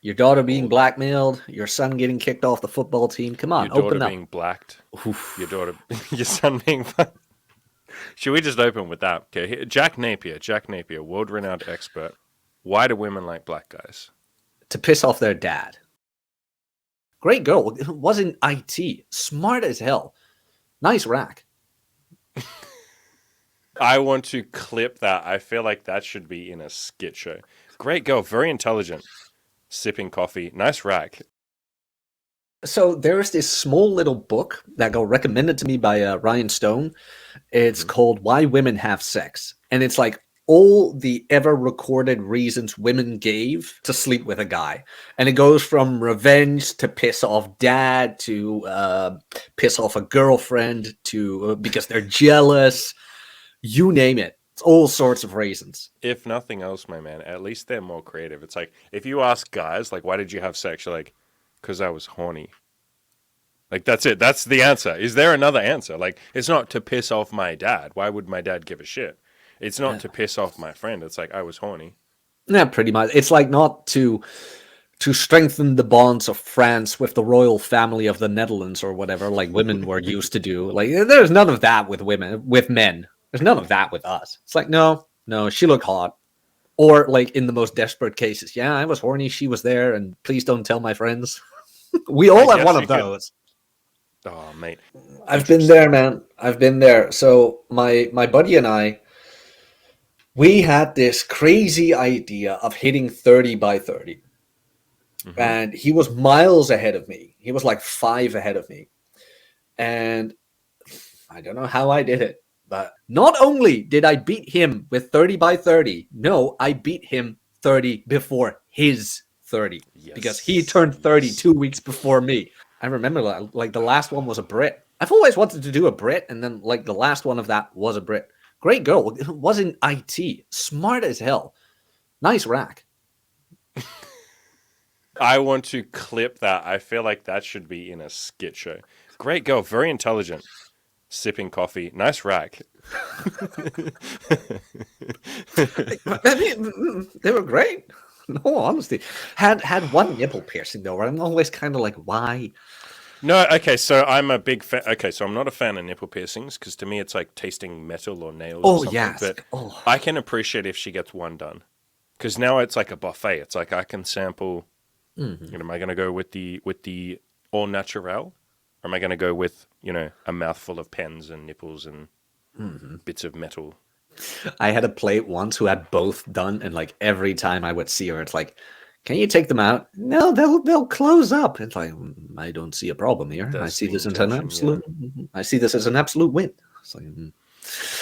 Your daughter being Or blackmailed, your son getting kicked off the football team. Come your on, daughter open up. being blacked, your Oof. daughter, your son being. Should we just open with that? Okay, Jack Napier, world-renowned expert. Why do women like black guys? To piss off their dad. Great girl. Was in IT. Smart as hell. Nice rack. I want to clip that. I feel like that should be in a skit show. Great girl, very intelligent. Sipping coffee, nice rack. So there's this small little book that got recommended to me by Ryan Stone. It's Mhm. called Why Women Have Sex. And it's like all the ever recorded reasons women gave to sleep with a guy. And it goes from revenge to piss off dad to piss off a girlfriend to because they're jealous. You name it. It's all sorts of reasons. If nothing else, my man, at least they're more creative. It's like if you ask guys, like, why did you have sex? You're like, because I was horny. Like that's it. That's the answer. Is there another answer? Like it's not to piss off my dad. Why would my dad give a shit? It's not Yeah, to piss off my friend. It's like I was horny. yeah, pretty much. It's like not to strengthen the bonds of France with the royal family of the Netherlands or whatever, like women were used to do. Like, there's none of that with women, with men. There's none of that with us. It's like, no, no, she looked hot. Or, like, in the most desperate cases, yeah, I was horny, she was there, and please don't tell my friends. We I all have one guess you of could. those. Oh, mate, I've been there, interesting. man. I've been there. So, my buddy and I, we had this crazy idea of hitting 30 by 30. Hmm. And he was miles ahead of me. He was like 5 ahead of me. And I don't know how I did it, but not only did I beat him with 30 by 30, no, I beat him 30 before his 30 because he Yes, turned 30 yes. 2 weeks before me. I remember like the last one was a Brit. I've always wanted to do a Brit, and then like the last one of that was a Brit. Great girl, was in IT, smart as hell, nice rack. I want to clip that. I feel like that should be in a skit show. Great girl, very intelligent. Sipping coffee, nice rack. I mean, they were great. No, honestly, had one nipple piercing though. Where I'm always kind of like, why? No, okay, so I'm a big fan. Okay, so I'm not a fan of nipple piercings because to me it's like tasting metal or nails or Oh something. yes. But Oh I can appreciate if she gets one done because now it's like a buffet. It's like I can sample. mhm. Am I going to go with the all natural, or am I going to go with a mouthful of pens and nipples and Mhm. bits of metal? I had a plate once who had both done, and like every time I would see her, it's like, can you take them out? No, they'll close up. It's like I don't see a problem here. I That's see the this as an intention, yeah. absolute. I see this as an absolute win. It's like,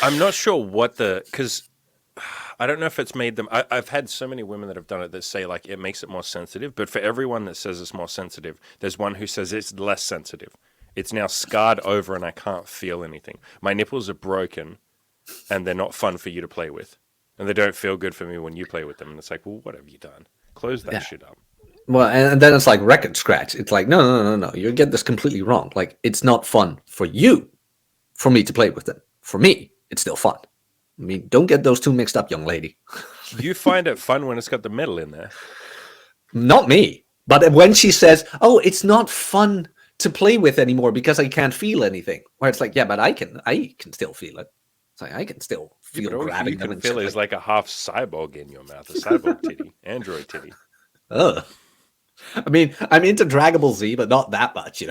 I'm not sure what because I don't know if it's made them. I've had so many women that have done it that say like it makes it more sensitive, but for everyone that says it's more sensitive, there's one who says it's less sensitive. It's now scarred over and I can't feel anything. My nipples are broken and they're not fun for you to play with. And they don't feel good for me when you play with them. And it's like, well, what have you done? Close that yeah. shit up. Well, and then it's like record scratch. It's like, no, no, no, no, no. You get this completely wrong. Like, it's not fun for you for me to play with them. For me, it's still fun. I mean, don't get those two mixed up, young lady. You find it fun when it's got the metal in there. Not me. But when she Okay. says, "Oh, it's not fun to play with anymore because I can't feel anything," where it's like, "Yeah, but I can still feel it. It's like I can still Yeah, but feel all you grabbing them can and feel shit." is Like, like a half cyborg in your mouth, a cyborg titty, android titty. ugh. I mean, I'm into Dragon Ball Z, but not that much,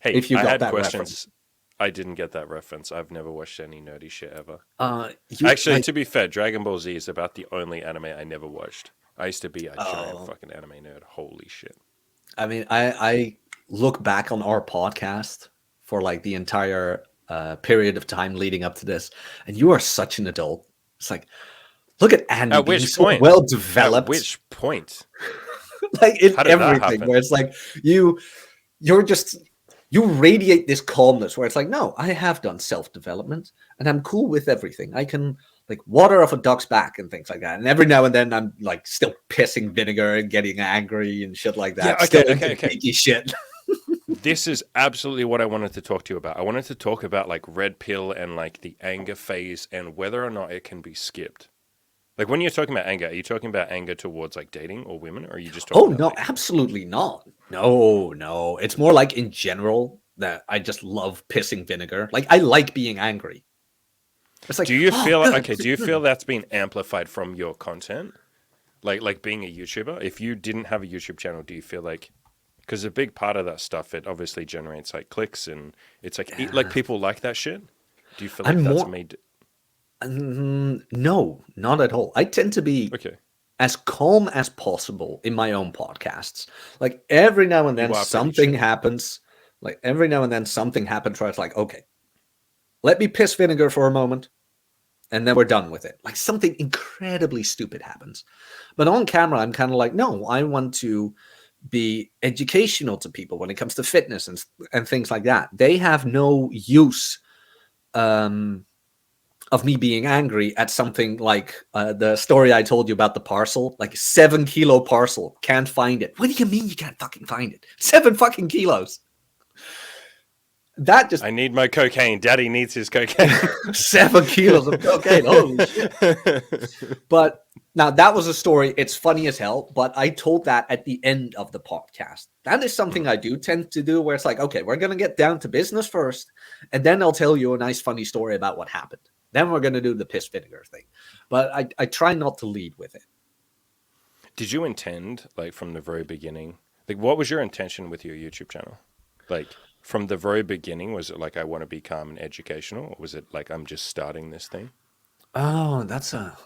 Hey, if you I got had that reference. questions. I didn't get that reference. I've never watched any nerdy shit ever. You Actually, like, to be fair, Dragon Ball Z is about the only anime I never watched. I used to be a giant oh, fucking anime nerd. Holy shit. I mean, I look back on our podcast for like the entire period of time leading up to this, and you are such an adult. It's like, look at Andy At being which so point? well At developed, which point? like in How did that everything. happen? Where it's like you're just you radiate this calmness. Where it's like, no, I have done self development, and I'm cool with everything. I can like water off a duck's back and things like that. And every now and then, I'm like still pissing vinegar and getting angry and shit like Yeah, that. Still okay, into okay, okay. geeky shit. This is absolutely what I wanted to talk to you about. I wanted to talk about like red pill and like the anger phase and whether or not it can be skipped. Like when you're talking about anger, are you talking about anger towards like dating or women, or are you just talking Oh about no, like absolutely not. No, no. It's more like in general that I just love pissing vinegar. Like I like being angry. It's like, do you oh feel god. okay, do you feel that's been amplified from your content? Like being a YouTuber, if you didn't have a YouTube channel, do you feel like because a big part of that stuff, it obviously generates like clicks and it's like Yeah. people like that shit. Do you feel like I'm that's more made no, not at all. I tend to be okay? as calm as possible in my own podcasts. Like every now and then You are pretty something chill. happens. Like every now and then something happens where it's like, okay, let me piss vinegar for a moment, and then we're done with it. Like something incredibly stupid happens. But on camera, I'm kind of like, no, I want to be educational to people when it comes to fitness and things like that. They have no use um, of me being angry at something like the story I told you about the parcel, like 7 kilo parcel, can't find it. What do you mean you can't fucking find it? 7 fucking kilos. That just I need my cocaine. Daddy needs his cocaine. 7 kilos of cocaine. Holy shit. But now that was a story. It's funny as hell, but I told that at the end of the podcast. That is something I do tend to do where it's like, okay, we're going to get down to business first, and then I'll tell you a nice, funny story about what happened. Then we're going to do the piss vinegar thing. But I try not to lead with it. Did you intend, like from the very beginning, like what was your intention with your YouTube channel? Like from the very beginning, was it like I want to become an educational, or was it like I'm just starting this thing? Oh, that's a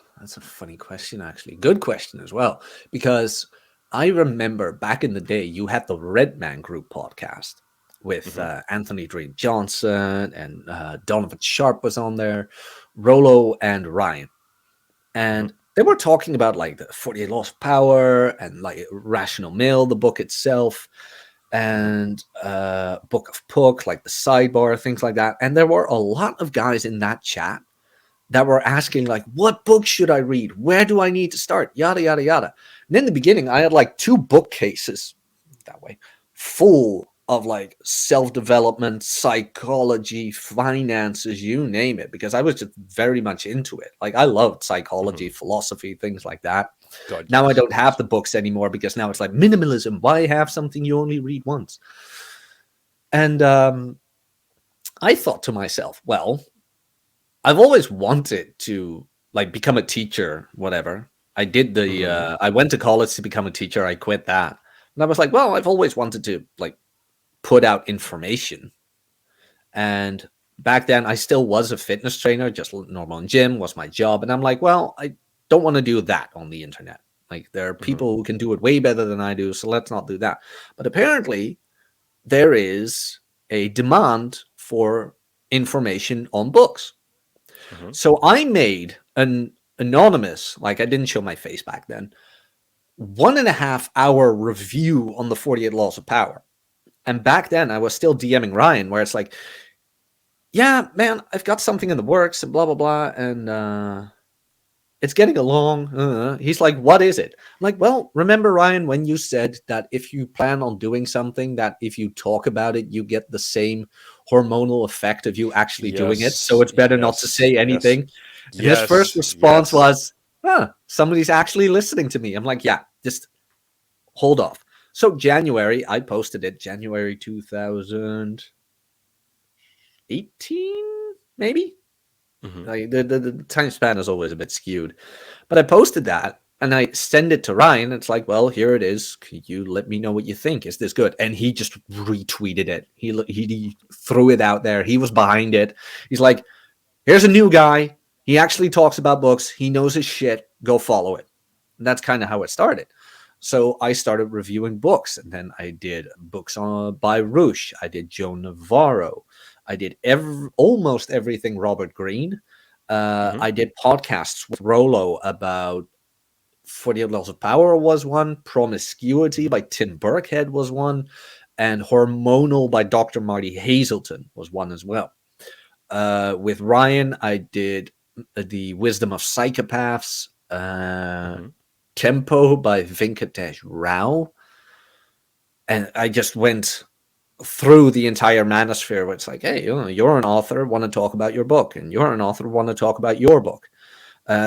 funny question, actually. Good question as well, because I remember back in the day, you had the Red Man Group podcast with Hmm. Anthony Dream Johnson and Donovan Sharp was on there, Rolo and Ryan, Hmm. and they were talking about like the 48 Laws of Power and like Rational Mill, the book itself, Hmm. and Book of Puck, like the sidebar, things like that. And there were a lot of guys in that chat that were asking like, what book should I read? Where do I need to start? Yada, yada, yada. And in the beginning, I had like 2 bookcases that way full of like self-development, psychology, finances, you name it, because I was just very much into it. Like I loved Hmm. psychology, philosophy, things like that. God, Now I yes, don't have yes. the books anymore because now it's like minimalism. Why have something you only read once? And I thought to myself, well, I've always wanted to like become a teacher, whatever. I did the Hmm. I went to college to become a teacher. I quit that. And I was like, well, I've always wanted to like put out information. And back then I still was a fitness trainer, just normal in gym was my job. And I'm like, well, I don't want to do that on the internet. Like there are Hmm. people who can do it way better than I do, so let's not do that. But apparently there is a demand for information on books. Hmm. So I made an anonymous, like I didn't show my face back then, 1.5 hour review on the 48 Laws of Power. And back then I was still DMing Ryan, where it's like, yeah, man, I've got something in the works and blah, blah, blah. And it's getting along. He's like, what is it? I'm like, well, remember, Ryan, when you said that if you plan on doing something, that if you talk about it, you get the same hormonal effect of you actually doing it. So Yes, it's better not to yes, say yes, anything. And his first yes, response yes. was, somebody's actually listening to me. I'm like, yeah, just hold off. So January, I posted it, January 2018, maybe. Hmm. Like the time span is always a bit skewed. But I posted that and I send it to Ryan. It's like, well, here it is. Can you let me know what you think? Is this good? And he just retweeted it. He threw it out there. He was behind it. He's like, here's a new guy. He actually talks about books. He knows his shit. Go follow it. And that's kind of how it started. So I started reviewing books, and then I did books by Roosh. I did Joe Navarro. I did almost everything Robert Greene. Hmm. I did podcasts with Rolo about 48 Laws of Power was one, Promiscuity Hmm. by Tim Burkhead was one, and Hormonal by Dr. Marty Hazelton was one as well. With Ryan, I did The Wisdom of Psychopaths, Hmm. Tempo by Venkatesh Rao. And I just went through the entire manosphere where it's like, hey, you're an author, want to talk about your book, and you're an author, want to talk about your book.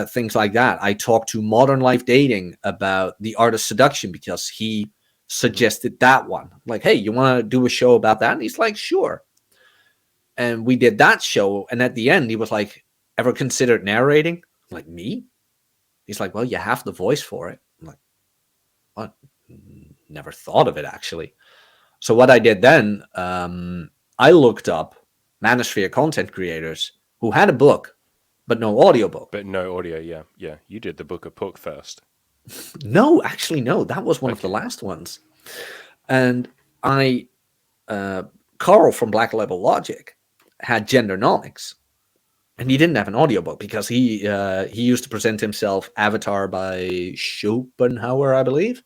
things like that. I talked to Modern Life Dating about The Art of Seduction because he suggested that one. Like, hey, you want to do a show about that? And he's like, sure. And we did that show. And at the end, he was like, ever considered narrating? I'm like, me? He's like, well, you have the voice for it. I'm like, what? Never thought of it, actually. So what I did then, I looked up Manosphere content creators who had a book, but no audiobook. But no audio, yeah. Yeah. You did the Book of Puck first. No, actually, no. That was one of the last ones. And Carl from Black Label Logic had Gendernomics. And he didn't have an audiobook because he used to present himself Avatar by Schopenhauer, I believe,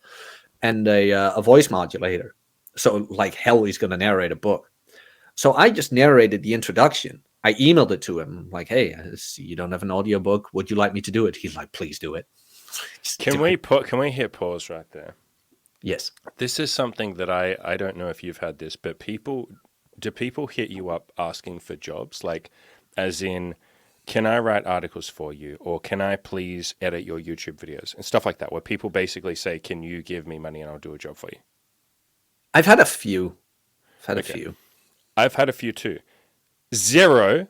and a voice modulator. So like hell, he's going to narrate a book. So I just narrated the introduction. I emailed it to him like, hey, you don't have an audiobook. Would you like me to do it? He's like, please do it. Can we hit pause right there? Yes. This is something that I don't know if you've had this, but do people hit you up asking for jobs? Like, as in, can I write articles for you? Or can I please edit your YouTube videos? And stuff like that, where people basically say, can you give me money and I'll do a job for you? I've had a few. I've had a few too. Zero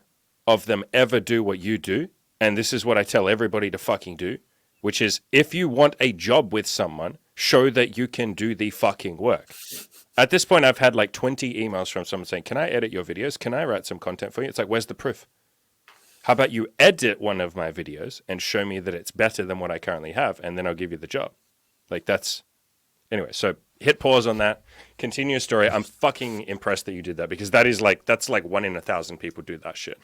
of them ever do what you do. And this is what I tell everybody to fucking do, which is if you want a job with someone, show that you can do the fucking work. At this point, I've had like 20 emails from someone saying, can I edit your videos? Can I write some content for you? It's like, where's the proof? How about you edit one of my videos and show me that it's better than what I currently have, and then I'll give you the job. Like that's... Anyway, so hit pause on that. Continue your story. I'm fucking impressed that you did that because that's like 1 in 1,000 people do that shit.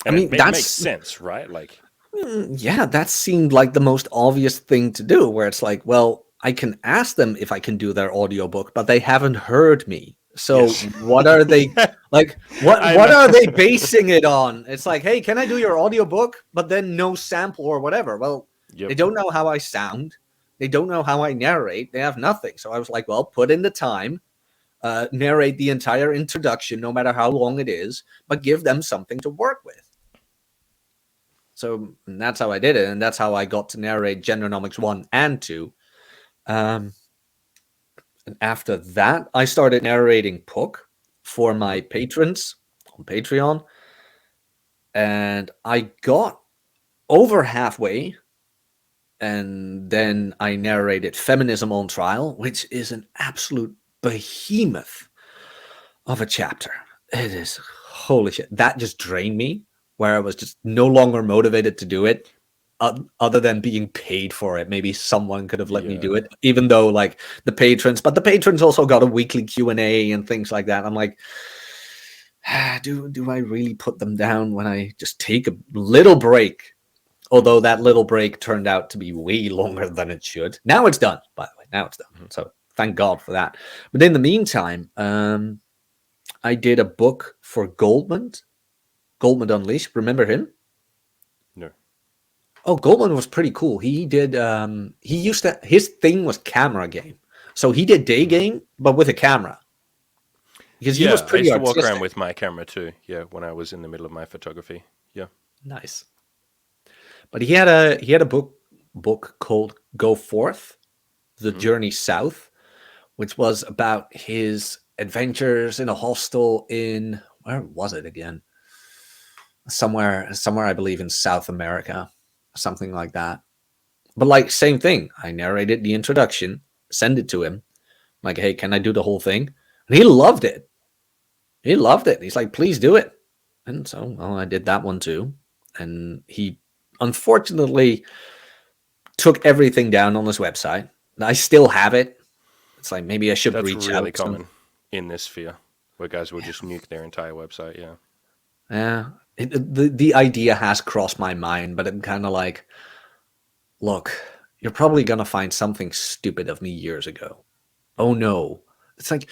And I mean, it makes sense, right? Like, yeah, that seemed like the most obvious thing to do, where it's like, well, I can ask them if I can do their audiobook, but they haven't heard me. So yes. What are they like? What are they basing it on? It's like, hey, can I do your audiobook? But then no sample or whatever. Well, They don't know how I sound. They don't know how I narrate. They have nothing. So I was like, well, put in the time, narrate the entire introduction, no matter how long it is, but give them something to work with. So that's how I did it. And that's how I got to narrate Gendernomics 1 and 2. And after that, I started narrating Puck for my patrons on Patreon. And I got over halfway. And then I narrated Feminism on Trial, which is an absolute behemoth of a chapter. It is, holy shit. That just drained me, where I was just no longer motivated to do it, other than being paid for it. Maybe someone could have let me do it, even though like the patrons also got a weekly Q&A and things like that. I'm like, do I really put them down when I just take a little break? Although that little break turned out to be way longer than it should. Now it's done, by the way. Now it's done. So thank God for that. But in the meantime, I did a book for Goldman Unleashed. Remember him? No. Oh, Goldman was pretty cool. He did. His thing was camera game. So he did day game, but with a camera. Because he was pretty artistic. I used to walk around with my camera too. Yeah, when I was in the middle of my photography. Yeah. Nice. But he had a book called Go Forth, The Journey South, which was about his adventures in a hostel in, where was it again? Somewhere I believe in South America, something like that. But like same thing. I narrated the introduction, send it to him. Like, hey, can I do the whole thing? And he loved it. He's like, please do it. And so, well, I did that one too. And he unfortunately took everything down on his website. I still have it. It's like maybe I should reach out. That's really common in this sphere, where guys will just nuke their entire website. Yeah. The idea has crossed my mind, but I'm kind of like, look, you're probably going to find something stupid of me years ago. Oh no. It's like,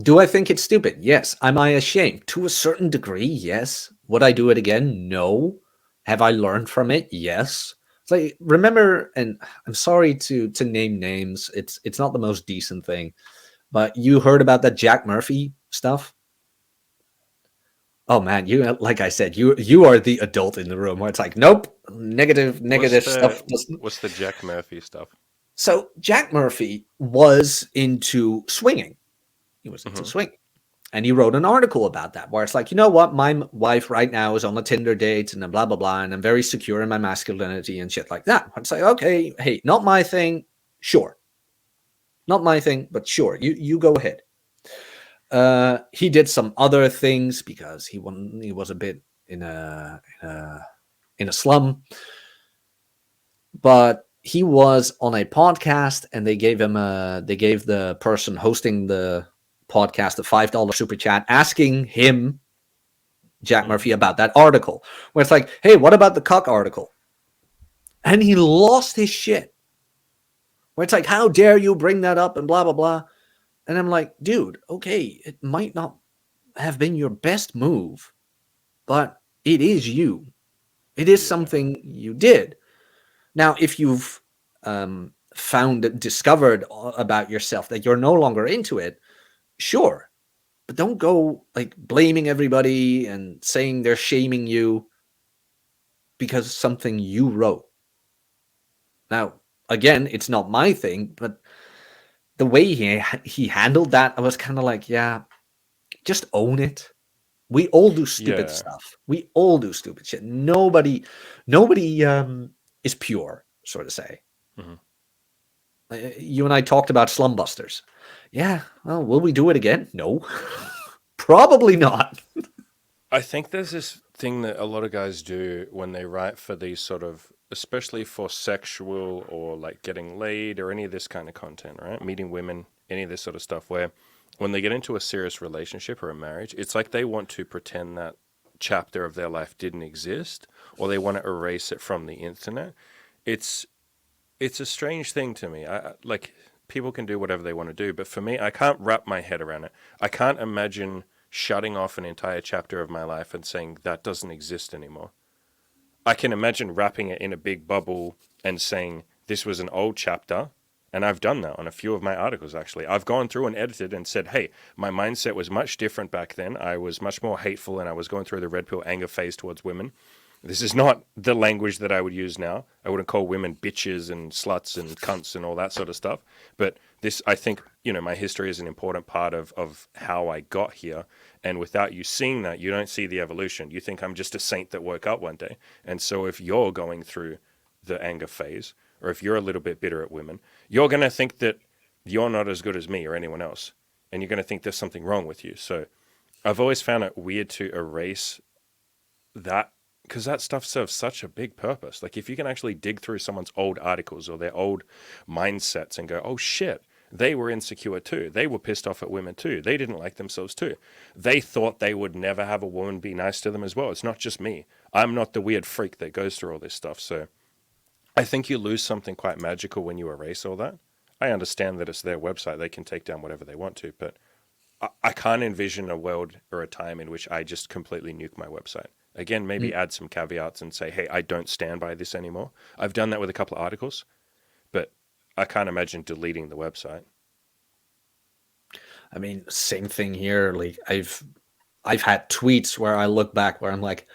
do I think it's stupid? Yes. Am I ashamed? To a certain degree, yes. Would I do it again? No. Have I learned from it? Yes. It's like, remember, and I'm sorry to name names. It's not the most decent thing, but you heard about that Jack Murphy stuff? Oh man, you like I said, you are the adult in the room where it's like, nope, What's negative the stuff doesn't. what's the Jack Murphy stuff? So Jack Murphy was into swinging. He was into Hmm. swinging. And he wrote an article about that where it's like, you know what, my wife right now is on a Tinder date and then blah blah blah, and I'm very secure in my masculinity and shit like that. It's like, okay, hey, not my thing, sure, not my thing, but sure, you go ahead. He did some other things because he was a bit in a slum, but he was on a podcast and they gave the person hosting the podcast a $5 super chat asking him, Jack Hmm. Murphy, about that article where it's like, hey, what about the cuck article? And he lost his shit where it's like, how dare you bring that up and blah blah blah. And I'm like, dude, okay, it might not have been your best move, but it is you. It is Yeah. something you did. Now, if you've discovered about yourself that you're no longer into it, sure, but don't go like blaming everybody and saying they're shaming you because something you wrote. Now, again, it's not my thing, but the way he handled that, I was kind of like, yeah, just own it. We all do stupid Yeah. stuff. We all do stupid shit. Nobody is pure, so to say. Hmm. You and I talked about Slumbusters. Yeah, well, will we do it again? No. Probably not. I think there's this thing that a lot of guys do when they write for these sort of, especially for sexual or like getting laid or any of this kind of content, right? Meeting women, any of this sort of stuff, where when they get into a serious relationship or a marriage, it's like they want to pretend that chapter of their life didn't exist or they want to erase it from the internet. It's it's a strange thing to me. Like people can do whatever they want to do, but for me, I can't wrap my head around it. I can't imagine shutting off an entire chapter of my life and saying that doesn't exist anymore. I can imagine wrapping it in a big bubble and saying this was an old chapter. And I've done that on a few of my articles, actually. I've gone through and edited and said, hey, my mindset was much different back then. I was much more hateful and I was going through the red pill anger phase towards women. This is not the language that I would use now. I wouldn't call women bitches and sluts and cunts and all that sort of stuff. But this, I think, my history is an important part of how I got here. And without you seeing that, you don't see the evolution. You think I'm just a saint that woke up one day. And so if you're going through the anger phase, or if you're a little bit bitter at women, you're going to think that you're not as good as me or anyone else. And you're going to think there's something wrong with you. So I've always found it weird to erase that because that stuff serves such a big purpose. Like if you can actually dig through someone's old articles or their old mindsets and go, oh shit, they were insecure too. They were pissed off at women too. They didn't like themselves too. They thought they would never have a woman be nice to them as well. It's not just me. I'm not the weird freak that goes through all this stuff. So I think you lose something quite magical when you erase all that. I understand that it's their website. They can take down whatever they want to, but I can't envision a world or a time in which I just completely nuke my website. Again, maybe add some caveats and say, hey, I don't stand by this anymore. I've done that with a couple of articles, but I can't imagine deleting the website. I mean, same thing here. Like I've had tweets where I look back where I'm like,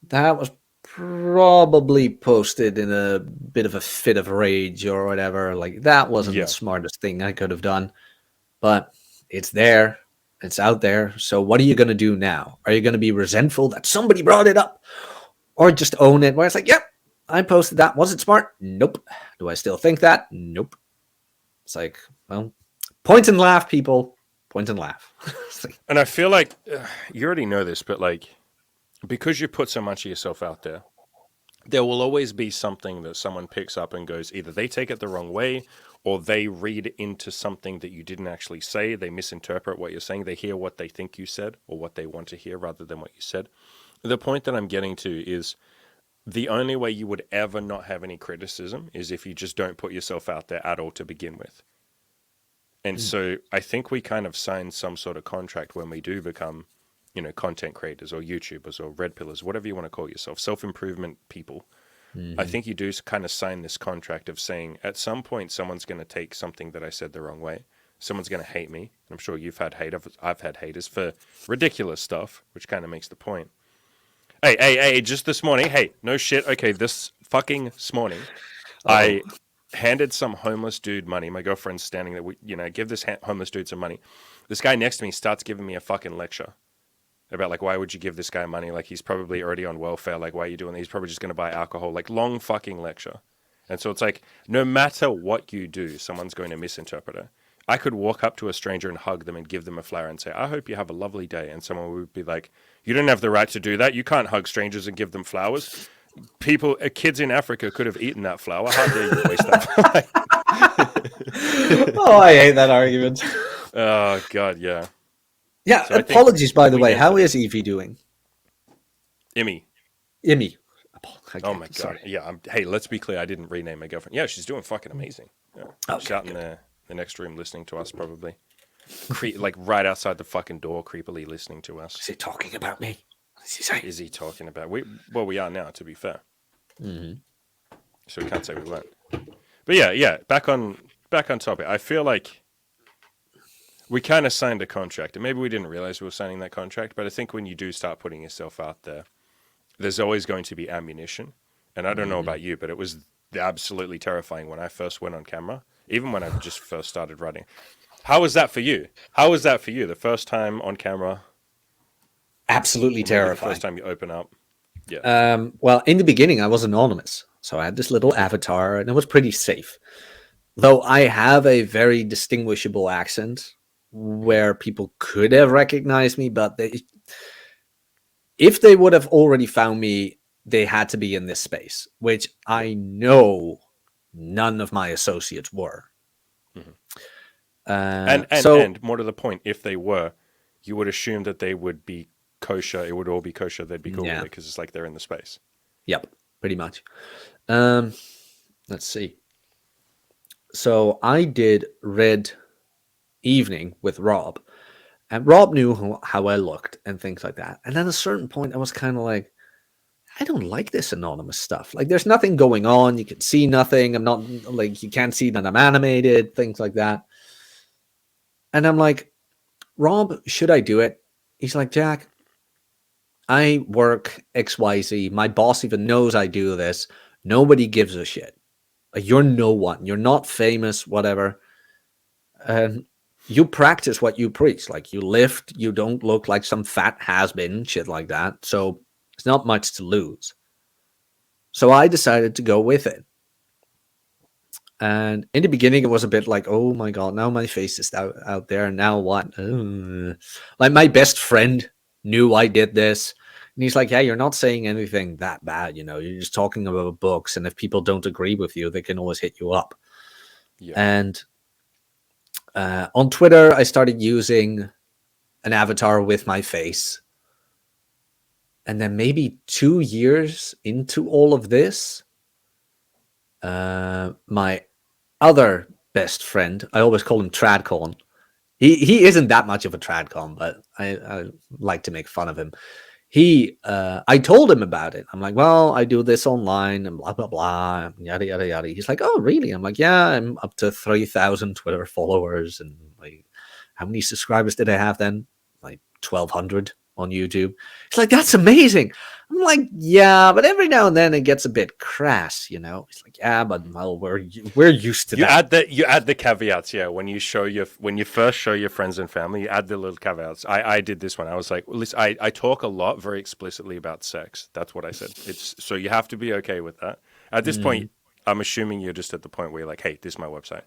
that was probably posted in a bit of a fit of rage or whatever. Like that wasn't the Yeah. smartest thing I could have done, but it's there. It's out there. So what are you going to do now? Are you going to be resentful that somebody brought it up or just own it where it's like, yep, I posted that. Was it smart? Nope. Do I still think that? Nope. It's like, well, point and laugh, people. Point and laugh. Like, And I feel like you already know this, but like because you put so much of yourself out there will always be something that someone picks up and goes, either they take it the wrong way or they read into something that you didn't actually say. They misinterpret what you're saying. They hear what they think you said or what they want to hear rather than what you said. The point that I'm getting to is the only way you would ever not have any criticism is if you just don't put yourself out there at all to begin with. And so I think we kind of sign some sort of contract when we do become, content creators or YouTubers or red pillars, whatever you want to call yourself, self-improvement people. I mm-hmm. think you do kind of sign this contract of saying at some point someone's going to take something that I said the wrong way. someone's going to hate me. I'm sure you've had I've had haters for ridiculous stuff, which kind of makes the point. Hey, just this morning, hey, no shit. Okay, this fucking this morning, I handed some homeless dude money. My girlfriend's standing there. Give this homeless dude some money. This guy next to me starts giving me a fucking lecture about, like, why would you give this guy money? Like, he's probably already on welfare. Like, why are you doing that? He's probably just going to buy alcohol. Like, long fucking lecture. And so it's like, no matter what you do, someone's going to misinterpret it. I could walk up to a stranger and hug them and give them a flower and say, I hope you have a lovely day. And someone would be like, you don't have the right to do that. You can't hug strangers and give them flowers. Kids in Africa could have eaten that flower. How dare you waste that? Oh, I hate that argument. Oh, God, yeah. Yeah, So apologies, by the way. How is Evie doing? Emmy. Oh my God. Sorry. Yeah. Hey, let's be clear. I didn't rename my girlfriend. Yeah, she's doing fucking amazing. Yeah. Okay, she's out in the next room listening to us, probably. Like right outside the fucking door, creepily listening to us. Is he talking about me? What is he saying? Is he talking about? We are now, to be fair. Mm-hmm. So we can't say we weren't. But yeah. Back on topic. I feel like we kind of signed a contract, and maybe we didn't realize we were signing that contract. But I think when you do start putting yourself out there, there's always going to be ammunition. And I don't know about you, but it was absolutely terrifying when I first went on camera, even when I just first started writing. How was that for you? The first time on camera? Absolutely terrifying. The first time you open up? Yeah. Well, in the beginning, I was anonymous. So I had this little avatar, and it was pretty safe. Though I have a very distinguishable accent where people could have recognized me, but if they would have already found me, they had to be in this space, which I know none of my associates were. Mm-hmm. So, and more to the point, if they were, you would assume that they would be kosher. It would all be kosher. They'd be cool with it because it's like they're in the space. Yep, pretty much. Let's see. So I did Red Evening with Rob, and Rob knew how I looked and things like that. And at a certain point, I was kind of like, I don't like this anonymous stuff. Like, there's nothing going on. You can see nothing. I'm not like, you can't see that I'm animated, things like that. And I'm like, Rob, should I do it? He's like, Jack, I work XYZ. My boss even knows I do this. Nobody gives a shit. Like, you're no one. You're not famous, whatever. And you practice what you preach. Like, you lift. You don't look like some fat has-been, shit like that. So it's not much to lose. So I decided to go with it. And in the beginning, it was a bit like, oh my God, now my face is out there. Now what? Like, my best friend knew I did this. And he's like, yeah, you're not saying anything that bad. You're just talking about books. And if people don't agree with you, they can always hit you up. Yeah. And on Twitter, I started using an avatar with my face. And then maybe 2 years into all of this, my other best friend, I always call him Tradcon. He isn't that much of a Tradcon, but I like to make fun of him. I told him about it. I'm like, well, I do this online and blah, blah, blah, yada, yada, yada. He's like, oh, really? I'm like, yeah, I'm up to 3,000 Twitter followers. And like, how many subscribers did I have then? Like 1,200 on YouTube. It's like, that's amazing. I'm like, yeah, but every now and then it gets a bit crass, It's like, yeah, but well, we're used to that. You add the caveats, yeah. When you first show your friends and family, you add the little caveats. I did this one. I was like, well, listen, I talk a lot very explicitly about sex. That's what I said. So you have to be okay with that. At this point, I'm assuming you're just at the point where you're like, hey, this is my website.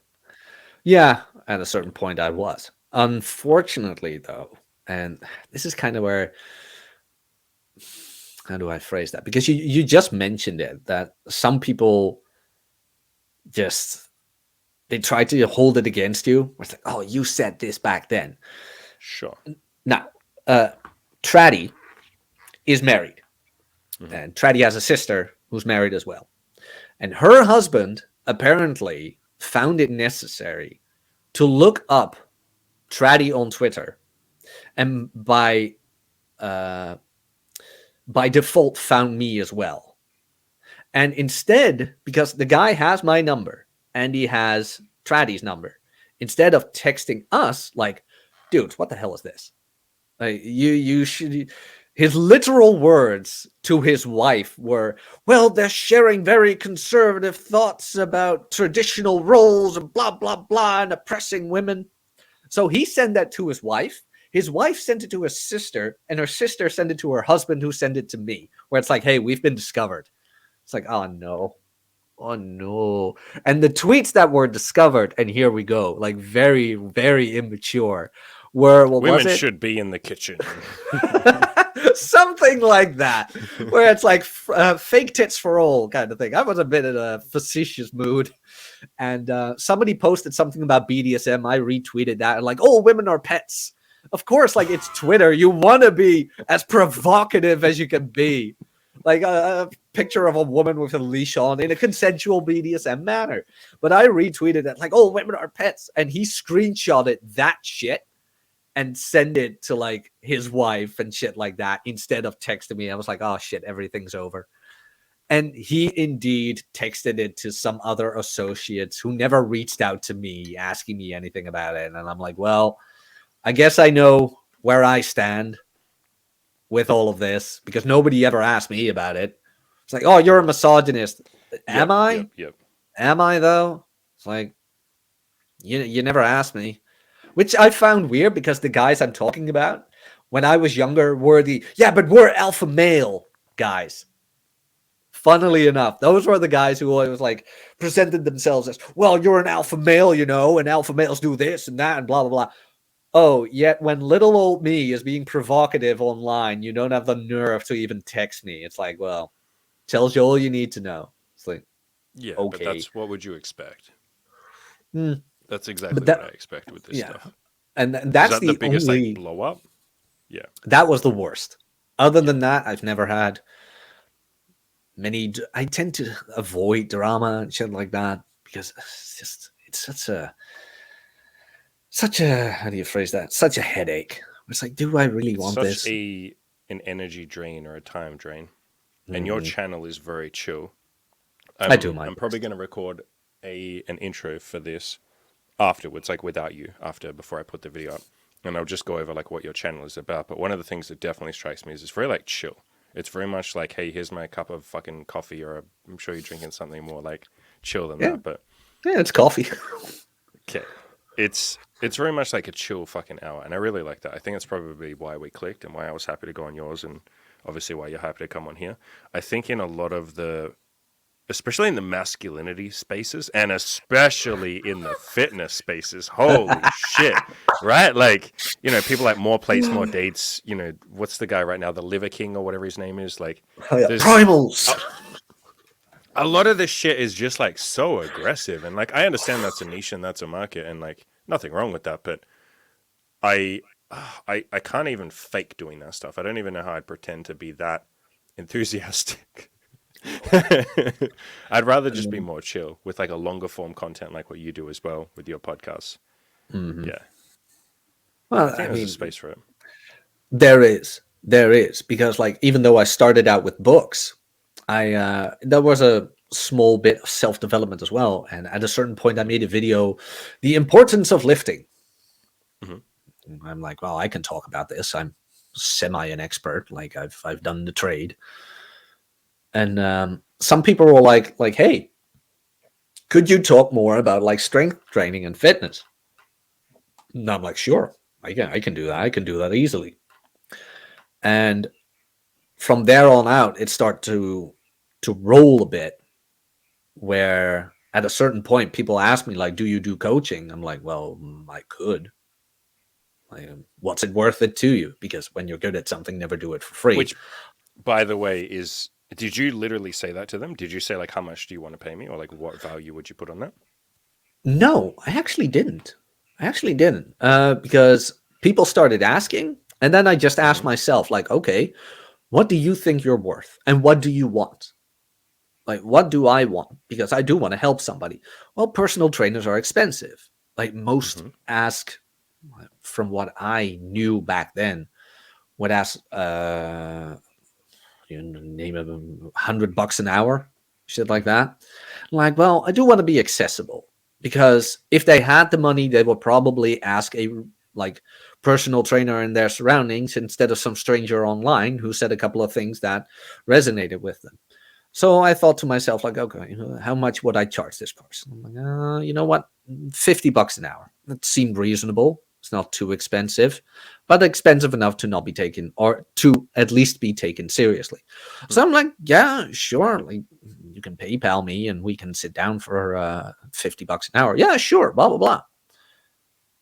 Yeah, at a certain point I was. Unfortunately, though, and this is kind of where, how do I phrase that? Because you just mentioned it, that some people they try to hold it against you. It's like, oh, you said this back then. Sure. Now, Traddy is married. Mm-hmm. And Traddy has a sister who's married as well. And her husband apparently found it necessary to look up Traddy on Twitter. And by default found me as well. And instead, because the guy has my number and he has Traddy's number, instead of texting us, like, dude, what the hell is this? Like, you should. His literal words to his wife were, well, they're sharing very conservative thoughts about traditional roles and blah, blah, blah, and oppressing women. So he sent that to his wife. His wife sent it to his sister, and her sister sent it to her husband, who sent it to me, where it's like, hey, we've been discovered. It's like, oh, no. Oh, no. And the tweets that were discovered, and here we go, like very, very immature, were, what Women was it? should be in the kitchen. Something like that, where it's like fake tits for all kind of thing. I was a bit in a facetious mood, and somebody posted something about BDSM. I retweeted that, and like, oh, women are pets. Of course, like, it's Twitter. You want to be as provocative as you can be. Like a picture of a woman with a leash on in a consensual BDSM manner. But I retweeted it like, oh, women are pets. And he screenshotted that shit and send it to like his wife and shit like that instead of texting me. I was like, oh shit, everything's over. And he indeed texted it to some other associates who never reached out to me asking me anything about it. And I'm like, well, I guess I know where I stand with all of this because nobody ever asked me about it. It's like, oh, you're a misogynist. Am I? Yep. Am I though? It's like, you never asked me. Which I found weird because the guys I'm talking about when I was younger were but we're alpha male guys. Funnily enough, those were the guys who always like presented themselves as, well, you're an alpha male, you know, and alpha males do this and that and blah, blah, blah. Oh, yet when little old me is being provocative online, you don't have the nerve to even text me. It's like, well, tells you all you need to know. It's like, yeah, okay. But that's what would you expect? Mm. That's exactly what I expect with this stuff. And that's the biggest like blow up. Yeah, that was the worst. Other than that, I've never had many. I tend to avoid drama and shit like that because it's such a how do you phrase that? Such a headache. It's like, do I really want this? An energy drain or a time drain. And your channel is very chill. I do mine. I'm probably going to record an intro for this afterwards, like without you, before I put the video up, and I'll just go over like what your channel is about. But one of the things that definitely strikes me is it's very like chill. It's very much like, hey, here's my cup of fucking coffee, or I'm sure you're drinking something more like chill than that. But yeah, it's coffee. Okay, it's very much like a chill fucking hour, and I really like that. I think it's probably why we clicked and why I was happy to go on yours, and obviously why you're happy to come on here. I think in a lot of especially in the masculinity spaces, and especially in the fitness spaces, holy shit, right? Like, you know, people like More Plates, More Dates, you know, what's the guy right now, the Liver King or whatever his name is, like, Primals. A lot of this shit is just like so aggressive, and like I understand that's a niche and that's a market, and like nothing wrong with that, but I can't even fake doing that stuff. I don't even know how I'd pretend to be that enthusiastic. I'd rather just be more chill with like a longer form content like what you do as well with your podcasts. Mm-hmm. Yeah. Well, I mean, there's a space for it. There is because like even though I started out with books, there was a small bit of self-development as well, and at a certain point I made a video, the importance of lifting. Mm-hmm. I'm like, well, I can talk about this. I'm semi an expert. Like I've done the trade. And some people were like, hey, could you talk more about like strength training and fitness? And I'm like, sure, I can do that. I can do that easily. And from there on out, it started to roll a bit, where at a certain point, people ask me like, do you do coaching? I'm like, well, I could. Like, what's it worth it to you? Because when you're good at something, never do it for free. Which, by the way, did you literally say that to them? Did you say like, how much do you want to pay me? Or like, what value would you put on that? No, I actually didn't. Because people started asking, and then I just asked myself like, okay, what do you think you're worth? And what do you want? Like, what do I want? Because I do want to help somebody. Well, personal trainers are expensive. Like most ask, from what I knew back then, would ask, name of them, $100 an hour, shit like that. Like, well, I do want to be accessible. because if they had the money, they would probably ask a like personal trainer in their surroundings instead of some stranger online who said a couple of things that resonated with them. So I thought to myself, like, okay, how much would I charge this person? I'm like, you know what, $50 an hour. That seemed reasonable. It's not too expensive, but expensive enough to not be taken, or to at least be taken seriously. So I'm like, yeah, sure. Like, you can PayPal me and we can sit down for $50 an hour. Yeah, sure. Blah blah blah.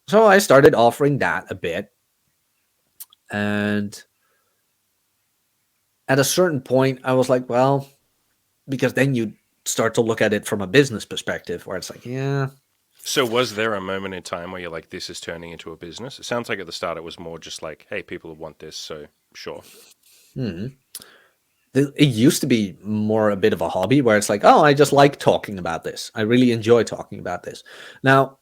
So I started offering that a bit, and at a certain point, I was like, well, because then you start to look at it from a business perspective, where it's like, yeah. So was there a moment in time where you're like, this is turning into a business? It sounds like at the start it was more just like, hey, people want this, so sure. It used to be more a bit of a hobby where it's like, oh, I just like talking about this. I really enjoy talking about this. Now,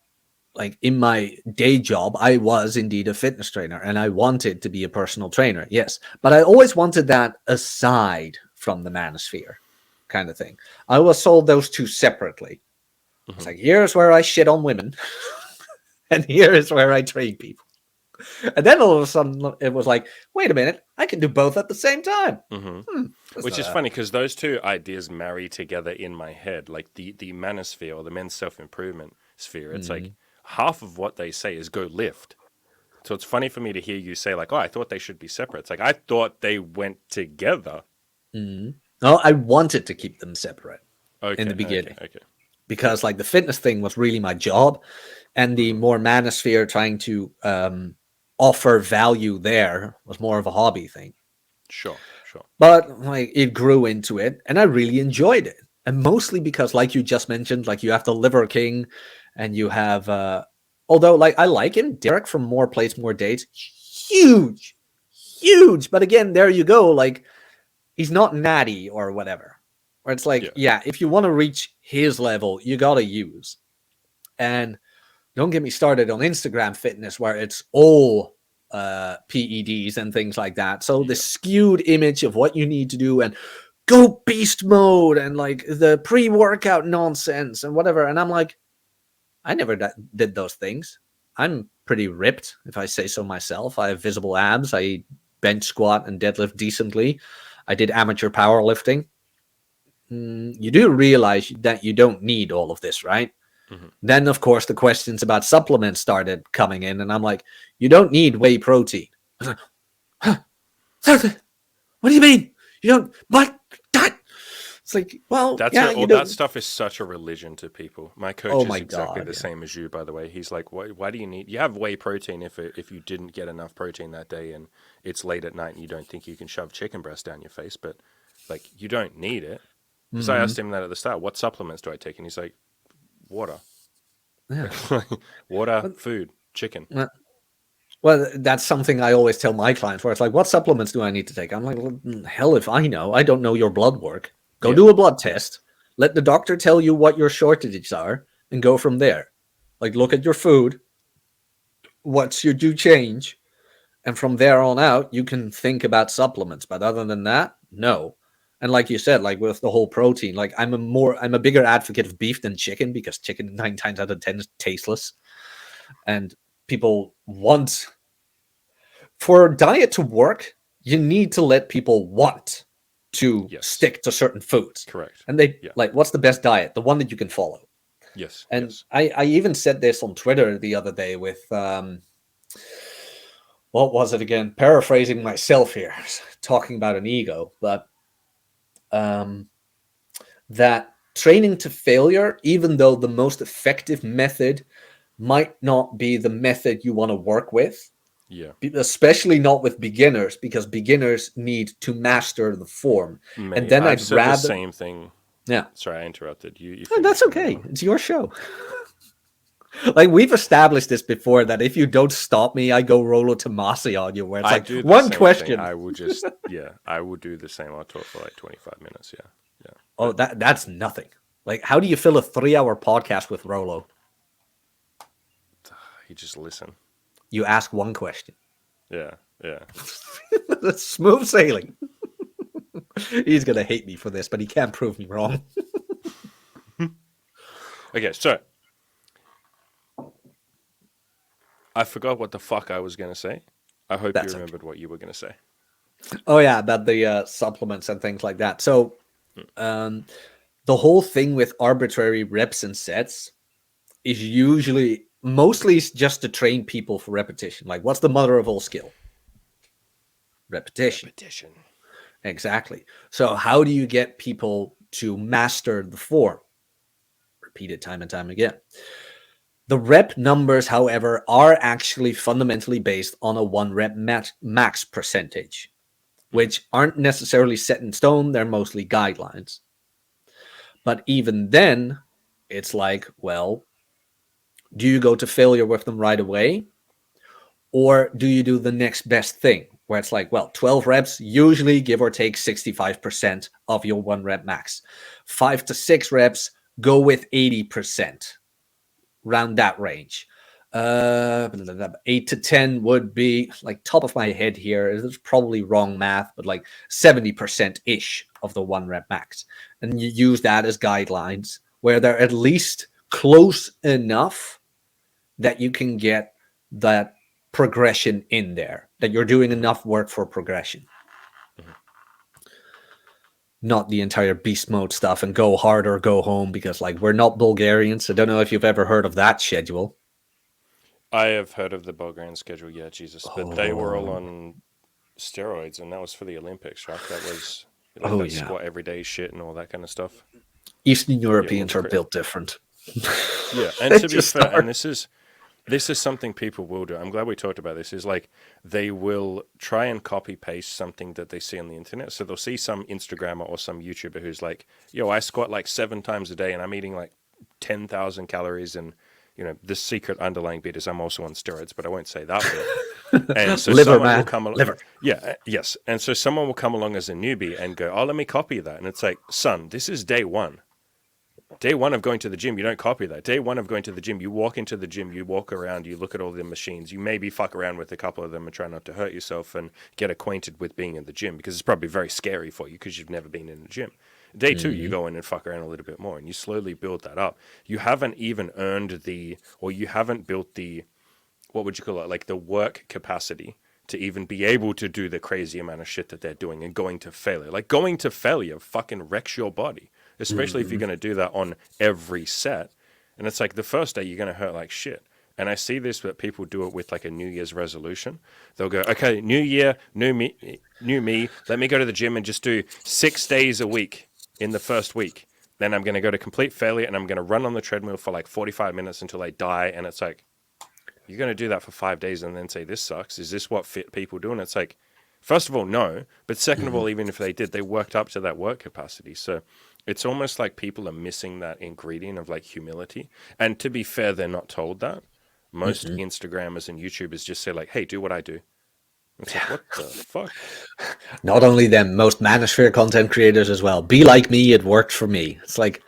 like in my day job, I was indeed a fitness trainer and I wanted to be a personal trainer. Yes. But I always wanted that aside from the manosphere kind of thing. I always sold those two separately. It's like, here's where I shit on women, and here is where I train people. And then all of a sudden, it was like, wait a minute, I can do both at the same time. Which is funny because those two ideas marry together in my head. Like the manosphere or the men's self-improvement sphere, it's like half of what they say is go lift. So it's funny for me to hear you say like, oh, I thought they should be separate. It's like, I thought they went together. No, I wanted to keep them separate in the beginning. Okay. Because like the fitness thing was really my job, and the more manosphere trying to offer value there was more of a hobby thing. Sure. But like it grew into it, and I really enjoyed it. And mostly because, like you just mentioned, like you have the Liver King, and you have although like I like him, Derek from More Plates, More Dates, huge. But again, there you go, like he's not natty or whatever. Where it's like, yeah, if you want to reach his level, you gotta use. And don't get me started on Instagram fitness, where it's all PEDs and things like that. So the skewed image of what you need to do, and go beast mode, and like the pre-workout nonsense and whatever. And I'm like, I never did those things. I'm pretty ripped, if I say so myself. I have visible abs. I bench squat and deadlift decently. I did amateur powerlifting. You do realize that you don't need all of this, right? Then, of course, the questions about supplements started coming in, and I'm like, you don't need whey protein. I was like, huh? What do you mean? You don't? What? That? It's like, well, all that stuff is such a religion to people. My coach is exactly the same as you, by the way. He's like, why do you need? You have whey protein if you didn't get enough protein that day, and it's late at night, and you don't think you can shove chicken breast down your face, but like you don't need it. Because I asked him that at the start, what supplements do I take? And he's like, water. Yeah. Water, food, chicken. Well, that's something I always tell my clients, where it's like, what supplements do I need to take? I'm like, well, hell if I know. I don't know your blood work. Go do a blood test. Let the doctor tell you what your shortages are and go from there. Like, look at your food. What should you change? And from there on out, you can think about supplements. But other than that, no. And like you said, like with the whole protein, like I'm a bigger advocate of beef than chicken, because chicken 9 times out of 10 is tasteless. And people want, for diet to work, you need to let people want to stick to certain foods. Correct. And they like, what's the best diet? The one that you can follow. Yes. And I even said this on Twitter the other day with what was it again? Paraphrasing myself here, talking about an ego, but that training to failure, even though the most effective method might not be the method you want to work with, especially not with beginners, because beginners need to master the form. And then I'd said the same thing. Yeah. Sorry, I interrupted you. No, that's okay. It's your show. Like, we've established this before, that if you don't stop me, I go Rollo Tomasi on you, where it's like one question. Thing. I will just, I will do the same. I'll talk for like 25 minutes. Yeah. Oh, that's nothing. Like, how do you fill a 3-hour podcast with Rollo? You just listen. You ask one question. Yeah. That's smooth sailing. He's going to hate me for this, but he can't prove me wrong. Okay, so I forgot what the fuck I was going to say. I hope you That's okay. remembered what you were going to say. Oh yeah, about the supplements and things like that. So the whole thing with arbitrary reps and sets is usually mostly just to train people for repetition. Like, what's the mother of all skill? Repetition. Repetition. Exactly. So how do you get people to master the form? Repeat it time and time again. The rep numbers, however, are actually fundamentally based on a 1 rep max percentage, which aren't necessarily set in stone. They're mostly guidelines. But even then, it's like, well, do you go to failure with them right away? Or do you do the next best thing? Where it's like, well, 12 reps, usually give or take 65% of your 1 rep max. 5 to 6 reps, go with 80%, around that range. 8 to 10 would be, like, top of my head here, it's probably wrong math, but like 70% ish of the 1 rep max. And you use that as guidelines where they're at least close enough that you can get that progression in there, that you're doing enough work for progression. Not the entire beast mode stuff and go hard or go home, because like we're not Bulgarians. I don't know if you've ever heard of that schedule. I have heard of the Bulgarian schedule, yeah, Jesus. But they were all on steroids, and that was for the Olympics, right? That was like that squat everyday shit and all that kind of stuff. Eastern Europeans are built different. Yeah, and to be fair, and this is something people will do. I'm glad we talked about this. Is like they will try and copy paste something that they see on the internet. So they'll see some Instagrammer or some YouTuber who's like, "Yo, I squat like 7 times a day, and I'm eating like 10,000 calories." And the secret underlying bit is I'm also on steroids, but I won't say that bit. And so liver, someone man. will come along. Liver. Yeah, yes. And so someone will come along as a newbie and go, "Oh, let me copy that." And it's like, son, this is day one. Day one of going to the gym, you don't copy that. Day one of going to the gym, you walk into the gym, you walk around, you look at all the machines, you maybe fuck around with a couple of them and try not to hurt yourself and get acquainted with being in the gym, because it's probably very scary for you because you've never been in a gym. Day two, you go in and fuck around a little bit more and you slowly build that up. You haven't even you haven't built the, what would you call it, like the work capacity to even be able to do the crazy amount of shit that they're doing and going to failure. Like going to failure fucking wrecks your body, especially if you're going to do that on every set. And it's like the first day you're going to hurt like shit. And I see this that people do it with like a New Year's resolution. They'll go, okay, new year, new me. Let me go to the gym and just do 6 days a week in the first week. Then I'm going to go to complete failure and I'm going to run on the treadmill for like 45 minutes until I die. And it's like, you're going to do that for 5 days and then say, this sucks. Is this what fit people do? And it's like, first of all, no. But second of all, even if they did, they worked up to that work capacity. So it's almost like people are missing that ingredient of like humility. And to be fair, they're not told that. Most Instagrammers and YouTubers just say like, hey, do what I do. It's like, what the fuck? Not only them, most Manosphere content creators as well. Be like me, it worked for me. It's like,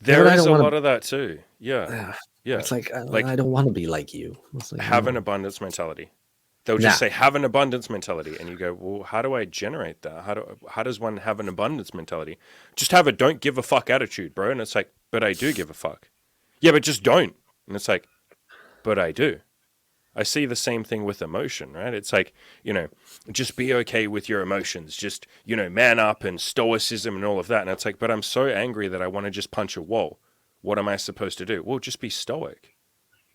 there is a lot of that too. Yeah. Yeah. It's like I don't want to be like you. It's like, have an abundance mentality. They'll just say, have an abundance mentality. And you go, well, how do I generate that? How does one have an abundance mentality? Just have a don't give a fuck attitude, bro. And it's like, but I do give a fuck. Yeah, but just don't. And it's like, but I do. I see the same thing with emotion, right? It's like, just be okay with your emotions. Just, man up and stoicism and all of that. And it's like, but I'm so angry that I want to just punch a wall. What am I supposed to do? Well, just be stoic.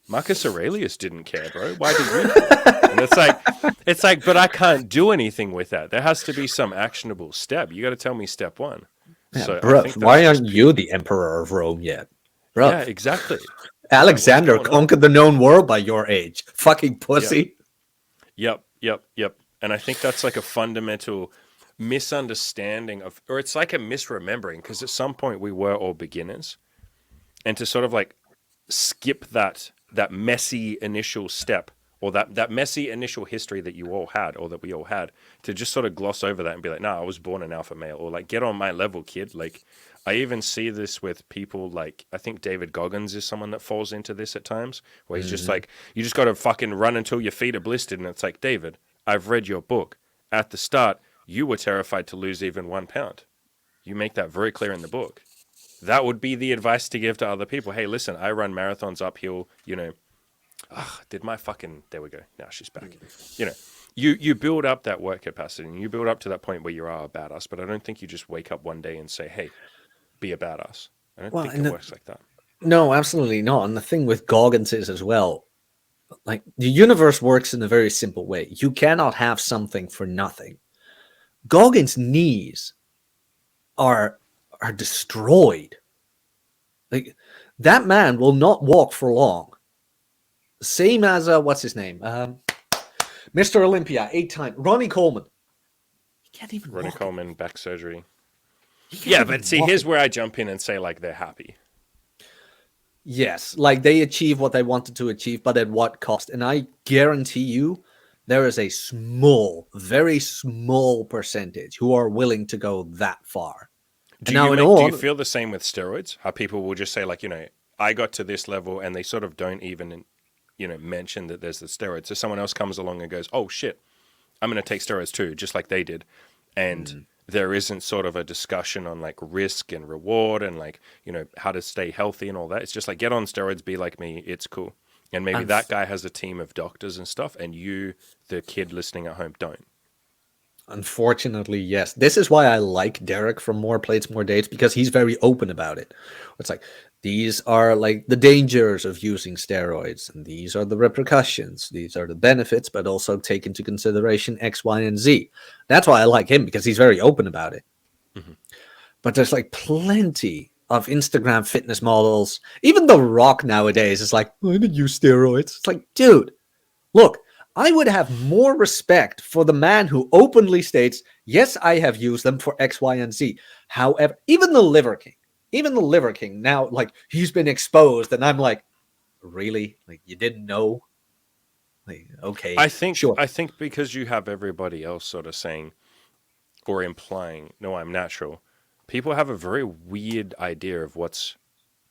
Marcus Aurelius didn't care, bro. Why did you? And it's like, but I can't do anything with that. There has to be some actionable step. You got to tell me step one. Yeah, so bro, why aren't you the emperor of Rome yet, bro? Yeah, exactly. Alexander conquered the known world by your age. Fucking pussy. Yep. And I think that's like a fundamental misunderstanding of, or it's like a misremembering, because at some point we were all beginners, and to sort of like skip that messy initial step, or that messy initial history that you all had, or that we all had, to just sort of gloss over that and be like, nah, I was born an alpha male, or like, get on my level, kid. Like, I even see this with people like, I think David Goggins is someone that falls into this at times, where he's just like, you just got to fucking run until your feet are blistered. And it's like, David, I've read your book. At the start, you were terrified to lose even 1 pound. You make that very clear in the book. That would be the advice to give to other people. Hey, listen, I run marathons uphill, Did my fucking there we go. Now she's back. You know, you build up that work capacity and you build up to that point where you are a badass, but I don't think you just wake up one day and say, "Hey, be a badass." I don't Well, think and it works like that. no, absolutely not. And the thing with Goggins is as well, like the universe works in a very simple way. You cannot have something for nothing. Goggins' knees are destroyed. Like that man will not walk for long. Same as what's his name? Mr. Olympia, 8-time Ronnie Coleman. He can't even Ronnie walk. Coleman back surgery. He can't Yeah, even but see, walk. here's where I jump in and say like they're happy. Yes, like they achieve what they wanted to achieve, but at what cost? And I guarantee you, there is a small, very small percentage who are willing to go that far. Do And now, you in make? Do all, you feel the same with steroids? How people will just say like, you know, I got to this level, and they sort of don't even, you know, mention that there's the steroids. So someone else comes along and goes, "Oh shit, I'm going to take steroids too," just like they did, and there isn't sort of a discussion on like risk and reward and like, you know, how to stay healthy and all that. It's just like get on steroids, be like me, it's cool. And maybe And that guy has a team of doctors and stuff, and you, the kid listening at home, don't. unfortunately, yes. This is why I like Derek from More Plates, More Dates, because he's very open about it. It's like, these are like the dangers of using steroids, and these are the repercussions. These are the benefits, but also take into consideration X, Y, and Z. That's why I like him, because he's very open about it. Mhm. But there's like plenty of Instagram fitness models. Even The Rock nowadays is like, I didn't use steroids. It's like, dude, look, I would have more respect for the man who openly states, yes, I have used them for X, Y, and Z. However, even the Liver King now, like, he's been exposed, and I'm like, really? Like, you didn't know? Like, okay, sure. I think because you have everybody else sort of saying or implying, no, I'm natural, people have a very weird idea of what's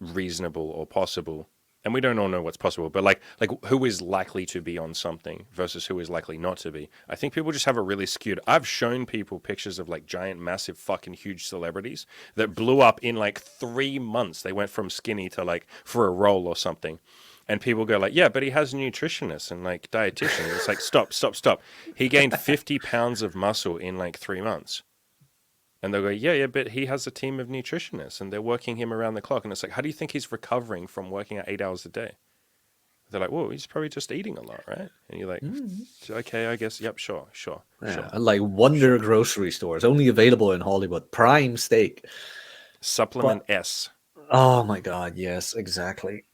reasonable or possible. And we don't all know what's possible, but like who is likely to be on something versus who is likely not to be. I think people just have a really skewed. I've shown people pictures of like giant, massive, fucking huge celebrities that blew up in like 3 months. They went from skinny to like for a role or something. And people go like, yeah, but he has a nutritionist and like dietitian. It's like, stop, stop, stop. He gained 50 pounds of muscle in like 3 months. And they'll go, yeah, but he has a team of nutritionists and they're working him around the clock. And it's like, how do you think he's recovering from working out 8 hours a day? They're like, whoa, he's probably just eating a lot, right? And you're like, okay, I guess, yep, sure. Yeah, like Wonder grocery stores, only available in Hollywood. Prime steak. Supplement But, S. oh my God, yes, exactly.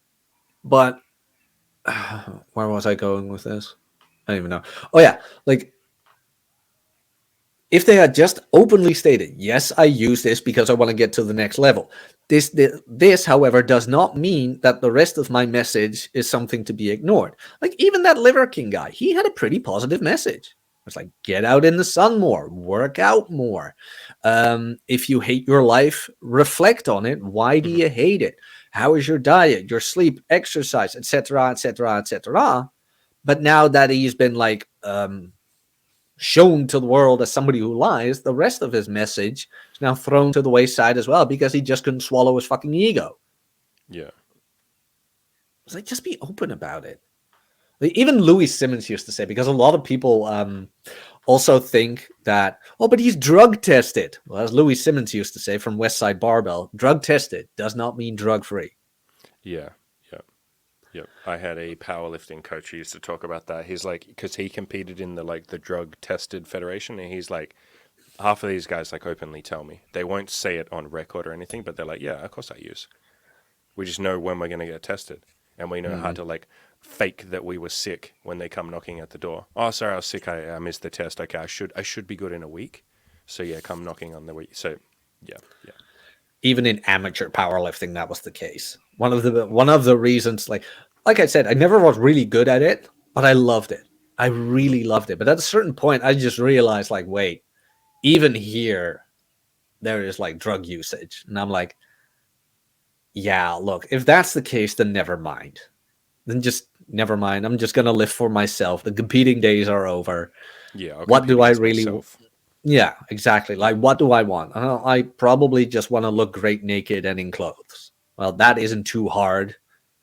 But where was I going with this? I don't even know. Oh yeah, like if they had just openly stated, yes, I use this because I want to get to the next level. This, however, does not mean that the rest of my message is something to be ignored. Like even that Liver King guy, he had a pretty positive message. It's like get out in the sun more, work out more. If you hate your life, reflect on it. Why do you hate it? How is your diet, your sleep, exercise, etc., etc., etc.? But now that he's been like shown to the world as somebody who lies, the rest of his message is now thrown to the wayside as well because he just couldn't swallow his fucking ego. Yeah. It's like, just be open about it. Like, even Louis Simmons used to say, because a lot of people also think that, oh, but he's drug tested. Well, as Louis Simmons used to say from West Side Barbell, drug tested does not mean drug free. Yeah. Yep. I had a powerlifting coach who used to talk about that. He's like, because he competed in the drug tested federation, and he's like, half of these guys like openly tell me they won't say it on record or anything, but they're like, yeah, of course I use. We just know when we're going to get tested, and we know how to like fake that we were sick when they come knocking at the door. Oh, sorry, I was sick. I missed the test. Okay, I should be good in a week. So yeah, come knocking on the week. So yeah. Even in amateur powerlifting, that was the case. One of the reasons, like I said, I never was really good at it, but I loved it. I really loved it. But at a certain point, I just realized, like, wait, even here, there is like drug usage, and I'm like, yeah, look, if that's the case, then never mind. Then just never mind. I'm just gonna live for myself. The competing days are over. Yeah. I'll What do compete I against really? myself. Yeah, exactly. Like, what do I want? I probably just want to look great naked and in clothes. Well, that isn't too hard.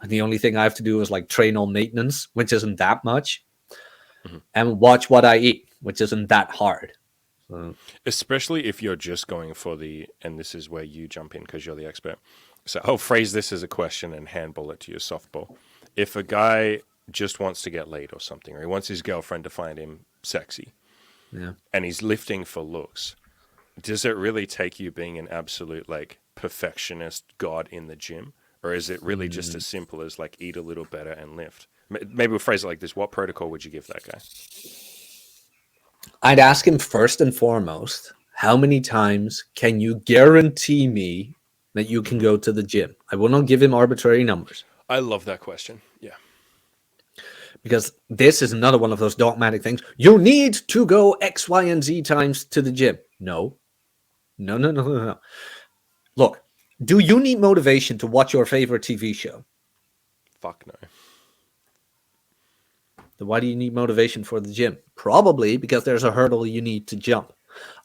And the only thing I have to do is like train on maintenance, which isn't that much, Mhm. and watch what I eat, which isn't that hard. So, Especially if you're just going for and this is where you jump in because you're the expert. So I'll phrase this as a question and handball it to your softball. If a guy just wants to get laid or something, or he wants his girlfriend to find him sexy, yeah. and he's lifting for looks, does it really take you being an absolute like perfectionist god in the gym? Or is it really just as simple as like eat a little better and lift? Maybe we'll phrase it like this. What protocol would you give that guy? I'd ask him first and foremost, how many times can you guarantee me that you can go to the gym? I will not give him arbitrary numbers. I love that question. Yeah. Because this is another one of those dogmatic things. You need to go X, Y, and Z times to the gym. No. No. Look, do you need motivation to watch your favorite TV show? Fuck no. Then why do you need motivation for the gym? Probably because there's a hurdle you need to jump.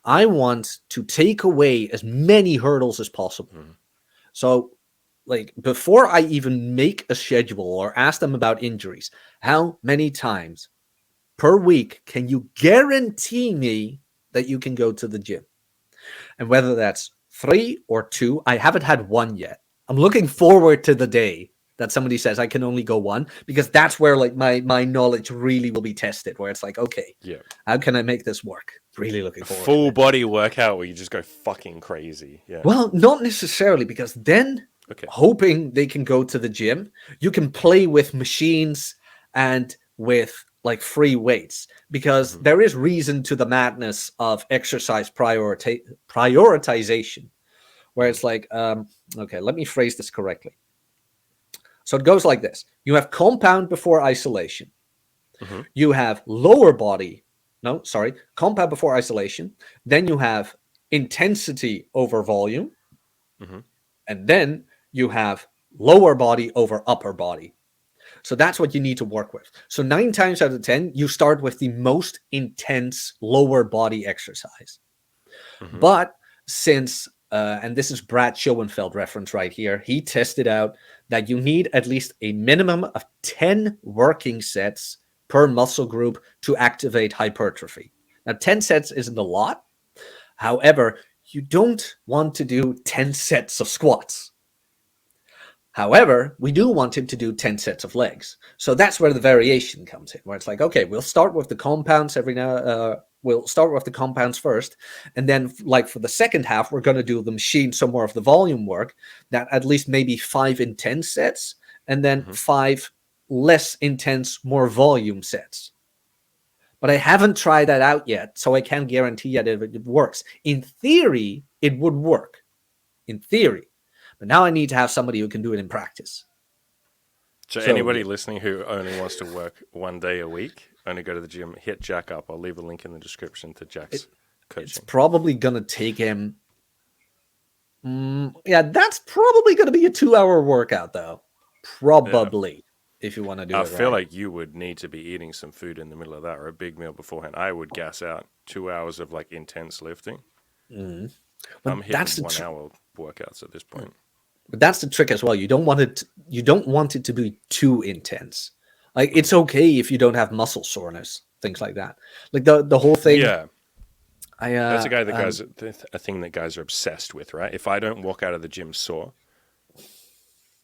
I want to take away as many hurdles as possible. So, like, before I even make a schedule or ask them about injuries, how many times per week can you guarantee me that you can go to the gym? And whether that's 3 or 2, I haven't had 1 yet. I'm looking forward to the day that somebody says I can only go 1, because that's where like my knowledge really will be tested, where it's like, okay, Yeah. how can I make this work? Really looking forward to Full it. body workout where you just go fucking crazy. Yeah. Well, not necessarily, because then Okay. hoping they can go to the gym, you can play with machines and with like free weights, because there is reason to the madness of exercise prioritization, where it's like, okay, let me phrase this correctly. So it goes like this. You have compound before isolation. Mhm. You have compound before isolation. Then you have intensity over volume. Mhm. And then you have lower body over upper body. So that's what you need to work with. So 9 times out of 10, you start with the most intense lower body exercise. Mhm. But since, and this is Brad Schoenfeld reference right here, he tested out that you need at least a minimum of 10 working sets per muscle group to activate hypertrophy. Now, 10 sets isn't a lot. However, you don't want to do 10 sets of squats. However, we do want him to do 10 sets of legs. So that's where the variation comes in, where it's like, okay, we'll start with the compounds we'll start with the compounds first. And then like for the second half, we're going to do the machine, some more of the volume work, that at least maybe 5 intense sets, and then 5 less intense, more volume sets. But I haven't tried that out yet, so I can't guarantee yet if it works. In theory, it would work. In theory. But now I need to have somebody who can do it in practice. So So, anybody yeah. listening who only wants to work 1 day a week, only go to the gym, hit Jack up. I'll leave a link in the description to Jack's It's coaching. probably going to take him. That's probably going to be a 2-hour workout, though. Probably, if you want to do I it feel right. like you would need to be eating some food in the middle of that or a big meal beforehand. I would gas out 2 hours of like intense lifting. But I'm that's hitting the 1 hour workouts at this point. But that's the trick as well. You don't want it to be too intense. Like, it's okay if you don't have muscle soreness, things like that. Like the whole thing. Yeah. That's a thing that guys are obsessed with, right? If I don't walk out of the gym sore,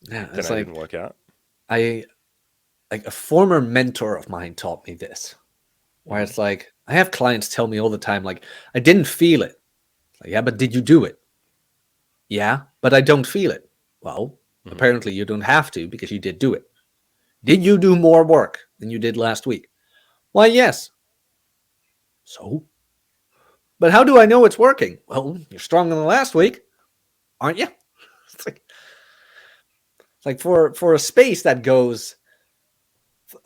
Yeah, then it's I like didn't work out. a former mentor of mine taught me this, where it's like, I have clients tell me all the time, like, I didn't feel it. Like, yeah, but did you do it? Yeah, but I don't feel it. Well, apparently you don't have to, because you did do it. Did you do more work than you did last week? Why, yes. So? But how do I know it's working? Well, you're stronger than last week, aren't you? It's like for a space that goes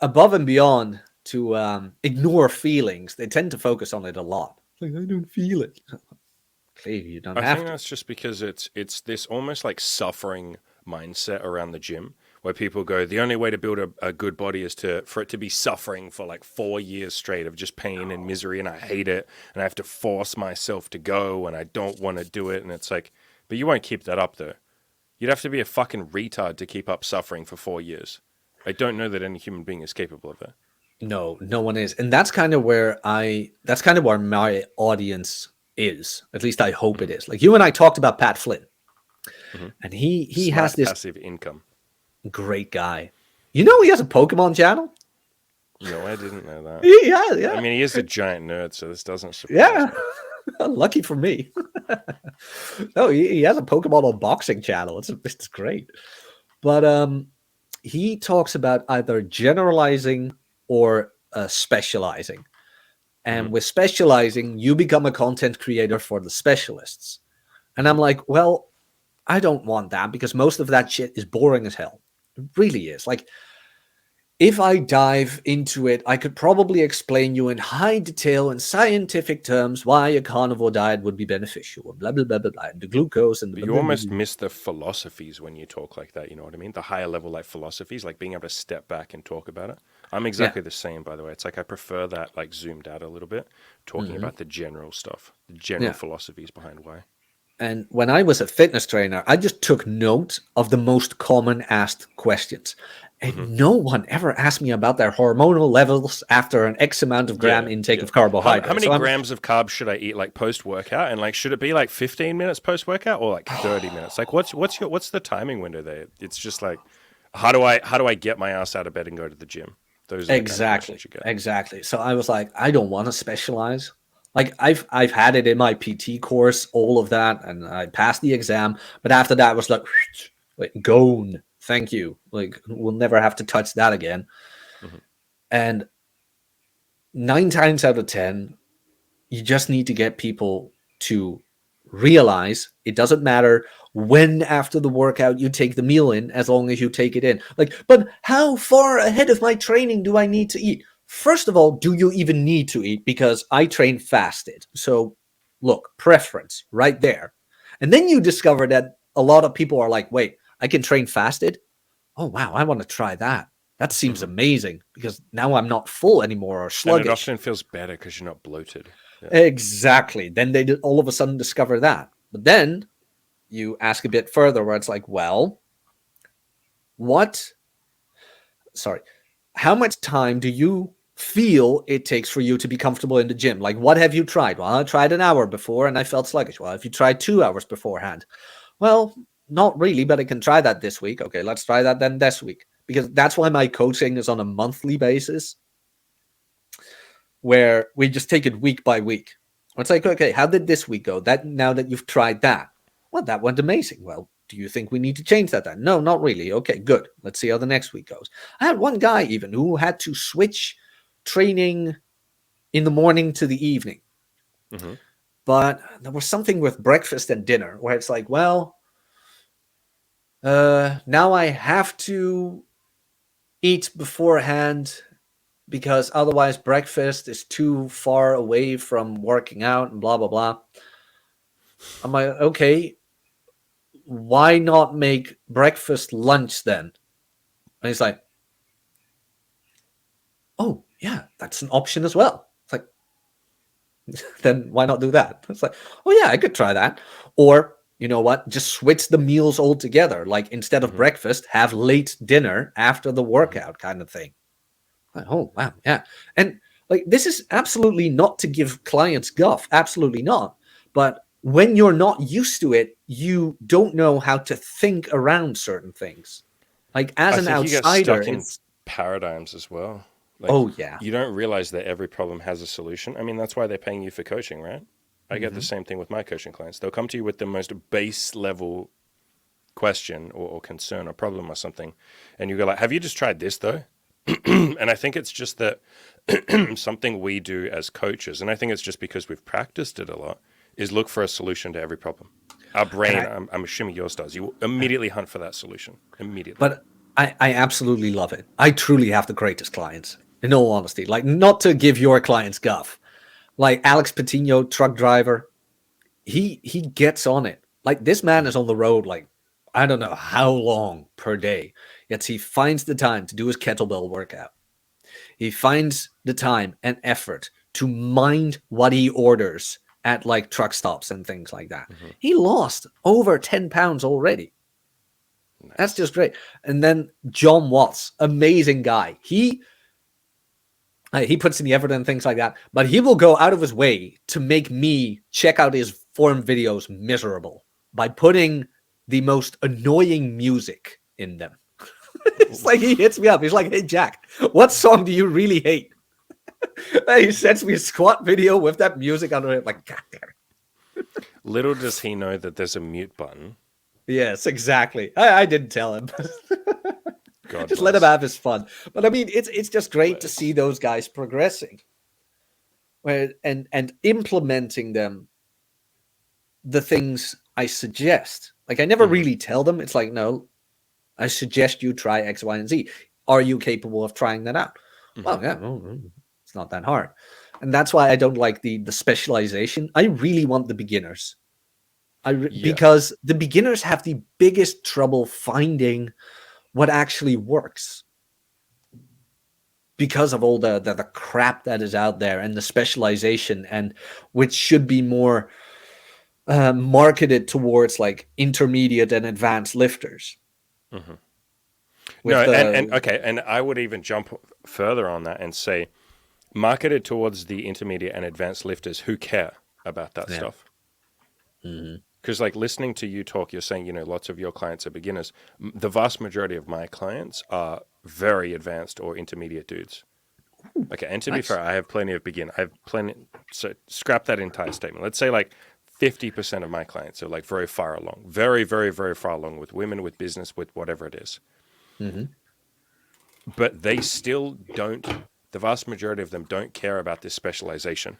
above and beyond to ignore feelings, they tend to focus on it a lot. Like, I don't feel it. Clearly, you don't I have think to. that's just because it's this almost like suffering mindset around the gym where people go, the only way to build a good body is for it to be suffering for like 4 years straight of just pain and misery, and I hate it, and I have to force myself to go, and I don't want to do it, and it's like, but you won't keep that up though. You'd have to be a fucking retard to keep up suffering for 4 years. I don't know that any human being is capable of it. No, no one is. And that's kind of where my audience is. At least I hope it is. Like you and I talked about Pat Flynn. And he Smart has this passive income. great guy. You know he has a Pokemon channel? No, I didn't know that. Yeah. I mean, he is a giant nerd, so this doesn't surprise Yeah. me. Lucky for me. No, he has a Pokemon unboxing channel. It's great. But he talks about either generalizing or specializing. And with specializing, you become a content creator for the specialists. And I'm like, well, I don't want that because most of that shit is boring as hell. It really is. Like, if I dive into it, I could probably explain you in high detail and scientific terms why a carnivore diet would be beneficial, and blah, blah, blah, blah, blah, and the glucose and the... But you almost miss the philosophies when you talk like that, you know what I mean? The higher level like philosophies, like being able to step back and talk about it. I'm exactly the same, by the way. It's like I prefer that like zoomed out a little bit, talking about the general stuff, the general philosophies behind why. And when I was a fitness trainer, I just took note of the most common asked questions. And no one ever asked me about their hormonal levels after an X amount of gram intake of carbohydrates. How many grams of carbs should I eat like post-workout? And like, should it be like 15 minutes post-workout or like 30 minutes? Like, what's the timing window there? It's just like, how do I get my ass out of bed and go to the gym? Those are exactly. So I was like, I don't want to specialize. Like I've had it in my PT course, all of that, and I passed the exam. But after that, I was like, gone. Thank you. Like we'll never have to touch that again. And 9 times out of 10, you just need to get people to realize it doesn't matter when after the workout you take the meal in, as long as you take it in. Like, but how far ahead of my training do I need to eat? First of all, do you even need to eat? Because I train fasted. So look, preference right there. And then you discover that a lot of people are like, wait, I can train fasted? Oh, wow, I want to try that. That seems amazing because now I'm not full anymore or sluggish. And it often feels better because you're not bloated. Yeah. Exactly. Then they all of a sudden discover that. But then you ask a bit further where it's like, well, how much time do you feel it takes for you to be comfortable in the gym? Like, what have you tried? Well, I tried an hour before and I felt sluggish. Well, if you tried 2 hours beforehand, well, not really, but I can try that this week. Okay, let's try that then this week. Because that's why my coaching is on a monthly basis, where we just take it week by week. It's like, okay, how did this week go? That now that you've tried that, well, that went amazing. Well, do you think we need to change that then? No, not really. Okay, good. Let's see how the next week goes. I had one guy even who had to switch training in the morning to the evening. But there was something with breakfast and dinner where it's like, well, now I have to eat beforehand because otherwise breakfast is too far away from working out and blah, blah, blah. I'm like, okay, why not make breakfast lunch then? And he's like, oh, yeah, that's an option as well. It's like, then why not do that? It's like, oh, yeah, I could try that. Or, you know what? Just switch the meals altogether. Like instead of breakfast, have late dinner after the workout kind of thing. Like, oh, wow. Yeah. And like, this is absolutely not to give clients guff. Absolutely not. But when you're not used to it, you don't know how to think around certain things. Like as an outsider, it's paradigms as well. Like, you don't realize that every problem has a solution. I mean, that's why they're paying you for coaching, right? I get the same thing with my coaching clients. They'll come to you with the most base level question or concern or problem or something. And you go like, have you just tried this though? And I think it's just that something we do as coaches, and I think it's just because we've practiced it a lot, is look for a solution to every problem. Our brain, I'm assuming yours does, you will immediately hunt for that solution. Immediately. But I absolutely love it. I truly have the greatest clients, in all honesty. Like, not to give your clients guff. Like Alex Patino, truck driver, he gets on it. Like this man is on the road like I don't know how long per day. Yet he finds the time to do his kettlebell workout. He finds the time and effort to mind what he orders at like truck stops and things like that. He lost over 10 pounds already. That's Nice. just great. And then John Watts, amazing guy. He puts in the effort and things like that, but he will go out of his way to make me check out his form videos miserable by putting the most annoying music in them. It's like he hits me up. He's like, "Hey Jack, what song do you really hate?" And he sends me a squat video with that music under it. Like, God damn it. Little does he know that there's a mute button. Yes, exactly. I didn't tell him. God Just let him bless. have his fun. But I mean, it's just great to Bless. see those guys progressing, and implementing them the things I suggest. Like I never Mhm. really tell them. It's like, no, I suggest you try X, Y, and Z. Are you capable of trying that out? Mhm. Well, yeah, it's not that hard. And that's why I don't like the specialization. I really want the beginners. Yeah. Because the beginners have the biggest trouble finding what actually works because of all the crap that is out there and the specialization, and which should be more marketed towards like intermediate and advanced lifters Mhm. No, with and the okay, and I would even jump further on that and say marketed towards the intermediate and advanced lifters who care about that yeah. stuff. Mhm. Because like listening to you talk, you're saying, lots of your clients are beginners. The vast majority of my clients are very advanced or intermediate dudes. Okay, and to be Nice. fair, I have plenty of begin. I have plenty. So scrap that entire statement. Let's say like 50% of my clients are like very far along, very, very, very far along with women, with business, with whatever it is. Hmm. But they still don't. The vast majority of them don't care about this specialization.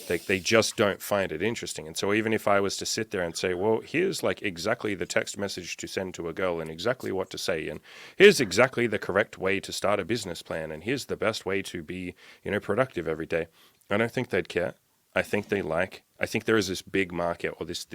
They just don't find it interesting. And so even if I was to sit there and say, well, here's like exactly the text message to send to a girl and exactly what to say, and here's exactly the correct way to start a business plan, and here's the best way to be, productive every day, I don't think they'd care. I think there is this big market, or this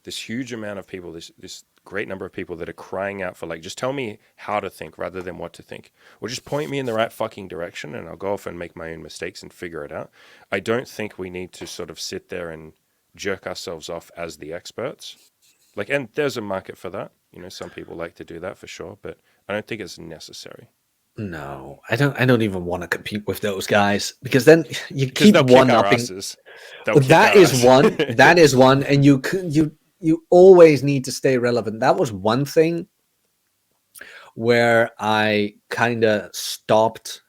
huge amount of people, this great number of people that are crying out for like, just tell me how to think rather than what to think, or just point me in the right fucking direction and I'll go off and make my own mistakes and figure it out. I don't think we need to sort of sit there and jerk ourselves off as the experts. Like, and there's a market for that. Some people like to do that for sure, but I don't think it's necessary No, I don't even want to compete with those guys because then you because keep they'll kick one our upping. asses. They'll kick That our is ass. one. That is one, and you always need to stay relevant. That was one thing where I kind of stopped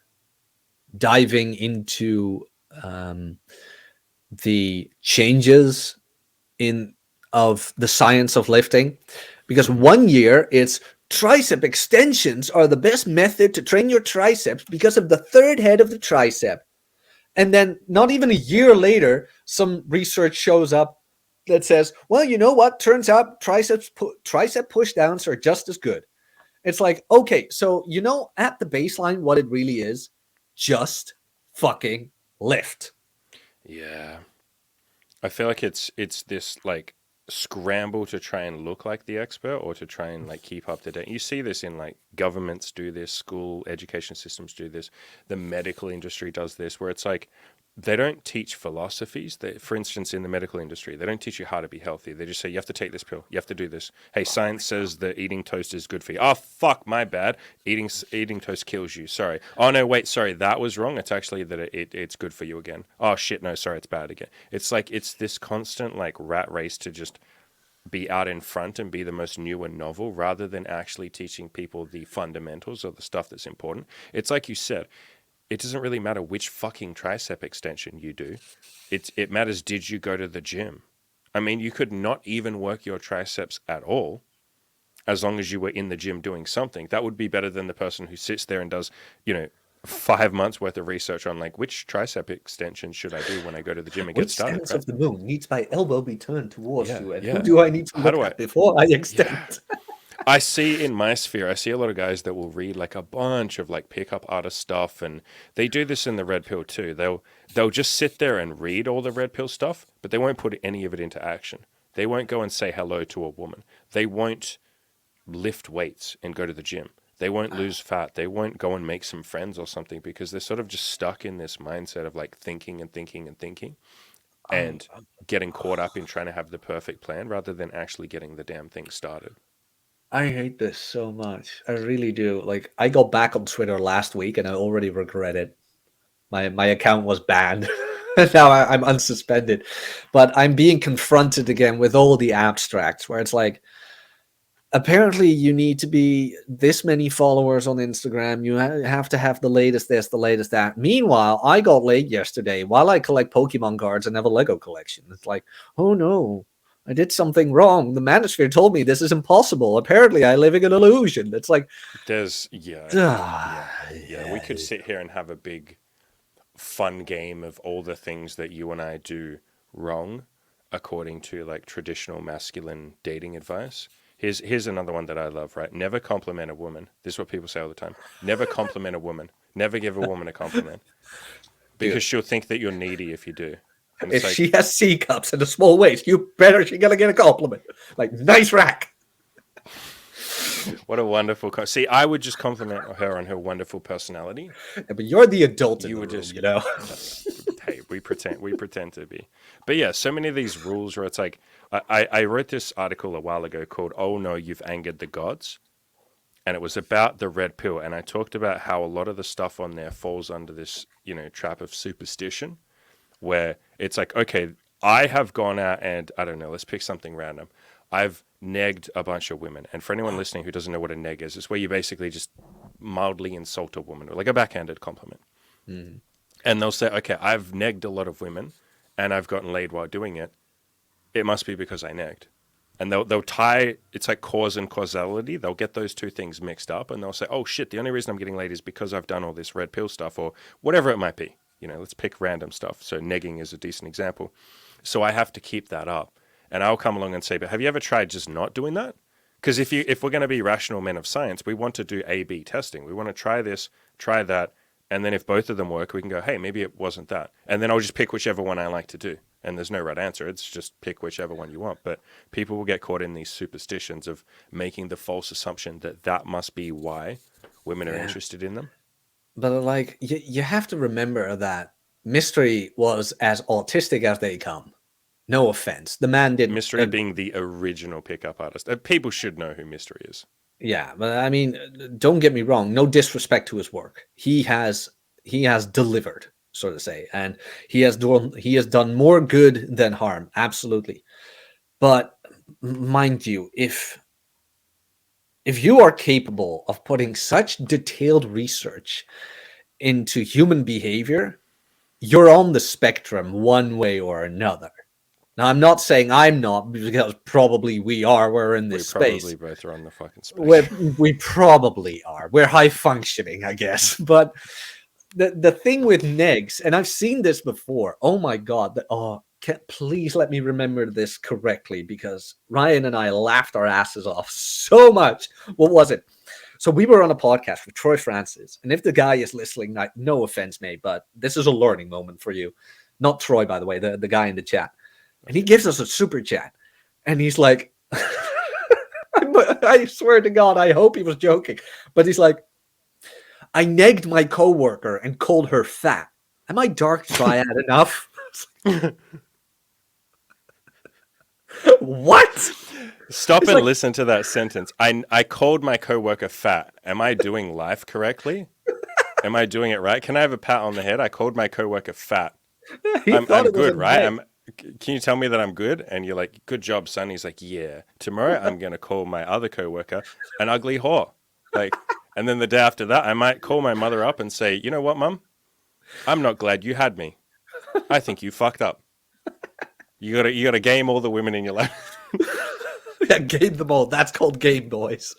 diving into um, the changes in of the science of lifting, because Hmm. one year it's tricep extensions are the best method to train your triceps because of the third head of the tricep. And then not even a year later, some research shows up that says, well, you know what? Turns out tricep push downs are just as good. It's like, okay, so at the baseline, what it really is, just fucking lift. Yeah. I feel like it's this like scramble to try and look like the expert or to try and like keep up to date. You see this in like governments do this, school education systems do this, the medical industry does this, where it's like they don't teach philosophies. For instance, in the medical industry, they don't teach you how to be healthy. They just say you have to take this pill, you have to do this. Hey, science says that eating toast is good for you. Oh fuck, my bad. Eating toast kills you. Sorry. Oh no, wait, sorry, that was wrong. It's actually that it's good for you again. Oh shit, no, sorry, it's bad again. It's like it's this constant like rat race to just be out in front and be the most new and novel rather than actually teaching people the fundamentals or the stuff that's important. It's like you said, it doesn't really matter which fucking tricep extension you do. It matters, did you go to the gym? I mean, you could not even work your triceps at all as long as you were in the gym doing something. That would be better than the person who sits there and does, 5 months worth of research on like which tricep extension should I do when I go to the gym and get Which started, stance right? of the moon needs my elbow be turned towards Yeah, you, and who yeah. do I need to How look do I? at before I extend? Yeah. I see in my sphere, I see a lot of guys that will read like a bunch of like pickup artist stuff, and they do this in the red pill too. They'll just sit there and read all the red pill stuff, but they won't put any of it into action. They won't go and say hello to a woman. They won't lift weights and go to the gym. They won't lose fat. They won't go and make some friends or something because they're sort of just stuck in this mindset of like thinking and thinking and thinking Oh, and getting caught up in trying to have the perfect plan rather than actually getting the damn thing started. I hate this so much. I really do. Like, I got back on Twitter last week and I already regret it. My account was banned. Now I'm unsuspended. But I'm being confronted again with all the abstracts where it's like, apparently you need to be this many followers on Instagram. You have to have the latest this, the latest that. Meanwhile, I got late yesterday while I collect Pokemon cards and have a Lego collection. It's like, oh no, I did something wrong. The Manosphere told me this is impossible. Apparently, I live in an illusion. It's like, There's yeah. We could sit here and have a big fun game of all the things that you and I do wrong according to like traditional masculine dating advice. Here's another one that I love, right? Never compliment a woman. This is what people say all the time. Never compliment a woman. Never give a woman a compliment. Because she'll think that you're needy if you do. And if she has C cups and a small waist, you better she's gonna get a compliment. Like, nice rack. What a wonderful see, I would just compliment her on her wonderful personality. Yeah, but you're the adult in You the would room, just, you know. Hey, we pretend to be. But yeah, so many of these rules where it's like I wrote this article a while ago called "Oh No, You've Angered the Gods," and it was about the red pill, and I talked about how a lot of the stuff on there falls under this, trap of superstition, where it's like, okay, I have gone out and I don't know, let's pick something random. I've negged a bunch of women, and for anyone listening who doesn't know what a neg is, it's where you basically just mildly insult a woman, or like a backhanded compliment. Mm. And they'll say, okay, I've negged a lot of women and I've gotten laid while doing it. It must be because I negged. And they'll tie, it's like cause and causality. They'll get those two things mixed up and they'll say, oh shit, the only reason I'm getting laid is because I've done all this red pill stuff or whatever it might be. Let's pick random stuff. So negging is a decent example. So I have to keep that up. And I'll come along and say, but have you ever tried just not doing that? Because if we're going to be rational men of science, we want to do A/B testing. We want to try this, try that. And then if both of them work, we can go, hey, maybe it wasn't that. And then I'll just pick whichever one I like to do. And there's no right answer. It's just pick whichever one you want. But people will get caught in these superstitions of making the false assumption that that must be why women are interested in them. But like, you have to remember that Mystery was as autistic as they come. No offense. The man didn't... Mystery being the original pickup artist. People should know who Mystery is. Yeah, but I mean, don't get me wrong. No disrespect to his work. He has delivered, so to say, and he has done more good than harm. Absolutely. But mind you, if you are capable of putting such detailed research into human behavior, you're on the spectrum one way or another. Now, I'm not saying I'm not, because probably we are. We're in this space. We probably both are on the fucking space. We probably are. We're high functioning, I guess. But the thing with negs, and I've seen this before. Oh my god! Please let me remember this correctly, because Ryan and I laughed our asses off so much. What was it? So we were on a podcast with Troy Francis, and if the guy is listening, no offense, mate, but this is a learning moment for you. Not Troy, by the way, the guy in the chat. And he gives us a super chat. And he's like, I swear to God, I hope he was joking. But he's like, I negged my coworker and called her fat. Am I dark triad enough? What? Stop and listen to that sentence. I called my coworker fat. Am I doing life correctly? Am I doing it right? Can I have a pat on the head? I called my coworker fat. I'm good, right? Can you tell me that I'm good? And you're like, good job, son. He's like, yeah. Tomorrow I'm going to call my other coworker an ugly whore. Like, and then the day after that, I might call my mother up and say, you know what, mum? I'm not glad you had me. I think you fucked up. You gotta game all the women in your life. Yeah, game them all. That's called Game Boys.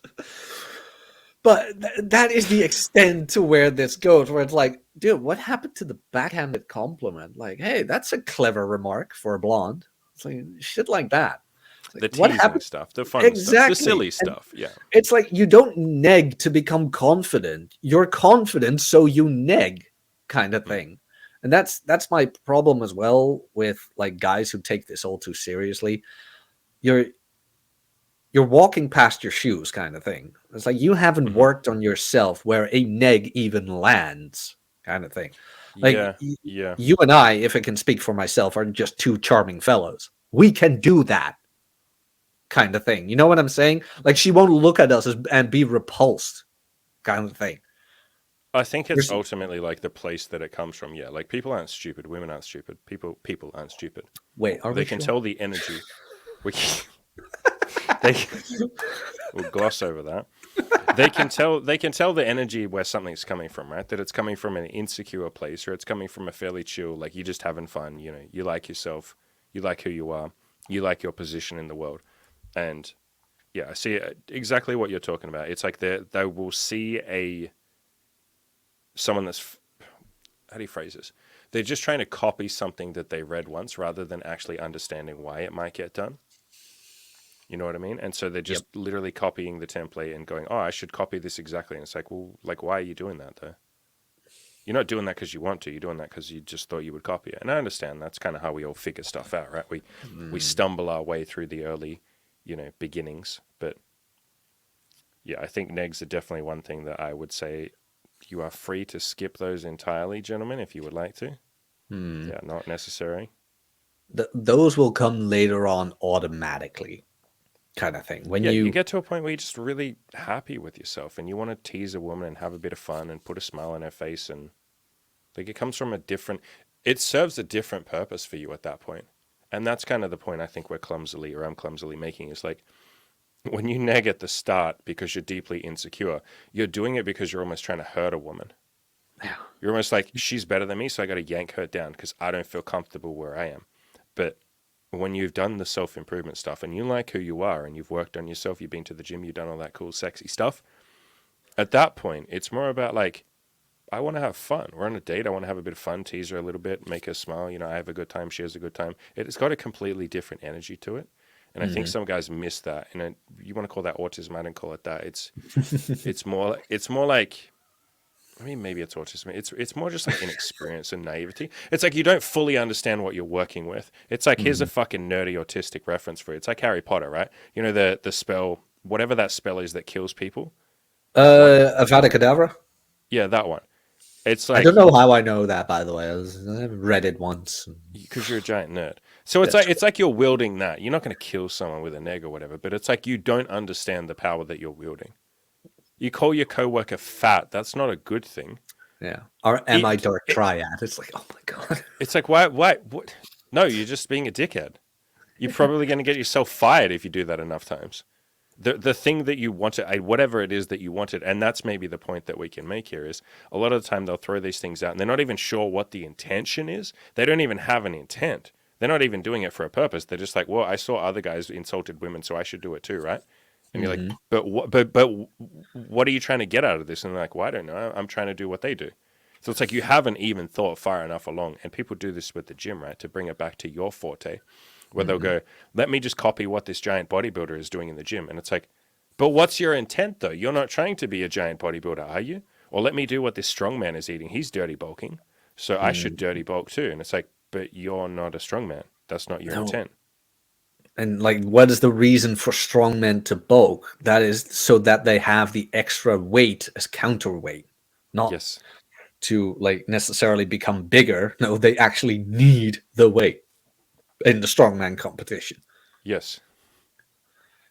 But that is the extent to where this goes, where it's like, dude, what happened to the backhanded compliment? Like, hey, that's a clever remark for a blonde. It's like shit like that. Like, the teasing stuff, the fun stuff, the silly stuff. Yeah. It's like you don't neg to become confident. You're confident, so you neg, kind of thing. And that's my problem as well with like guys who take this all too seriously. You're walking past your shoes, kind of thing. It's like you haven't worked on yourself where a neg even lands, kind of thing. Like, yeah. You and I, if I can speak for myself, are just two charming fellows. We can do that. kind of thing. You know what I'm saying? Like she won't look at us and be repulsed, kind of thing. I think it's There's- ultimately like the place that it comes from. Yeah, like people aren't stupid, women aren't stupid, people aren't stupid. Wait, are They we can sure? tell the energy. We they we'll gloss over that. They can tell the energy where something's coming from, right? That it's coming from an insecure place, or it's coming from a fairly chill, like you're just having fun. You know, you like yourself, you like who you are, you like your position in the world, and yeah, I see exactly what you're talking about. It's like they will see someone that's, how do you phrase this? They're just trying to copy something that they read once, rather than actually understanding why it might get done. You know what I mean? And so they're just literally copying the template and going, "Oh, I should copy this exactly." And it's like, well, like, why are you doing that though? You're not doing that because you want to. You're doing that because you just thought you would copy it. And I understand that's kind of how we all figure stuff out, right? We stumble our way through the early, beginnings. But yeah, I think negs are definitely one thing that I would say you are free to skip those entirely, gentlemen, if you would like to. Yeah, not necessary. Those will come later on automatically, kind of thing. When Yeah, you you get to a point where you're just really happy with yourself and you want to tease a woman and have a bit of fun and put a smile on her face, and like it comes from it serves a different purpose for you at that point. And that's kind of the point I think I'm clumsily making is like when you neg at the start because you're deeply insecure, you're doing it because you're almost trying to hurt a woman. Yeah. You're almost like, she's better than me, so I got to yank her down because I don't feel comfortable where I am. But when you've done the self-improvement stuff and you like who you are and you've worked on yourself, you've been to the gym, you've done all that cool, sexy stuff, at that point, it's more about like, I want to have fun. We're on a date. I want to have a bit of fun, tease her a little bit, make her smile. I have a good time. She has a good time. It's got a completely different energy to it. And I think some guys miss that. And you want to call that autism? I don't call it that. It's more like, I mean, maybe it's autism. It's more just like inexperience and naivety. It's like you don't fully understand what you're working with. It's like here's a fucking nerdy autistic reference for it. It's like Harry Potter, right? You know the spell, whatever that spell is that kills people. Avada Kedavra. Yeah, that one. It's I like, don't know how I know that, by the way. I read it once. because you're a giant nerd. So it's like you're wielding that. You're not going to kill someone with a neg or whatever, but it's like you don't understand the power that you're wielding. You call your coworker fat. That's not a good thing. Yeah. Or am I Dark Triad? It's like, oh my god. It's like, why? What? No, you're just being a dickhead. You're probably going to get yourself fired if you do that enough times. The thing that you wanted, whatever it is that you wanted, and that's maybe the point that we can make here is a lot of the time they'll throw these things out and they're not even sure what the intention is. They don't even have an intent. They're not even doing it for a purpose. They're just like, well, I saw other guys insulted women, so I should do it too, right? And you're like, but what are you trying to get out of this? And they're like, well, I don't know. I'm trying to do what they do. So it's like you haven't even thought far enough along. And people do this with the gym, right? To bring it back to your forte, where they'll go, let me just copy what this giant bodybuilder is doing in the gym. And it's like, but what's your intent though? You're not trying to be a giant bodybuilder, are you? Or let me do what this strongman is eating. He's dirty bulking. So I should dirty bulk too. And it's like, but you're not a strongman. That's not your intent. And like, what is the reason for strongmen to bulk? That is so that they have the extra weight as counterweight, not Yes. to like necessarily become bigger. No, they actually need the weight in the strongman competition. Yes.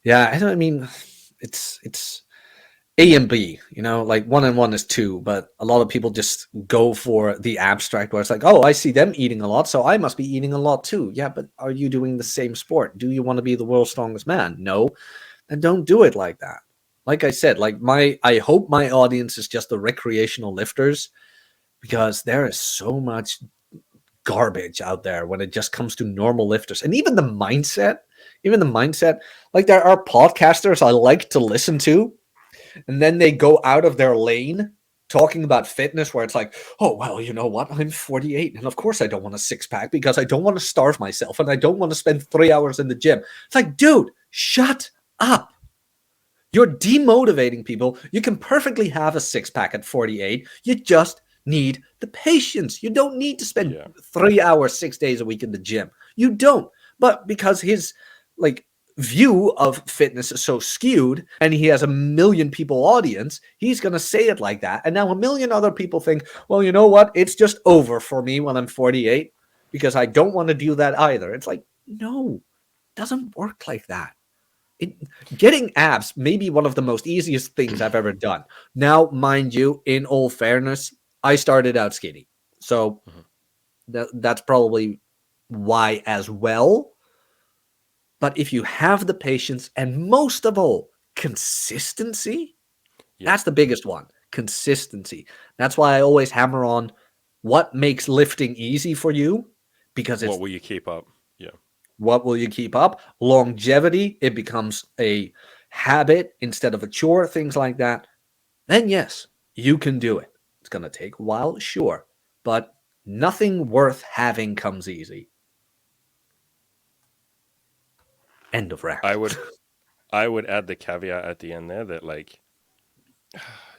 Yeah, I mean, it's A and B, like 1 and 1 is 2, but a lot of people just go for the abstract where it's like, oh, I see them eating a lot, so I must be eating a lot too. Yeah, but are you doing the same sport? Do you want to be the world's strongest man? No. Then don't do it like that. Like I said, I hope my audience is just the recreational lifters, because there is so much garbage out there when it just comes to normal lifters. And even the mindset, like there are podcasters I like to listen to, and then they go out of their lane talking about fitness where it's like, oh, well, you know what? I'm 48. And of course I don't want a six pack because I don't want to starve myself and I don't want to spend 3 hours in the gym. It's like, dude, shut up. You're demotivating people. You can perfectly have a six pack at 48. You just need the patience. You don't need to spend 3 hours, 6 days a week in the gym. You don't. But because his view of fitness is so skewed and he has a million people audience, he's going to say it like that. And now a million other people think, well, you know what? It's just over for me when I'm 48 because I don't want to do that either. It's like, no, it doesn't work like that. it, getting abs may be one of the most easiest things I've ever done. Now, mind you, in all fairness, I started out skinny, so that's probably why as well. But if you have the patience and most of all, consistency, Yeah. that's the biggest one. Consistency. That's why I always hammer on what makes lifting easy for you, because it's What will you keep up? Yeah. what will you keep up? Longevity, it becomes a habit instead of a chore, things like that. Then yes, you can do it. It's going to take a while, sure, but nothing worth having comes easy. End of rant. I would add the caveat at the end there that like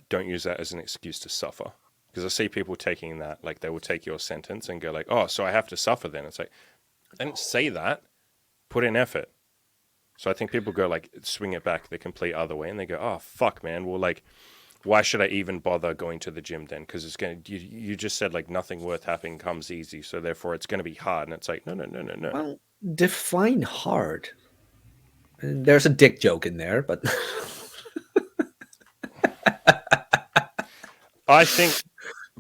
don't use that as an excuse to suffer. Because I see people taking that, like they will take your sentence and go like, oh, so I have to suffer then. It's like, I didn't say that. Put in effort. So I think people go like, swing it back the complete other way and they go, oh, fuck, man. Well, like, why should I even bother going to the gym then? Because it's going to, you just said like nothing worth having comes easy. So therefore it's going to be hard. And it's like, no. Well, define hard. There's a dick joke in there, but I think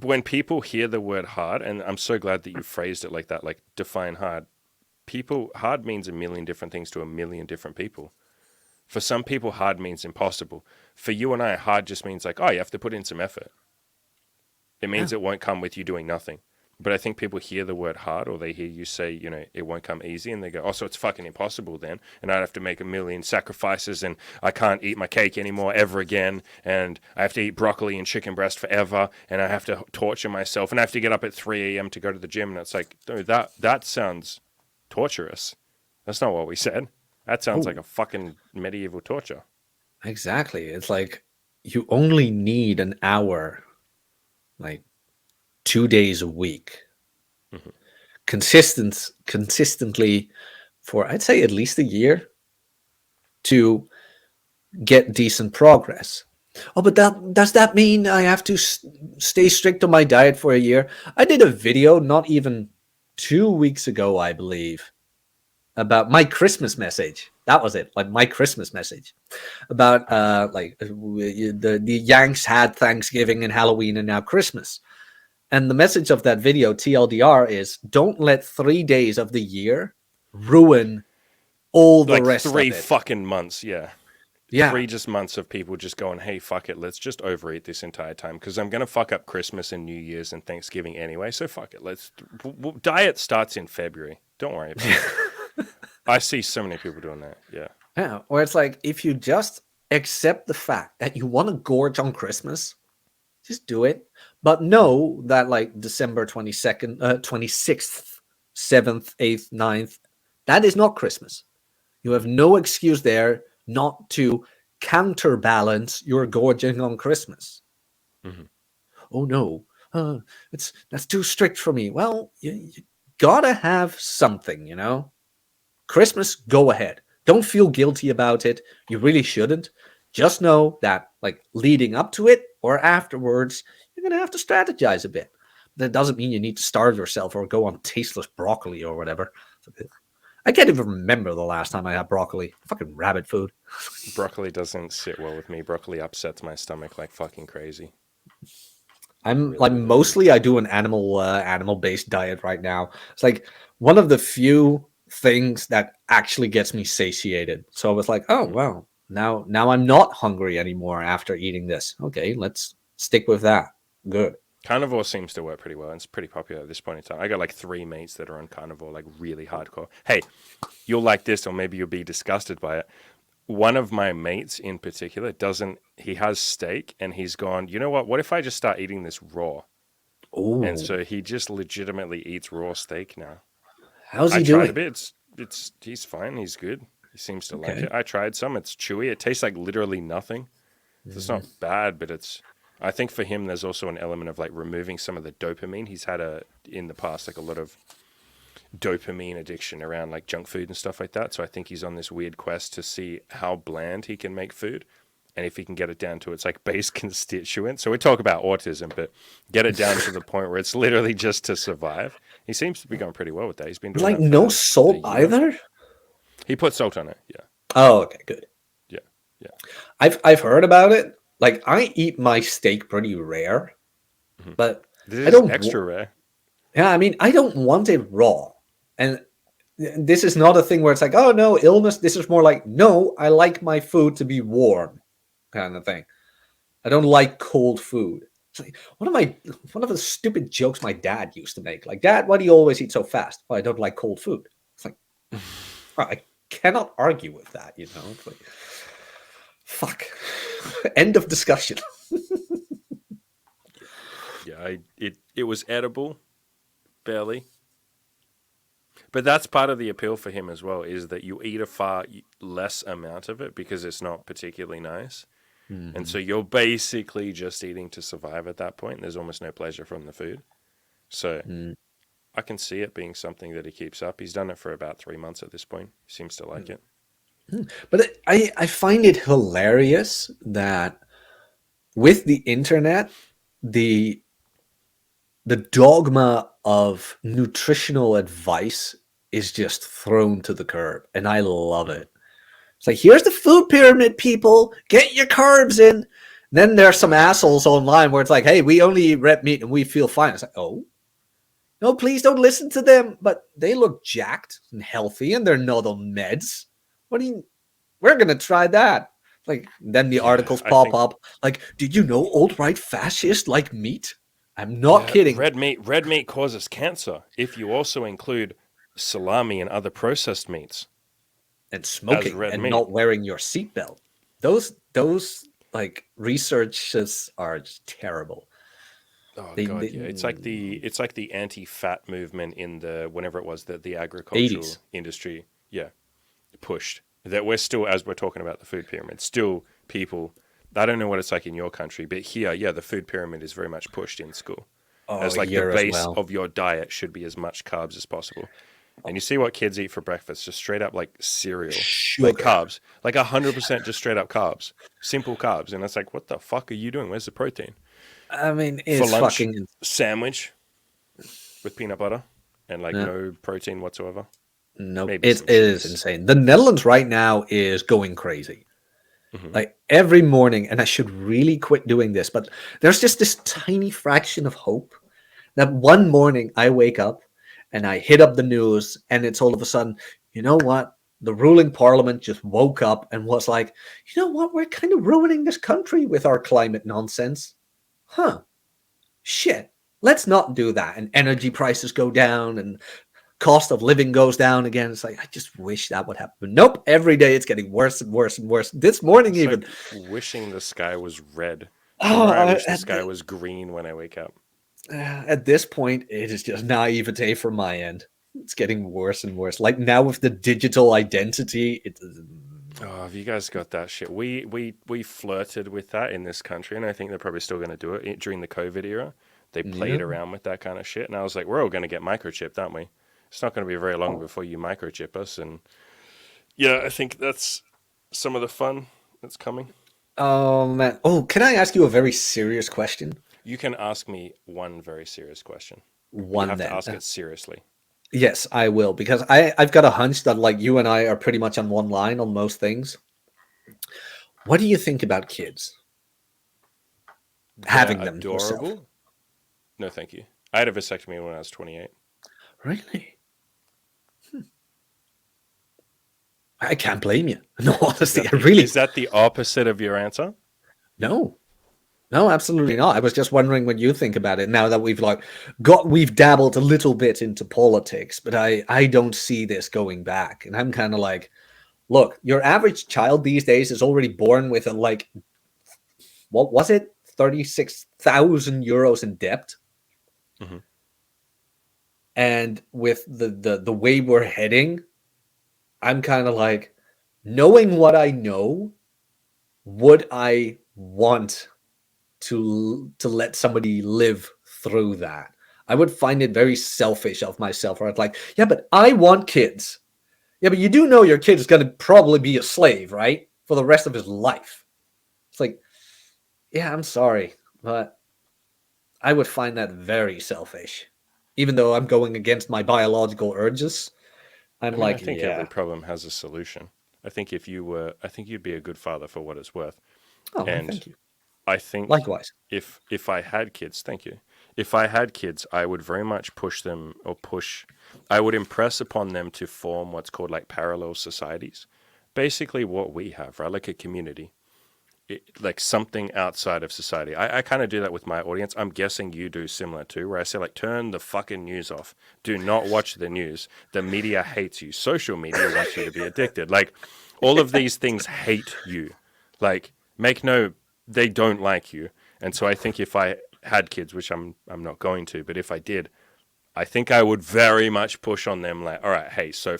when people hear the word hard, and I'm so glad that you phrased it like that, like define hard. Hard means a million different things to a million different people. For some people, hard means impossible. For you and I, hard just means like, oh, you have to put in some effort. It means it won't come with you doing nothing. But I think people hear the word hard, or they hear you say, you know, it won't come easy, and they go, oh, so it's fucking impossible then, and I'd have to make a million sacrifices, and I can't eat my cake anymore ever again, and I have to eat broccoli and chicken breast forever, and I have to torture myself, and I have to get up at 3 a.m. to go to the gym, and it's like, dude, that sounds torturous. That's not what we said. That sounds like a fucking medieval torture. exactly. It's like you only need an hour, like 2 days a week, consistently for I'd say at least a year to get decent progress. Oh, but does that mean I have to stay strict on my diet for a year? I did a video not even 2 weeks ago, I believe, about my Christmas message. That was it, like my Christmas message about the Yanks had Thanksgiving and Halloween and now Christmas. And the message of that video, TLDR, is don't let 3 days of the year ruin all the Like rest of 3 it. fucking months, yeah. Yeah. 3 just months of people just going, hey, fuck it, let's just overeat this entire time because I'm going to fuck up Christmas and New Year's and Thanksgiving anyway, so fuck it. Diet starts in February. Don't worry about it. I see so many people doing that, yeah. Yeah, where it's like, if you just accept the fact that you want to gorge on Christmas, just do it. But know that like December 22nd, 26th, 7th, 8th, 9th, that is not Christmas. You have no excuse there not to counterbalance your gorging on Christmas. Mm-hmm. Oh no, that's too strict for me. Well, you gotta have something, you know? Christmas, go ahead. Don't feel guilty about it. You really shouldn't. Just know that like leading up to it or afterwards, you're going to have to strategize a bit. That doesn't mean you need to starve yourself or go on tasteless broccoli or whatever. I can't even remember the last time I had broccoli. Fucking rabbit food. Broccoli doesn't sit well with me. Broccoli upsets my stomach like fucking crazy. I'm like mostly I do an animal based diet right now. It's like one of the few things that actually gets me satiated. So I was like, oh well, now I'm not hungry anymore after eating this. Okay, let's stick with that. Good. Carnivore seems to work pretty well. And it's pretty popular at this point in time. I got like 3 mates that are on carnivore, like really hardcore. Hey, you'll like this, or maybe you'll be disgusted by it. One of my mates in particular he has steak and he's gone, you know what if I just start eating this raw? Ooh. And so he just legitimately eats raw steak now. How's he I doing? tried a bit. He's fine. He's good. He seems to like it. I tried some. It's chewy. It tastes like literally nothing. So it's not bad, but I think for him, there's also an element of like removing some of the dopamine. He's had in the past, like a lot of dopamine addiction around like junk food and stuff like that. So I think he's on this weird quest to see how bland he can make food. And if he can get it down to its like base constituent. So we talk about autism, but get it down to the point where it's literally just to survive. He seems to be going pretty well with that. He's been doing like that no for salt a year. either? He put salt on it, yeah. Oh, okay, good. Yeah. I've heard about it. Like I eat my steak pretty rare, Mhm. but This I is don't. extra rare. Yeah, I mean, I don't want it raw. And this is not a thing where it's like, oh no, illness. This is more like, no, I like my food to be warm, kind of thing. I don't like cold food. It's like one of the stupid jokes my dad used to make. Like, Dad, why do you always eat so fast? Well, I don't like cold food. It's like, I cannot argue with that, you know? It's like, fuck. End of discussion. Yeah, it was edible, barely. But that's part of the appeal for him as well, is that you eat a far less amount of it because it's not particularly nice. And so you're basically just eating to survive at that point. There's almost no pleasure from the food. So Mm. I can see it being something that he keeps up. He's done it for about 3 months at this point. He seems to like it. But I find it hilarious that with the internet, the the dogma of nutritional advice is just thrown to the curb, and I love Mhm. it. It's like, here's the food pyramid, people. Get your carbs in. Then there's some assholes online where it's like, hey, we only eat red meat and we feel fine. It's like, oh, no, please don't listen to them. But they look jacked and healthy and they're not on meds. What do you, we're going to try that. Like, then the Yeah, articles I pop think up. Like, did you know alt-right fascists like meat? I'm not kidding. red meat causes cancer if you also include salami and other processed meats And as smoking red and meat. not wearing your seatbelt. Those like researches are just terrible. Oh They god, yeah. It's like the anti-fat movement in the whenever it was that the agricultural 80s. industry, yeah, pushed. That we're still, as we're talking about the food pyramid, still people. I don't know what it's like in your country, but here, yeah, the food pyramid is very much pushed in school Oh, as like the here as base well. of your diet should be as much carbs as possible. And you see what kids eat for breakfast, just straight up like cereal, like Sugar. carbs, like 100% just straight up carbs, simple carbs. And it's like, what the fuck are you doing? Where's the protein? I mean, For it's lunch, fucking. sandwich with peanut butter and like Yeah, no protein whatsoever. nope. Maybe It some is cheese. insane. The Netherlands right now is going crazy. Hmm. Like every morning, and I should really quit doing this, but there's just this tiny fraction of hope that one morning I wake up and I hit up the news, and it's all of a sudden, you know what? The ruling parliament just woke up and was like, you know what? We're kind of ruining this country with our climate nonsense. Huh. Shit. Let's not do that. And energy prices go down and cost of living goes down again. It's like, I just wish that would happen. Nope. Every day it's getting worse and worse and worse. This morning, It's even. like wishing the sky was red. Oh, Tomorrow, I wish the sky was green when I wake up. at this point, it is just naivete from my end. It's getting worse and worse. Like now with the digital identity, it's Oh, have you guys got that shit? We flirted with that in this country, and I think they're probably still going to do it during the COVID era. They yeah. played around with that kind of shit, and I was like, we're all going to get microchipped, aren't we? It's not going to be very long before you microchip us, and yeah, I think that's some of the fun that's coming. Oh man. Oh, can I ask you a very serious question? You can ask me one very serious question, but you One have to then. ask it seriously. Yes, I will because I've got a hunch that like you and I are pretty much on one line on most things. What do you think about kids They're having them yourself? adorable. No, thank you. I had a vasectomy when I was 28. Really? I can't blame you. No, honestly, I Is really that the opposite of your answer? no. No, absolutely not. I was just wondering what you think about it now that we've dabbled a little bit into politics, but I don't see this going back. And I'm kind of like, look, your average child these days is already born with a like what was it? 36,000 euros in debt. Hmm. And with the way we're heading, I'm kind of like, knowing what I know, would I want to let somebody live through that? I would find it very selfish of myself. Where I'd like, yeah, but I want kids. Yeah, but you do know your kid is going to probably be a slave, right, for the rest of his life. It's like, yeah, I'm sorry, but I would find that very selfish. Even though I'm going against my biological urges, I'm I mean, I like, think every yeah, problem has a solution. I think if you were, I think you'd be a good father for what it's worth. Oh, man, And thank you. I think Likewise. if I had kids, thank you. If I had kids, I would very much I would impress upon them to form what's called like parallel societies. Basically, what we have, right? Like a community, like something outside of society. I kind of do that with my audience. I'm guessing you do similar too, where I say, like, turn the fucking news off. Do not watch the news. The media hates you. Social media wants you to be addicted. Like, all of these things hate you. Like, they don't like you. And so I think if I had kids, which I'm not going to, but if I did, I think I would very much push on them like, all right, hey, so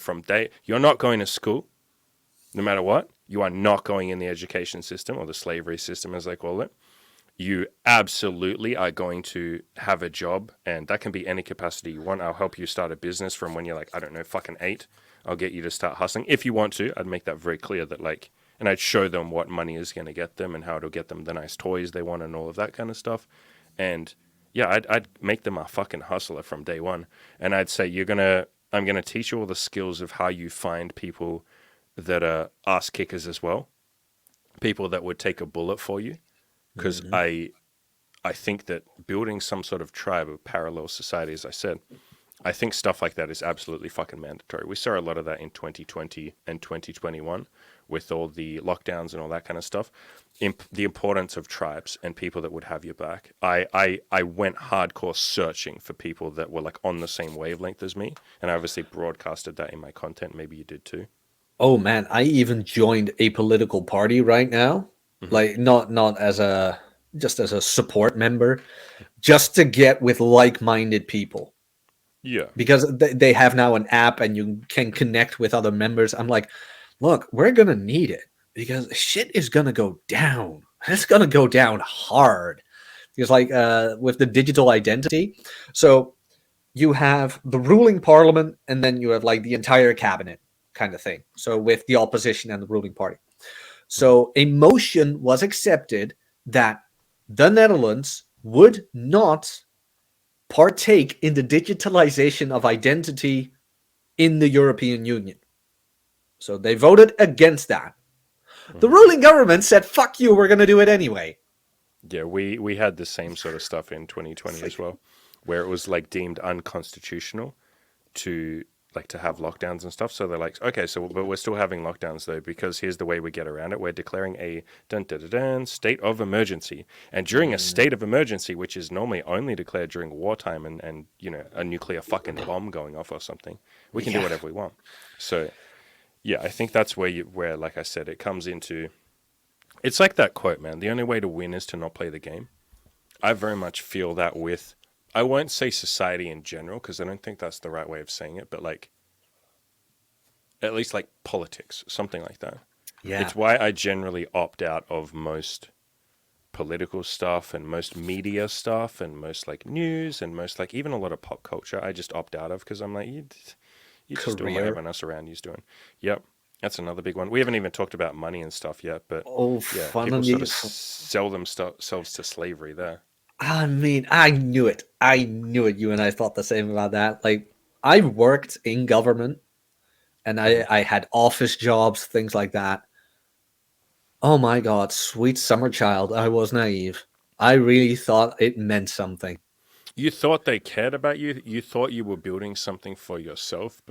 you're not going to school, no matter what. You are not going in the education system, or the slavery system, as they call it. You absolutely are going to have a job, and that can be any capacity you want. I'll help you start a business from when you're like, I don't know, fucking 8. I'll get you to start hustling. If you want to, I'd make that very clear that like, and I'd show them what money is going to get them and how it'll get them the nice toys they want and all of that kind of stuff. And yeah, I'd make them a fucking hustler from day one. And I'd say, I'm going to teach you all the skills of how you find people that are ass kickers as well, people that would take a bullet for you, because I think that building some sort of tribe of parallel society, as I said, I think stuff like that is absolutely fucking mandatory. We saw a lot of that in 2020 and 2021 with all the lockdowns and all that kind of stuff. The importance of tribes and people that would have your back. I went hardcore searching for people that were like on the same wavelength as me, and I obviously broadcasted that in my content. Maybe you did too. Oh man, I even joined a political party right now. Like not as a just as a support member, just to get with like-minded people. Yeah. Because they have now an app and you can connect with other members. I'm like, look, we're gonna need it because shit is gonna go down. It's gonna go down hard. Because like with the digital identity, so you have the ruling parliament and then you have like the entire cabinet kind of thing. So with the opposition and the ruling party. So a motion was accepted that the Netherlands would not partake in the digitalization of identity in the European Union. So they voted against that. The ruling government said, fuck you, we're going to do it anyway. Yeah, we had the same sort of stuff in 2020 as well, where it was like deemed unconstitutional to have lockdowns and stuff. So they're like, okay, but we're still having lockdowns though, because here's the way we get around it. We're declaring a state of emergency. And during a state of emergency, which is normally only declared during wartime and a nuclear fucking bomb going off or something, we can do whatever we want. So yeah, I think that's where, like I said, it comes into, it's like that quote, man, the only way to win is to not play the game. I very much feel that with, I won't say society in general, because I don't think that's the right way of saying it, but like, at least like politics, something like that. Yeah. It's why I generally opt out of most political stuff and most media stuff and most like news and most like even a lot of pop culture. I just opt out of because I'm like, you're just doing what everyone else around you's doing. Yep. That's another big one. We haven't even talked about money and stuff yet, but yeah, people sort of sell themselves to slavery there. I mean, I knew it. You and I thought the same about that. Like, I worked in government and I had office jobs, things like that. Oh my God, sweet summer child. I was naive. I really thought it meant something. You thought they cared about you. You thought you were building something for yourself,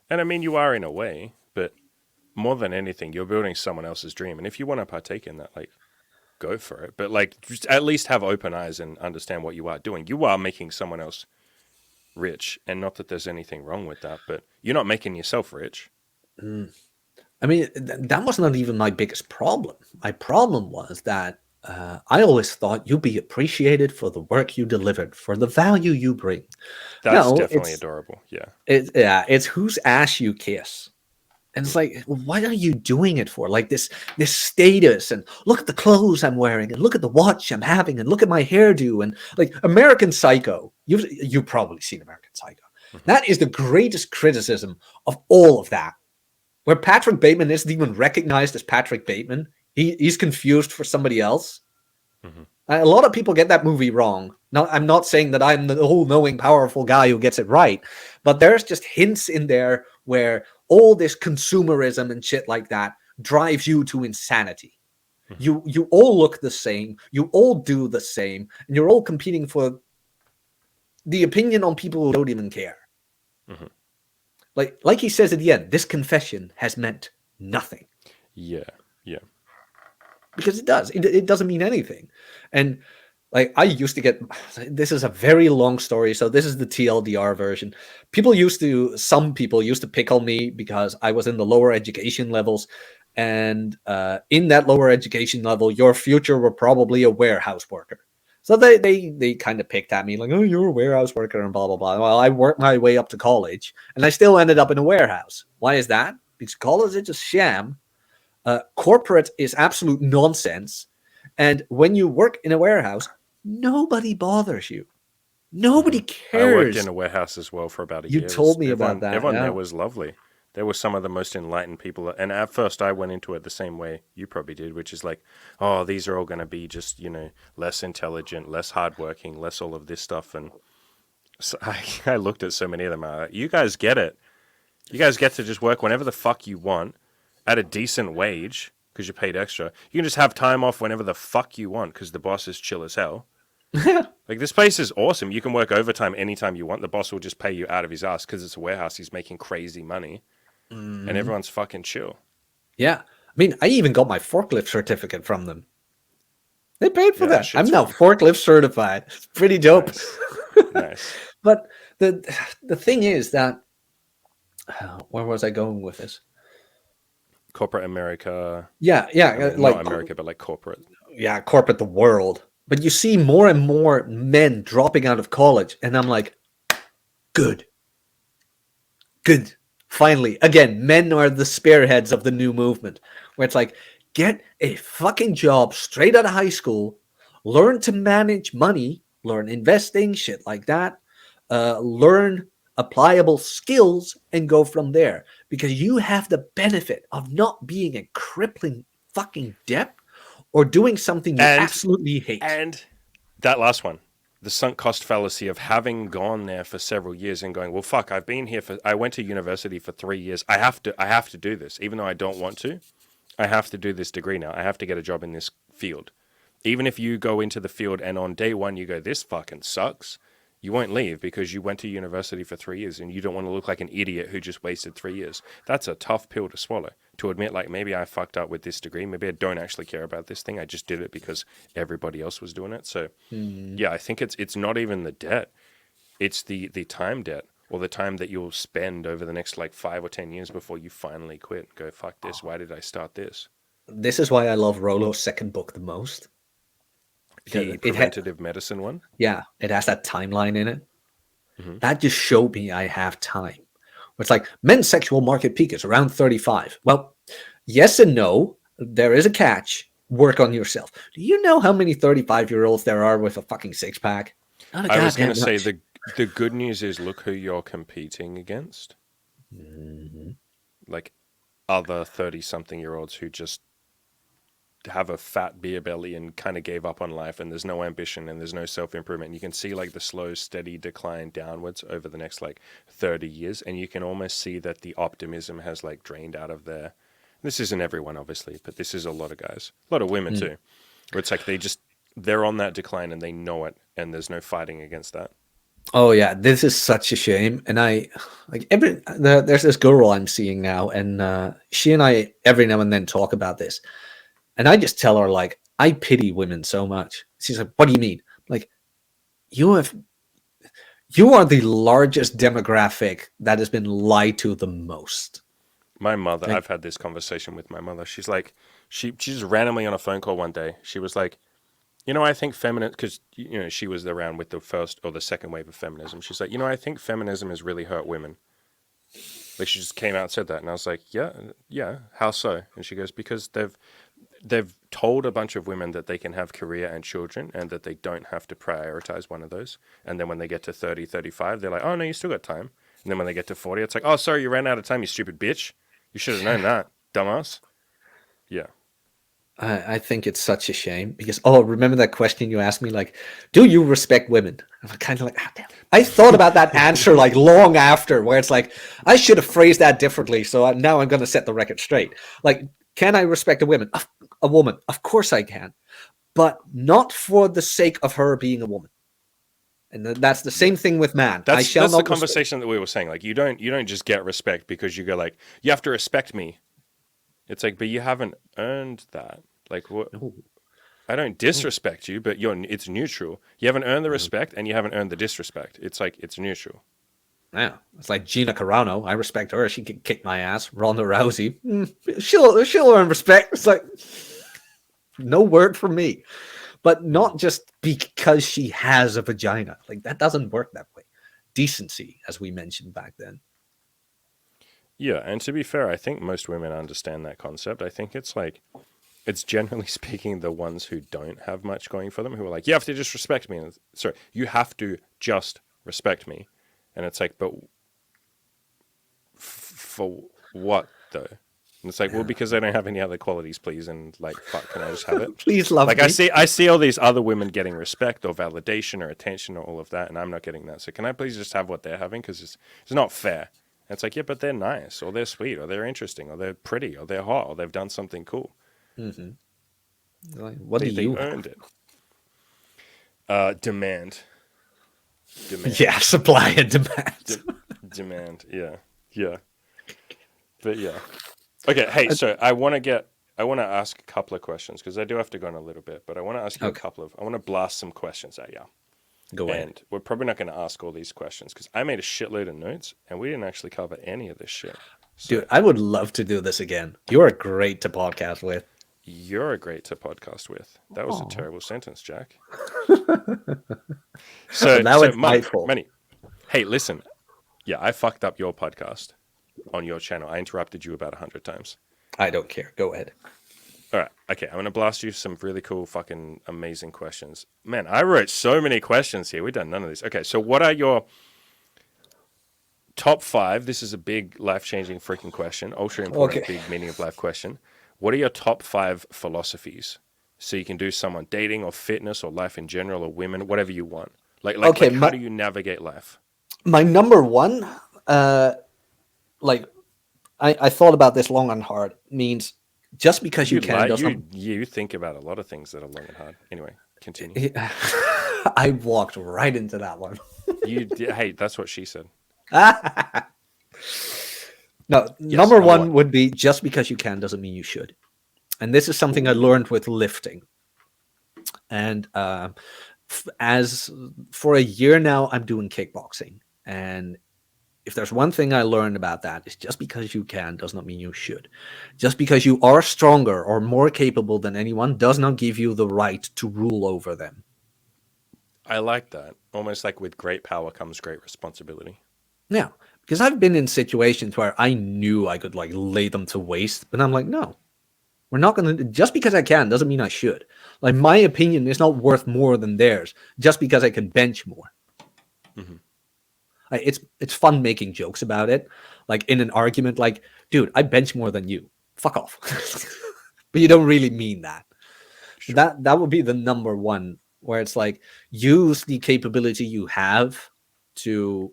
and I mean, you are in a way, but more than anything, you're building someone else's dream. And if you want to partake in that, like, go for it. But like, just at least have open eyes and understand what you are doing. You are making someone else rich, and not that there's anything wrong with that, but you're not making yourself rich. I mean, that was not even my biggest problem. My problem was that I always thought you'd be appreciated for the work you delivered, for the value you bring. That's definitely adorable. Yeah. It's whose ass you kiss. And it's like, what are you doing it for? Like this status, and look at the clothes I'm wearing, and look at the watch I'm having, and look at my hairdo, and like American Psycho. You've probably seen American Psycho. That is the greatest criticism of all of that. Where Patrick Bateman isn't even recognized as Patrick Bateman. He's confused for somebody else. A lot of people get that movie wrong. Now, I'm not saying that I'm the all-knowing, powerful guy who gets it right, but there's just hints in there where all this consumerism and shit like that drives you to insanity. You all look the same, you all do the same, and you're all competing for the opinion on people who don't even care. Mhm. Like he says at the end, this confession has meant nothing. Yeah. Because it does. It doesn't mean anything. And like I used to get, this is a very long story, so this is the TLDR version. Some people used to pick on me because I was in the lower education levels, and in that lower education level, your future were probably a warehouse worker. So they kind of picked at me like, oh, you're a warehouse worker and blah blah blah. Well, I worked my way up to college, and I still ended up in a warehouse. Why is that? Because college is a sham. Corporate is absolute nonsense. And when you work in a warehouse, nobody bothers you. Nobody I worked cares. in a warehouse as well for about a You year. told me about that. Everyone Yeah. there was lovely. They were some of the most enlightened people. And at first, I went into it the same way you probably did, which is like, oh, these are all going to be just, less intelligent, less hardworking, less all of this stuff. And so I looked at so many of them. You guys get it. You guys get to just work whenever the fuck you want at a decent wage because you're paid extra. You can just have time off whenever the fuck you want because the boss is chill as hell. Like, this place is awesome. You can work overtime anytime you want. The boss will just pay you out of his ass because it's a warehouse. He's making crazy money. And everyone's fucking chill. Yeah. I mean, I even got my forklift certificate from them. They paid for Yeah, that. shit's I'm now fun. forklift certified. It's pretty dope. Nice. But the thing is that, where was I going with this? Corporate America. Yeah, I mean, like not America, but like corporate. yeah, corporate the world. But you see more and more men dropping out of college, and I'm like, good. Finally, again, men are the spearheads of the new movement, where it's like, get a fucking job straight out of high school, learn to manage money, learn investing, shit like that, learn applicable skills, and go from there. Because you have the benefit of not being in crippling fucking debt or doing something you absolutely hate. And that last one, the sunk cost fallacy of having gone there for several years and going, well, fuck, I went to university for 3 years. I have to do this, even though I don't want to. I have to do this degree now. I have to get a job in this field. Even if you go into the field and on day one you go, this fucking sucks, you won't leave because you went to university for 3 years and you don't want to look like an idiot who just wasted 3 years. That's a tough pill to swallow. To admit, like, maybe I fucked up with this degree. Maybe I don't actually care about this thing. I just did it because everybody else was doing it. So, yeah, I think it's not even the debt. It's the time debt or the time that you'll spend over the next, like, 5 or 10 years before you finally quit. Go, fuck this. Why did I start this? This is why I love Rollo's second book the most. The preventative medicine one? Yeah, it has that timeline in it. Mhm. That just showed me I have time. It's like men's sexual market peak is around 35. Well, yes and no. There is a catch. Work on yourself. Do you know how many 35-year-olds there are with a fucking six pack? I was going to say the good news is look who you're competing against. Like other 30-something-year-olds who just have a fat beer belly and kind of gave up on life, and there's no ambition and there's no self-improvement. You can see like the slow, steady decline downwards over the next like 30 years, and you can almost see that the optimism has like drained out of there. This isn't everyone, obviously, but this is a lot of guys, a lot of women too, where it's like they're on that decline and they know it, and there's no fighting against that. Oh yeah, this is such a shame. And I like there's this girl I'm seeing now, and she and I every now and then talk about this. And I just tell her, like, I pity women so much. She's like, what do you mean? Like, you are the largest demographic that has been lied to the most. My mother, I've had this conversation with my mother. She's like, she just randomly on a phone call one day, she was like, I think because, she was around with the first or the second wave of feminism. She's like, I think feminism has really hurt women. Like, she just came out and said that. And I was like, yeah, how so? And she goes, because they've told a bunch of women that they can have career and children and that they don't have to prioritize one of those. And then when they get to 30, 35, they're like, oh, no, you still got time. And then when they get to 40, it's like, oh, sorry, you ran out of time, you stupid bitch. You should have known that, dumbass. Yeah. I think it's such a shame because remember that question you asked me, like, do you respect women? I'm kind of like, ah, damn. I thought about that answer like long after, where it's like I should have phrased that differently. So now I'm going to set the record straight. Like, can I respect a woman? Of course I can, but not for the sake of her being a woman. And that's the same thing with man. I That's shall that's the not conversation that we were saying. Like you don't just get respect because you go like you have to respect me. It's like, but you haven't earned that. Like what? No. I don't disrespect you, but it's neutral. You haven't earned the respect, and you haven't earned the disrespect. It's like it's neutral. Yeah, it's like Gina Carano. I respect her. She can kick my ass. Ronda Rousey. She'll earn respect. It's like no word from me. But not just because she has a vagina. Like, that doesn't work that way. Decency, as we mentioned back then. Yeah, and to be fair, I think most women understand that concept. I think it's like, it's generally speaking the ones who don't have much going for them who are like, you have to just respect me. Sorry, you have to just respect me. And it's like, but for what though? And it's like, well, because I don't have any other qualities, please. And like, fuck, can I just have it? Please love like me. I see all these other women getting respect or validation or attention or all of that, and I'm not getting that. So can I please just have what they're having? Because it's not fair. And it's like, yeah, but they're nice, or they're sweet, or they're interesting, or they're pretty, or they're hot, or they've done something cool. Mm-hmm. Like, what do They you earned it? Demand. Yeah, supply and demand. Demand. Yeah. But yeah. Okay. Hey, so I want to ask a couple of questions because I do have to go on a little bit, but I want to ask you I want to blast some questions at you. Go ahead. And we're probably not going to ask all these questions because I made a shitload of notes and we didn't actually cover any of this shit. So Dude, I would love to do this again. You're great to podcast with. you're a great to podcast with. That was a terrible sentence, Jack. So Now it's my fault. Money. Hey, listen. Yeah, I fucked up your podcast on your channel. I interrupted you about 100 times. I don't care. Go ahead. All right. Okay. I'm going to blast you some really cool, fucking amazing questions. Man, I wrote so many questions here. We've done none of these. Okay. So, what are your top 5? This is a big, life changing freaking question. Ultra important, big meaning of life question. What are your top 5 philosophies? So, you can do some on dating or fitness or life in general or women, whatever you want. Like how do you navigate life? My number one, I thought about this long and hard, means just because you can doesn't... You think about a lot of things that are long and hard. Anyway, continue. I walked right into that one. Hey, that's what she said. No, number one would be just because you can doesn't mean you should. And this is something I learned with lifting. And as for a year now, I'm doing kickboxing. And if there's one thing I learned about that, is just because you can does not mean you should. Just because you are stronger or more capable than anyone does not give you the right to rule over them. I like that. Almost like with great power comes great responsibility. Yeah, because I've been in situations where I knew I could like lay them to waste, but I'm like, no, we're not going to. Just because I can doesn't mean I should. Like, my opinion is not worth more than theirs just because I can bench more. Mm-hmm. It's fun making jokes about it, like in an argument, like, dude, I bench more than you. Fuck off. But you don't really mean that. Sure. That would be the number one, where it's like, use the capability you have to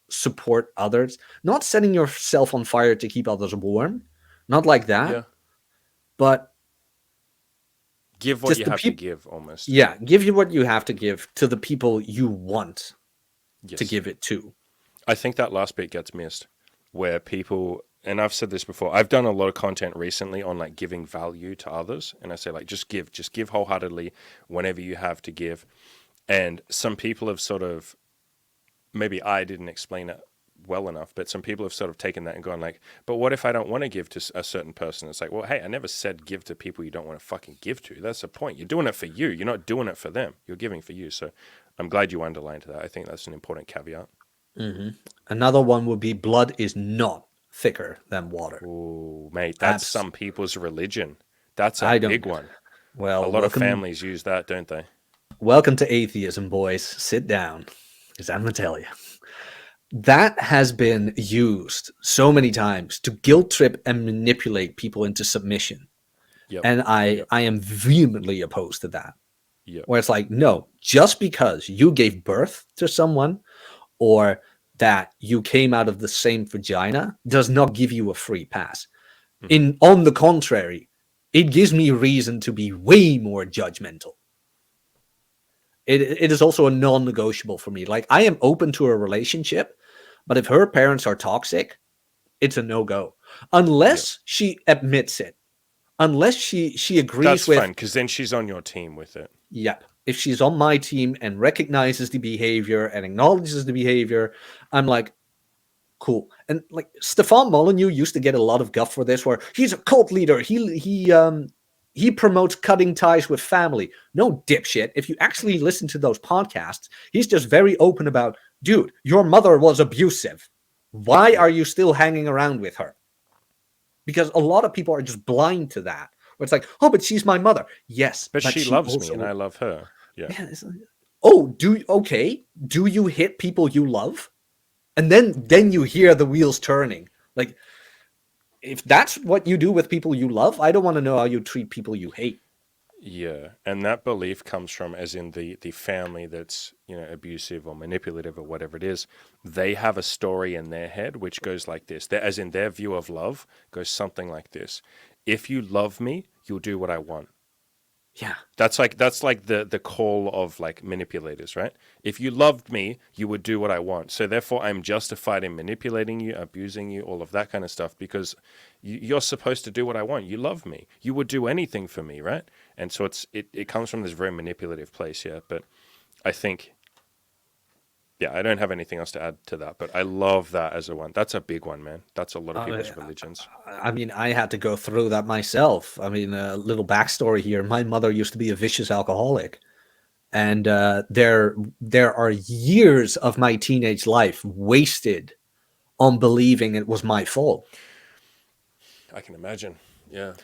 support others, not setting yourself on fire to keep others warm, not like that. Yeah. But give what you have to give, almost. Yeah, give you what you have to give to the people you want to give it to. I think that last bit gets missed, where people, and I've said this before, I've done a lot of content recently on like giving value to others, and I say like just give wholeheartedly whenever you have to give. And some people have sort of, maybe I didn't explain it well enough, but some people have sort of taken that and gone like, but what if I don't want to give to a certain person? It's like, well, hey, I never said give to people you don't want to fucking give to. That's the point. You're doing it for you. You're not doing it for them. You're giving for you. So I'm glad you underlined that. I think that's an important caveat. Mm-hmm. Another one would be blood is not thicker than water. Oh, mate, that's some people's religion. That's a big one. Well, a lot of families use that, don't they? Welcome to atheism, boys. Sit down, because I'm going to tell you. That has been used so many times to guilt trip and manipulate people into submission. Yep. And I Yep. I am vehemently opposed to that. Yep. Where it's like, no, just because you gave birth to someone or that you came out of the same vagina does not give you a free pass. Mhm. On the contrary, it gives me reason to be way more judgmental. It is also a non-negotiable for me. Like, I am open to a relationship, but if her parents are toxic, it's a no-go. Yep. Unless she admits it. Unless she agrees That's with, fine because then she's on your team with it. yep. If she's on my team and recognizes the behavior and acknowledges the behavior, I'm like, cool. And like Stefan Molyneux used to get a lot of guff for this, where he's a cult leader. He promotes cutting ties with family. No, dipshit. If you actually listen to those podcasts, he's just very open about, dude, your mother was abusive. Why are you still hanging around with her? Because a lot of people are just blind to that. Where it's like, oh, but she's my mother. Yes, But but she she loves me and also, I love her. Yeah. yeah, oh, do you hit people you love? And then you hear the wheels turning. Like, if that's what you do with people you love, I don't want to know how you treat people you hate. Yeah, and that belief comes from, as in the family that's abusive or manipulative or whatever it is. They have a story in their head which goes like this. As in their view of love goes something like this: if you love me, you'll do what I want. Yeah. That's like the call of like manipulators, right? If you loved me, you would do what I want. So therefore, I'm justified in manipulating you, abusing you, all of that kind of stuff because you're supposed to do what I want. You love me. You would do anything for me, right? And so it comes from this very manipulative place, yeah. But I think, yeah, I don't have anything else to add to that. But I love that as a one. That's a big one, man. That's a lot of people's religions. I mean, I had to go through that myself. I mean, a little backstory here. My mother used to be a vicious alcoholic. And there are years of my teenage life wasted on believing it was my fault. I can imagine. Yeah.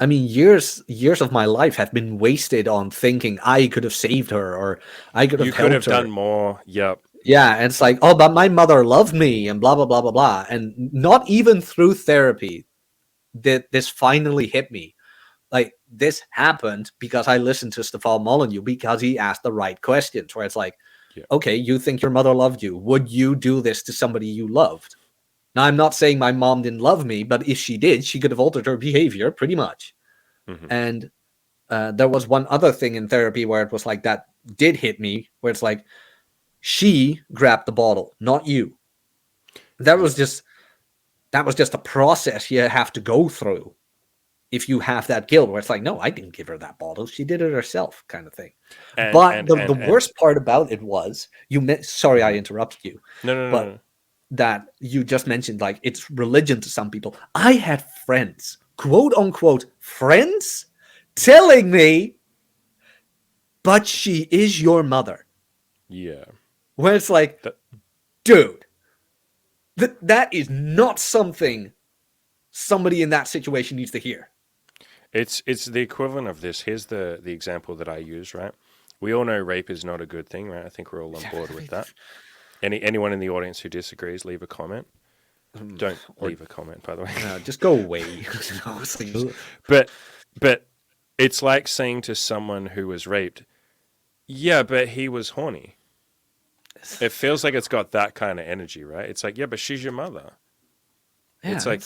I mean, years of my life have been wasted on thinking I could have saved her or I could have You could have helped her. done more. Yep. Yeah, and it's like, oh, but my mother loved me and blah blah blah blah blah. And not even through therapy did this finally hit me. Like, this happened because I listened to Stefan Molyneux because he asked the right questions. Where it's like, Yeah. okay, you think your mother loved you? Would you do this to somebody you loved? Now, I'm not saying my mom didn't love me, but if she did, she could have altered her behavior pretty much. Mm-hmm. And there was one other thing in therapy where it was like that did hit me, where it's like, she grabbed the bottle, not you. That was just a process you have to go through if you have that guilt, where it's like, no, I didn't give her that bottle. She did it herself, kind of thing. But the worst part about it was, sorry, I interrupted you. No. That you just mentioned, like, it's religion to some people. I had friends, quote unquote friends, telling me, but she is your mother. Yeah. Where it's like, dude, that is not something somebody in that situation needs to hear. It's the equivalent of this. Here's the example that I use, right? We all know rape is not a good thing, right? I think we're all on board with that. Anyone in the audience who disagrees, leave a comment. Don't leave a comment, by the way. No, just go away. But it's like saying to someone who was raped, yeah, but he was horny. It feels like it's got that kind of energy, right? It's like, yeah, but she's your mother. Yeah, it's like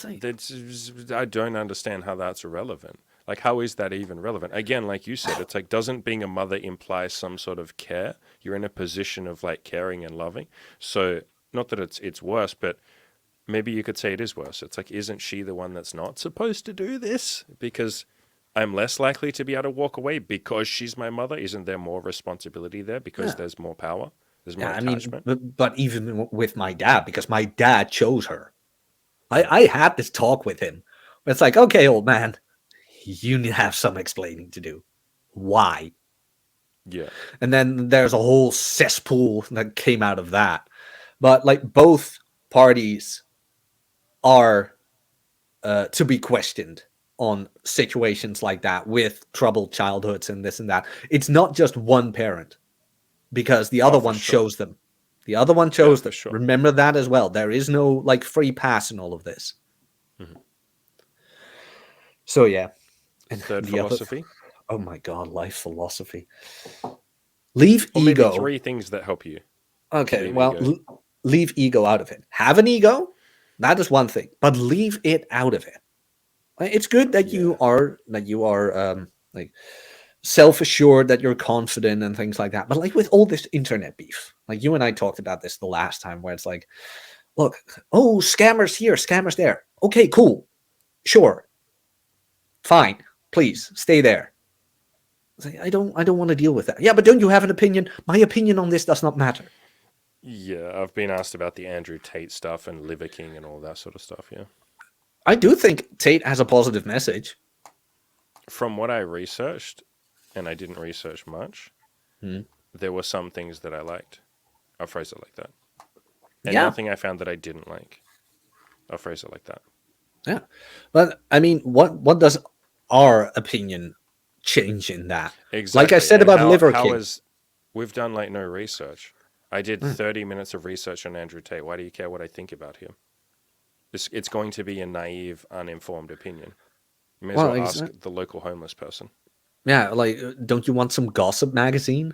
I don't understand how that's irrelevant. Like, how is that even relevant? Again, like you said, it's like, doesn't being a mother imply some sort of care? You're in a position of like caring and loving. So not that it's worse, but maybe you could say it is worse. It's like, isn't she the one that's not supposed to do this? Because I'm less likely to be able to walk away because she's my mother. Isn't there more responsibility there because there's more power? There's more attachment. I mean, but even with my dad, because my dad chose her. I had this talk with him. It's like, okay, old man, you need to have some explaining to do. Why? Yeah. And then there's a whole cesspool that came out of that. But like, both parties are to be questioned on situations like that with troubled childhoods and this and that. It's not just one parent, because the other one chose them. The other one chose them. Sure. Remember that as well. There is no like free pass in all of this. Mm-hmm. So yeah, And Third the other, philosophy, oh my god, life philosophy. Leave or maybe ego. 3 things that help you to Okay, leave well, ego. leave ego out of it. Have an ego, that is one thing, but leave it out of it. It's good that Yeah, you are like self-assured, that you're confident and things like that. But like with all this internet beef, like you and I talked about this the last time, where it's like, look, oh, scammers here, scammers there. Okay, cool, sure, fine, please stay there. It's like, I don't want to deal with that. Yeah, but don't you have an opinion? My opinion on this does not matter. yeah. I've been asked about the Andrew Tate stuff and Liver King and all that sort of stuff. Yeah. I do think Tate has a positive message. From what I researched, and I didn't research much, Hmm. there were some things that I liked. I'll phrase it like that. And Yeah, nothing I found that I didn't like. I'll phrase it like that. yeah. But I mean, what does our opinion change in that? Like I Exactly. said And about Liver how King. is we've done like no research. I did 30 minutes of research on Andrew Tate. Why do you care what I think about him? It's going to be a naive, uninformed opinion. You may as Well, well ask the local homeless person. yeah, like don't you want some gossip magazine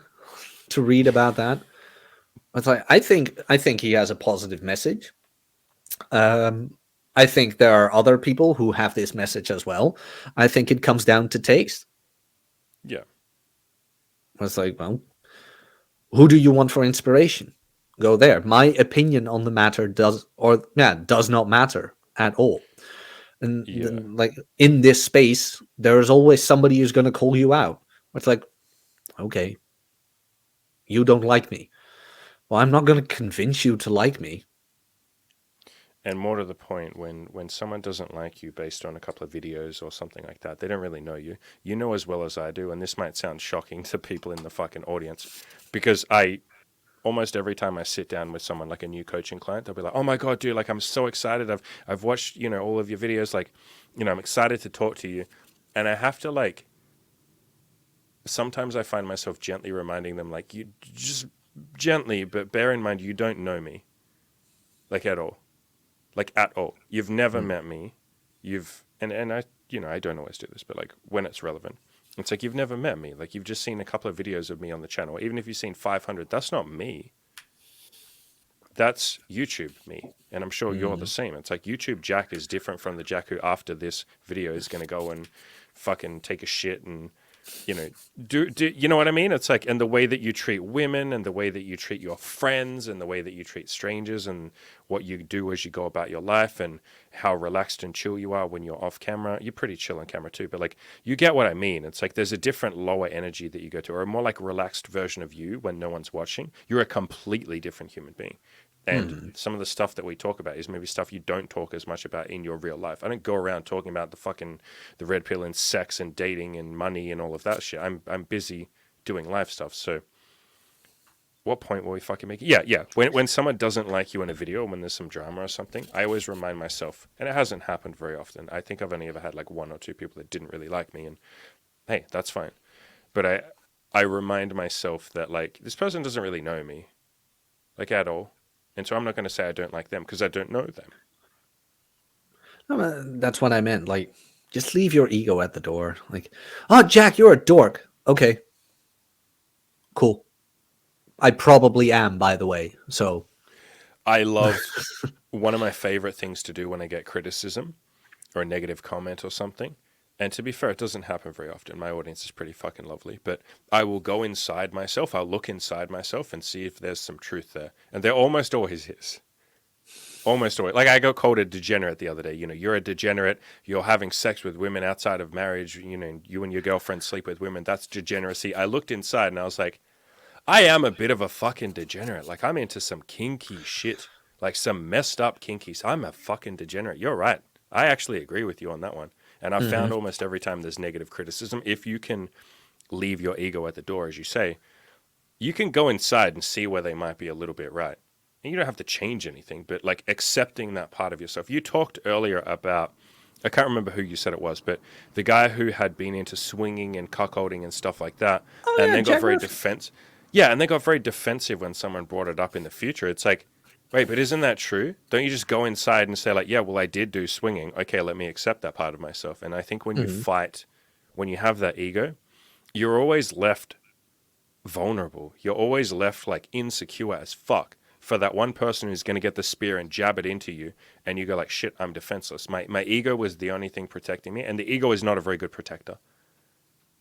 to read about that? It's like I think he has a positive message. Um, I think there are other people who have this message as well. I think it comes down to taste. Yeah. It's like, well, who do you want for inspiration? Go there. My opinion on the matter does not matter at all. And Yeah. then, like in this space, there is always somebody who's going to call you out. It's like, okay, you don't like me. Well, I'm not going to convince you to like me. And more to the point, when someone doesn't like you based on a couple of videos or something like that, they don't really know you. You know as well as I do, and this might sound shocking to people in the fucking audience, because I almost every time I sit down with someone like a new coaching client, they'll be like, "Oh my god, dude! Like I'm so excited. I've watched all of your videos. Like, I'm excited to talk to you." And I have to like sometimes I find myself gently reminding them, like, you just gently, but bear in mind you don't know me, like at all, like at all. You've never Mm. met me. And I I don't always do this, but like when it's relevant. It's like you've never met me. Like you've just seen a couple of videos of me on the channel. Even if you've seen 500, that's not me. That's YouTube me. And I'm sure you're the Mhm. same. It's like YouTube Jack is different from the Jack who after this video is going to go and fucking take a shit and, do you know what I mean? It's like, and the way that you treat women and the way that you treat your friends and the way that you treat strangers and what you do as you go about your life and how relaxed and chill you are when you're off camera. You're pretty chill on camera too, but like, you get what I mean. It's like there's a different lower energy that you go to, or a more like relaxed version of you when no one's watching. You're a completely different human being. And Mhm. some of the stuff that we talk about is maybe stuff you don't talk as much about in your real life. I don't go around talking about the red pill and sex and dating and money and all of that shit. I'm busy doing life stuff. So what point were we fucking making? Yeah. When someone doesn't like you in a video, when there's some drama or something, I always remind myself, and it hasn't happened very often. I think I've only ever had like 1 or 2 people that didn't really like me, and hey, that's fine. But I remind myself that like this person doesn't really know me, like at all. And so I'm not going to say I don't like them because I don't know them. That's what I meant. Like, just leave your ego at the door. Like, oh, Jack, you're a dork. Okay, cool. I probably am, by the way. So, I love one of my favorite things to do when I get criticism or a negative comment or something. And to be fair, it doesn't happen very often. My audience is pretty fucking lovely. But I will go inside myself. I'll look inside myself and see if there's some truth there. And there almost always is. Almost always. Like I got called a degenerate the other day. You're a degenerate. You're having sex with women outside of marriage. You and your girlfriend sleep with women. That's degeneracy. I looked inside and I was like, I am a bit of a fucking degenerate. Like I'm into some kinky shit. Like some messed up kinky. I'm a fucking degenerate. You're right. I actually agree with you on that one. And I've mhm. found almost every time there's negative criticism, if you can leave your ego at the door, as you say, you can go inside and see where they might be a little bit right. And you don't have to change anything, but like accepting that part of yourself. You talked earlier about, I can't remember who you said it was, but the guy who had been into swinging and cuckolding and stuff like that, Oh and yeah, then got Jack very Murphy. defensive. Yeah, and they got very defensive when someone brought it up in the future. It's like, wait, but isn't that true? Don't you just go inside and say like, yeah, well, I did do swinging. Okay, let me accept that part of myself. And I think when you Mhm. fight when you have that ego, you're always left vulnerable. You're always left like insecure as fuck for that one person who's going to get the spear and jab it into you, and you go like, shit, I'm defenseless. My ego was the only thing protecting me, and the ego is not a very good protector.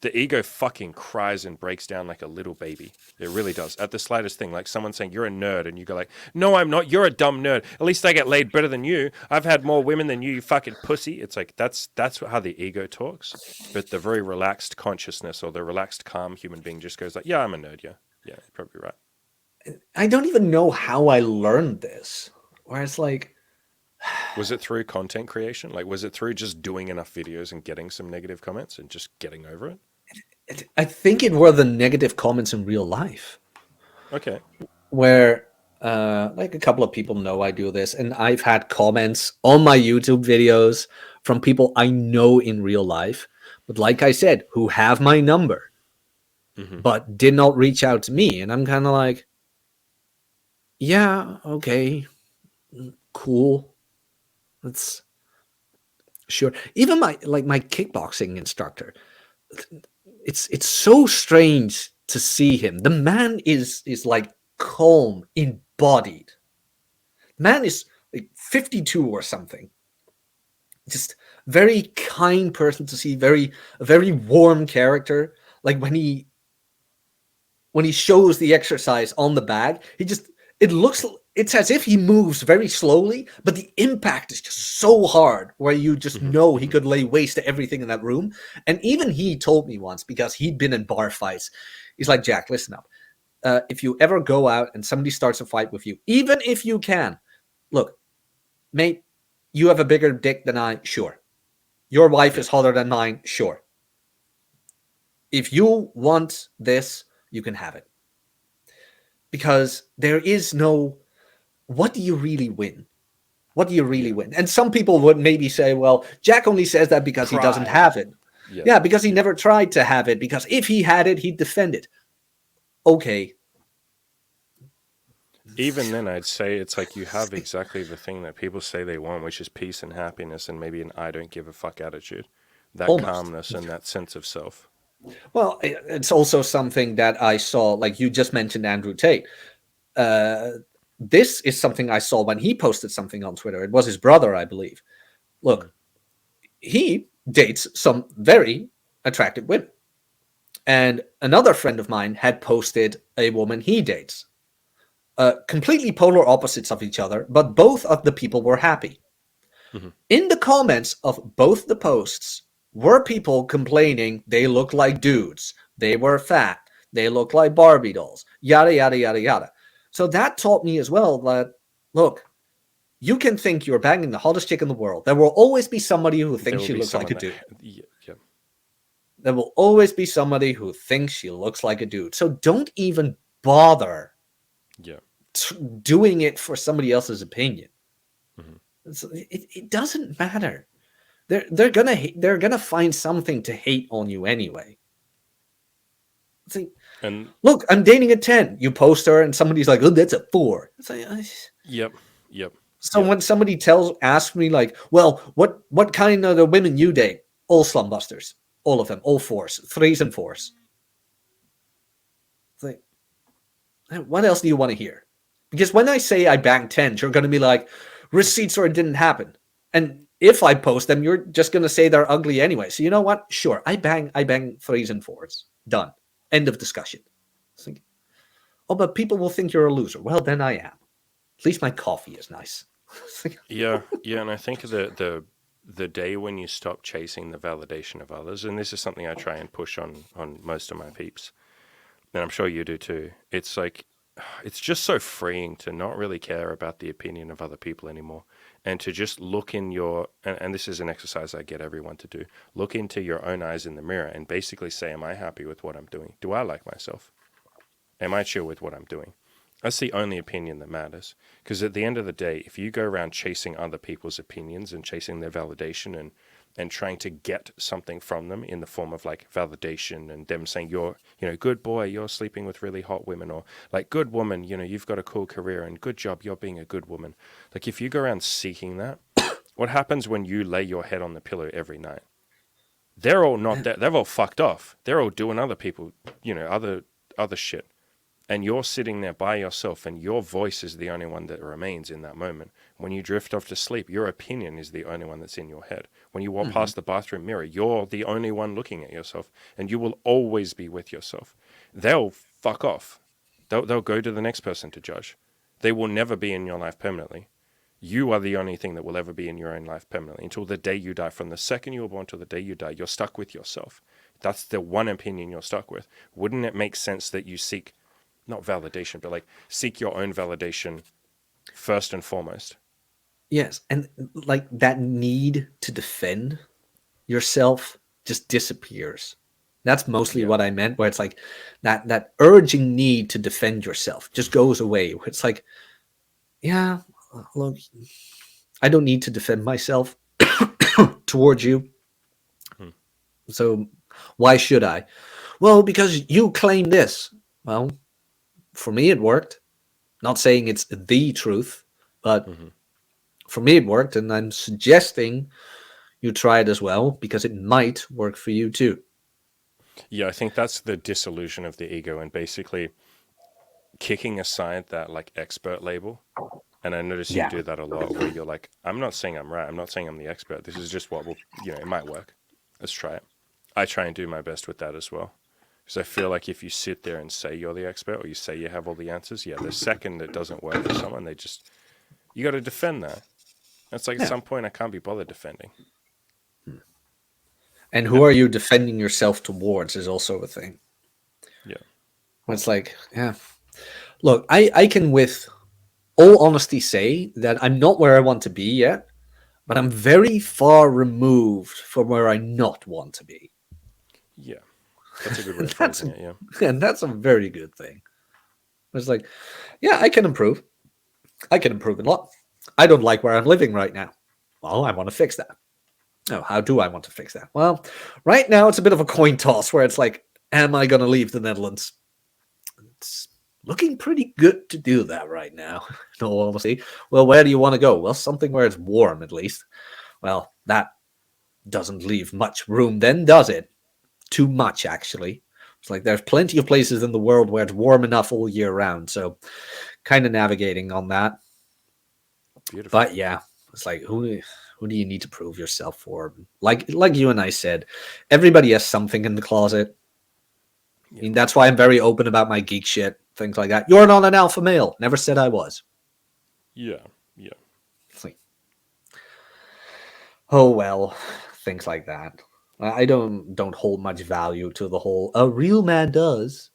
The ego fucking cries and breaks down like a little baby. It really does. At the slightest thing, like someone saying you're a nerd, and you go like, no, I'm not. You're a dumb nerd. At least I get laid better than you. I've had more women than you fucking pussy. It's like that's how the ego talks. But the very relaxed consciousness or the relaxed, calm human being just goes like, yeah, I'm a nerd. Yeah, you're probably right. I don't even know how I learned this. Where it's like, was it through content creation? Like, was it through just doing enough videos and getting some negative comments and just getting over it? I think it were the negative comments in real life. Okay. Where like a couple of people know I do this, and I've had comments on my YouTube videos from people I know in real life, but like I said, who have my number, but did not reach out to me. And I'm kind of like, yeah, okay, cool. That's sure. Even my kickboxing instructor, it's so strange to see him. The man is like calm, embodied. The man is like 52 or something. Just very kind person to see, a very warm character. Like when he shows the exercise on the bag, it's as if he moves very slowly, but the impact is just so hard where you just know he could lay waste to everything in that room. And even he told me once, because he'd been in bar fights, he's like, Jack, listen up. If you ever go out and somebody starts a fight with you, even if you can, look, mate, you have a bigger dick than I, sure. Your wife is hotter than mine, sure. If you want this, you can have it. Because there is no, what do you really win? What do you really win? And some people would maybe say, well, Jack only says that because he doesn't have it. Yeah, because he never tried to have it. Because if he had it, he'd defend it. Okay. Even then, I'd say it's like you have exactly the thing that people say they want, which is peace and happiness and maybe an I don't give a fuck attitude. That calmness and that sense of self. Well, it's also something that I saw, like you just mentioned Andrew Tate. This is something I saw when he posted something on Twitter. It was his brother, I believe. Look, he dates some very attractive women. And another friend of mine had posted a woman he dates. Completely polar opposites of each other, but both of the people were happy. In the comments of both the posts were people complaining they looked like dudes, they were fat, they looked like Barbie dolls, yada, yada, yada, yada. So that taught me as well that, look, you can think you're banging the hottest chick in the world. There will always be somebody who thinks she looks like a dude. There will always be somebody who thinks she looks like a dude. So don't even bother doing it for somebody else's opinion. It doesn't matter. They're gonna find something to hate on you anyway. It's like, and look, I'm dating a 10. You post her, and somebody's like, "Oh, that's a 4." It's like, yep. So when somebody asks me like, "Well, what kind of the women you date?" All slumbusters, all of them, all 4s, 3s and 4s. It's like, what else do you want to hear? Because when I say I banged 10s, you're gonna be like, receipts or it didn't happen. And if I post them, you're just going to say they're ugly anyway. So you know what? Sure, I bang 3s and 4s. Done. End of discussion. Like, oh, but people will think you're a loser. Well, then I am. At least my coffee is nice. yeah, and I think the day when you stop chasing the validation of others, and this is something I try and push on most of my peeps, and I'm sure you do too. It's like, it's just so freeing to not really care about the opinion of other people anymore, and to just look in your, and this is an exercise I get everyone to do, look into your own eyes in the mirror and basically say, am I happy with what I'm doing? Do I like myself? Am I chill with what I'm doing? That's the only opinion that matters. Because at the end of the day, if you go around chasing other people's opinions and chasing their validation and trying to get something from them in the form of like validation and them saying you're, good boy, you're sleeping with really hot women, or like good woman, you've got a cool career and good job, you're being a good woman. Like if you go around seeking that, what happens when you lay your head on the pillow every night? They're all not that. They're all fucked off. They're all doing other people, other shit. And you're sitting there by yourself, and your voice is the only one that remains in that moment. When you drift off to sleep, your opinion is the only one that's in your head. When you walk past the bathroom mirror, you're the only one looking at yourself, and you will always be with yourself. They'll fuck off. They'll go to the next person to judge. They will never be in your life permanently. You are the only thing that will ever be in your own life permanently until the day you die. From the second you were born to the day you die, you're stuck with yourself. That's the one opinion you're stuck with. Wouldn't it make sense that you seek, not validation, but like seek your own validation first and foremost? Yes, and like that need to defend yourself just disappears. That's mostly what I meant, where it's like that urging need to defend yourself just goes away. It's like, yeah, look, I don't need to defend myself towards you. So why should I? Well, because you claim this. Well, for me, it worked. Not saying it's the truth, but for me, it worked. And I'm suggesting you try it as well, because it might work for you too. Yeah, I think that's the dissolution of the ego, and basically kicking aside that like expert label. And I notice you do that a lot, where you're like, I'm not saying I'm right. I'm not saying I'm the expert. This is just what will, it might work. Let's try it. I try and do my best with that as well. Because I feel like if you sit there and say you're the expert, or you say you have all the answers, the second it doesn't work for someone, you got to defend that. It's like at some point I can't be bothered defending. And who are you defending yourself towards is also a thing. Yeah. It's like, look, I can with all honesty say that I'm not where I want to be yet, but I'm very far removed from where I not want to be. Yeah. That's a good way of phrasing it, yeah. And that's a very good thing. It's like, I can improve. I can improve a lot. I don't like where I'm living right now. Well, I want to fix that. Oh, how do I want to fix that? Well, right now it's a bit of a coin toss where it's like, am I going to leave the Netherlands? It's looking pretty good to do that right now, in all honesty. Well, where do you want to go? Well, something where it's warm, at least. Well, that doesn't leave much room then, does it? Too much, actually. It's like there's plenty of places in the world where it's warm enough all year round. So kind of navigating on that. Beautiful. But it's like, who do you need to prove yourself for? Like you and I said, everybody has something in the closet. I mean, that's why I'm very open about my geek shit, things like that. You're not an alpha male. Never said I was. Yeah. It's like, oh well, things like that. I don't hold much value to the whole a real man does,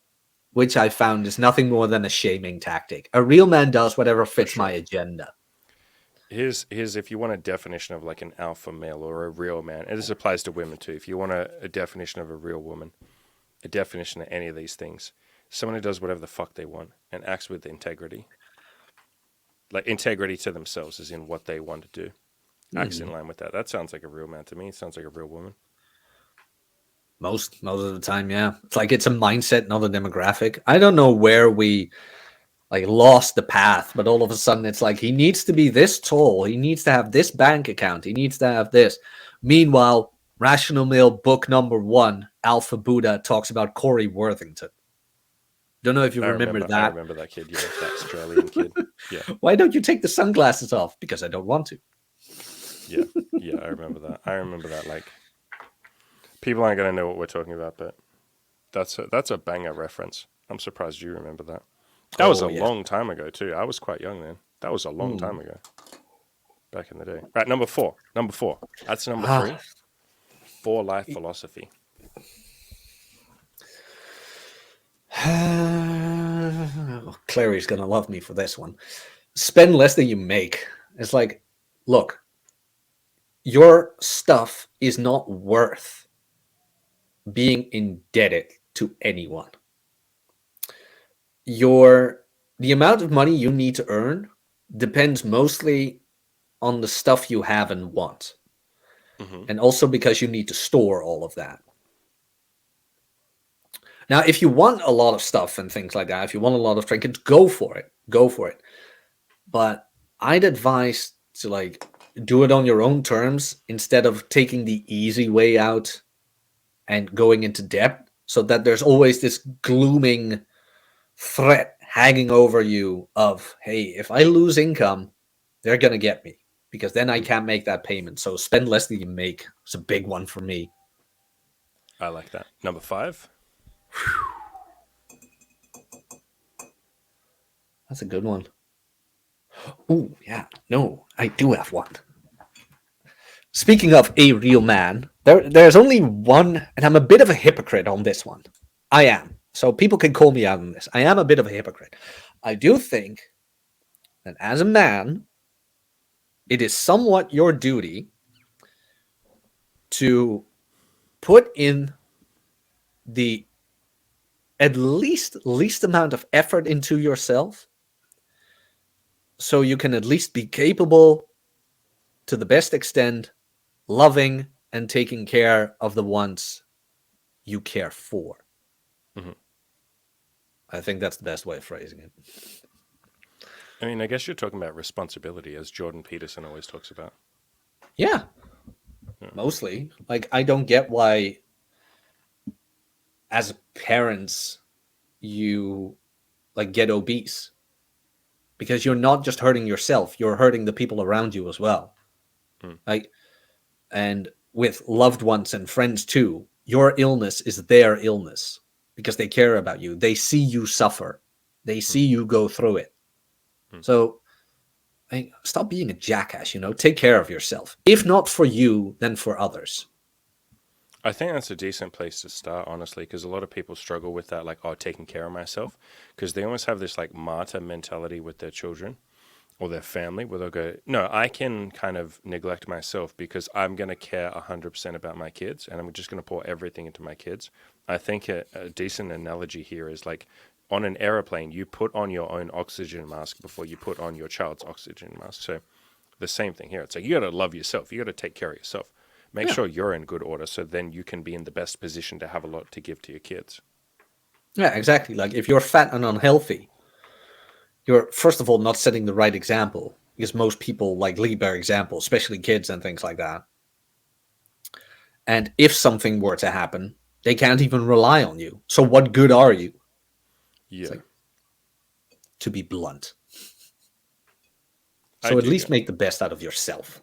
which I found is nothing more than a shaming tactic. A real man does whatever fits my agenda. Here's if you want a definition of like an alpha male or a real man, and this applies to women too. If you want a definition of a real woman, a definition of any of these things, someone who does whatever the fuck they want and acts with integrity. Like integrity to themselves, as in what they want to do. Acts in line with that. That sounds like a real man to me. It sounds like a real woman. Most of the time, yeah. It's like it's a mindset, not a demographic. I don't know where we lost the path, but all of a sudden it's like he needs to be this tall, he needs to have this bank account, he needs to have this. Meanwhile, Rational Male book number 1, Alpha Buddha, talks about Corey Worthington. Don't know if you remember that. I remember that kid, that Australian kid. Yeah. Why don't you take the sunglasses off? Because I don't want to. Yeah, I remember that. Like, people aren't going to know what we're talking about, but that's a banger reference. I'm surprised you remember that. That was a long time ago, too. I was quite young then. That was a long time ago. Back in the day. Right, number four. That's number 3. 4 life philosophy. Clary's going to love me for this one. Spend less than you make. It's like, look, your stuff is not worth being indebted to anyone. The amount of money you need to earn depends mostly on the stuff you have and want. And also because you need to store all of that. Now, if you want a lot of stuff and things like that, if you want a lot of trinkets, go for it. But I'd advise to do it on your own terms instead of taking the easy way out and going into debt, so that there's always this glooming threat hanging over you of, hey, if I lose income, they're gonna get me because then I can't make that payment. So spend less than you make. It's a big one for me. I like that. Number 5. That's a good one. Oh, yeah. No, I do have one. Speaking of a real man, there's only one, and I'm a bit of a hypocrite on this one. I am. So people can call me out on this. I am a bit of a hypocrite. I do think that as a man, it is somewhat your duty to put in the at least amount of effort into yourself so you can at least be capable to the best extent loving and taking care of the ones you care for. Mhm. I think that's the best way of phrasing it. I mean, I guess you're talking about responsibility, as Jordan Peterson always talks about. Yeah, mostly. Like, I don't get why, as parents, you like get obese, because you're not just hurting yourself, you're hurting the people around you as well. Like, and with loved ones and friends too, your illness is their illness because they care about you. They see you suffer. They see you go through it. So stop being a jackass, take care of yourself. If not for you, then for others. I think that's a decent place to start, honestly, because a lot of people struggle with that, like, oh, taking care of myself, because they almost have this like martyr mentality with their children or their family, where they'll go, no, I can kind of neglect myself because I'm going to care 100% about my kids, and I'm just going to pour everything into my kids. I think a decent analogy here is like, on an aeroplane, you put on your own oxygen mask before you put on your child's oxygen mask. So the same thing here. It's like, you got to love yourself. You got to take care of yourself. Make sure you're in good order, so then you can be in the best position to have a lot to give to your kids. Yeah, exactly. Like, if you're fat and unhealthy, you're, first of all, not setting the right example, because most people like lead by example, especially kids and things like that. And if something were to happen, they can't even rely on you. So what good are you? Yeah. Like, to be blunt. I So at do least get it. make the best out of yourself.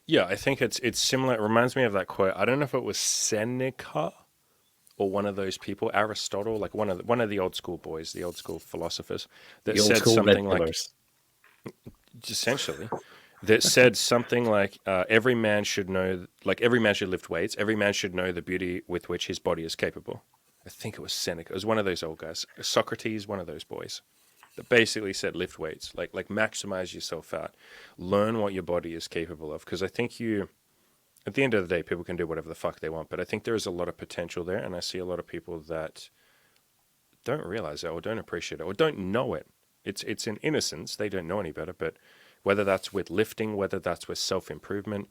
Yeah, I think it's similar. It reminds me of that quote. I don't know if it was Seneca or one of those people, Aristotle, like one of the old school boys, the old school philosophers, that The old said school Red something like, Pillars. essentially, that said something like, every man should know, like every man should lift weights. Every man should know the beauty with which his body is capable. I think it was Seneca. It was one of those old guys. Socrates, one of those boys, that basically said lift weights, like maximize yourself out, learn what your body is capable of. Because I think at the end of the day, people can do whatever the fuck they want, but I think there is a lot of potential there, and I see a lot of people that don't realize it or don't appreciate it or don't know it. It's in innocence. They don't know any better, but whether that's with lifting, whether that's with self-improvement,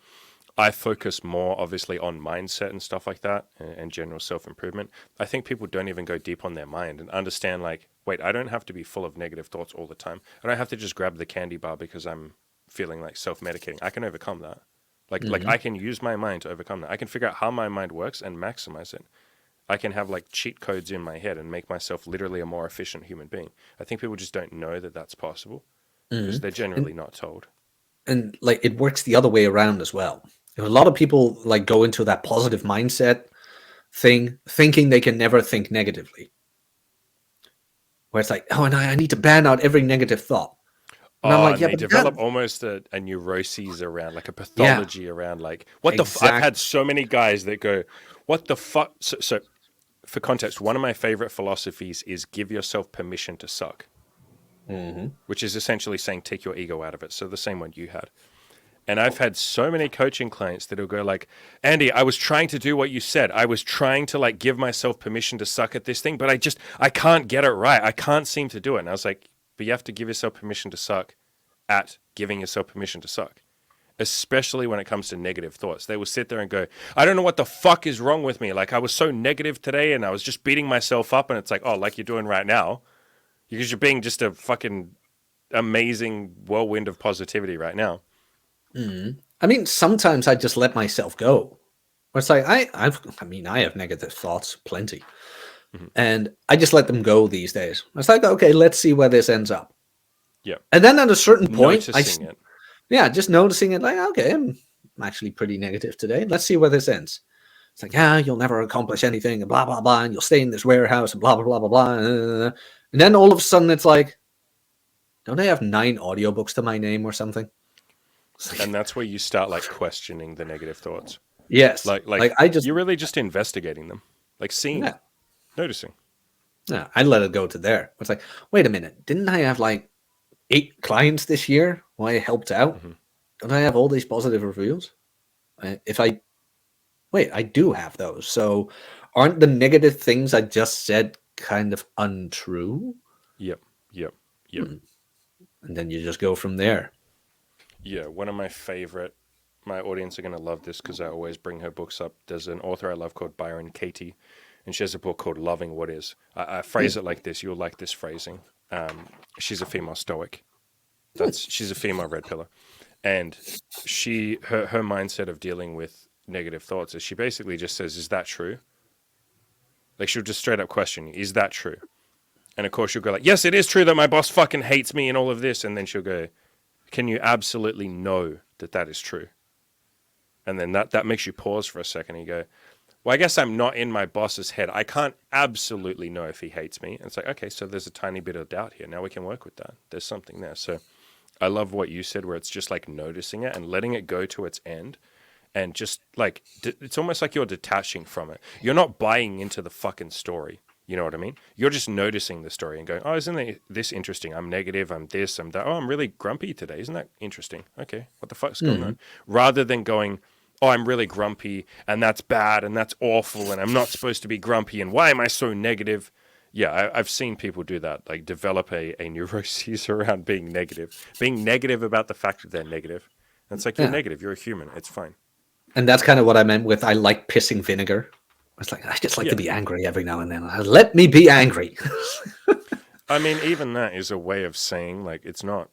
I focus more obviously on mindset and stuff like that and general self-improvement. I think people don't even go deep on their mind and understand, like, wait, I don't have to be full of negative thoughts all the time. I don't have to just grab the candy bar because I'm feeling like self-medicating. I can overcome that. Like I can use my mind to overcome that. I can figure out how my mind works and maximize it. I can have like cheat codes in my head and make myself literally a more efficient human being. I think people just don't know that that's possible because they're generally not told. And like, it works the other way around as well. A lot of people like go into that positive mindset thing, thinking they can never think negatively. Where it's like, oh, and I need to ban out every negative thought. And I'm like, And yeah, they but develop almost a neuroses around, like a yeah, pathology around, like, what the I've had so many guys that go, what the fuck? So, for context, one of my favorite philosophies is give yourself permission to suck, which is essentially saying take your ego out of it. So the same one you had. And I've had so many coaching clients that'll go like, Andy, I was trying to do what you said. I was trying to like give myself permission to suck at this thing, but I can't get it right. I can't seem to do it. And I was like, but you have to give yourself permission to suck at giving yourself permission to suck, especially when it comes to negative thoughts. They will sit there and go, I don't know what the fuck is wrong with me. Like, I was so negative today and I was just beating myself up. And it's like, oh, like you're doing right now, because you're being just a fucking amazing whirlwind of positivity right now. I mean, sometimes I just let myself go. Where it's like I have negative thoughts, plenty, Mhm. and I just let them go these days. It's like, okay, let's see where this ends up. Yeah. And then at a certain point, Noticing it. yeah, just noticing it, like, okay, I'm actually pretty negative today. Let's see where this ends. It's like, yeah, you'll never accomplish anything, and blah blah blah, and you'll stay in this warehouse, and blah blah blah blah blah. And then all of a sudden, it's like, don't I have 9 audiobooks to my name or something? And that's where you start like questioning the negative thoughts. Yes, Like I just, you're really just investigating them, like seeing, yeah, noticing. yeah, I let it go to there. It's like, wait a minute, didn't I have like 8 clients this year who I helped out? Mhm. Don't I have all these positive reviews? If I wait, I do have those. So aren't the negative things I just said kind of untrue? Yep. Yep. Yep. Hmm. And then you just go from there. Yeah. One of my favorite. My audience are going to love this because I always bring her books up. There's an author I love called Byron Katie, and she has a book called Loving What Is. I phrase it like this. You'll like this phrasing. She's a female Stoic. She's a female red pillar, and her mindset of dealing with negative thoughts is she basically just says, "Is that true?" Like she'll just straight up question you, "Is that true?" And of course she'll go like, "Yes, it is true that my boss fucking hates me and all of this." And then she'll go, "Can you absolutely know that that is true?" And then that makes you pause for a second and you go, well, I guess I'm not in my boss's head. I can't absolutely know if he hates me. And it's like, okay, so there's a tiny bit of doubt here. Now we can work with that. There's something there. So I love what you said, where it's just like noticing it and letting it go to its end. And just like, it's almost like you're detaching from it. You're not buying into the fucking story. You know what I mean? You're just noticing the story and going, oh, isn't this interesting? I'm negative. I'm this. I'm that. Oh, I'm really grumpy today. Isn't that interesting? Okay. What the fuck's going on? Rather than going, oh, I'm really grumpy and that's bad and that's awful and I'm not supposed to be grumpy and why am I so negative? Yeah, I've seen people do that, like develop a neuroses around being negative about the fact that they're negative. And it's like, you're Yeah. negative. You're a human. It's fine. And that's kind of what I meant with I like pissing vinegar. It's like, I just like to Yeah. be angry every now and then. Let me be angry. I mean, even that is a way of saying, like, it's not,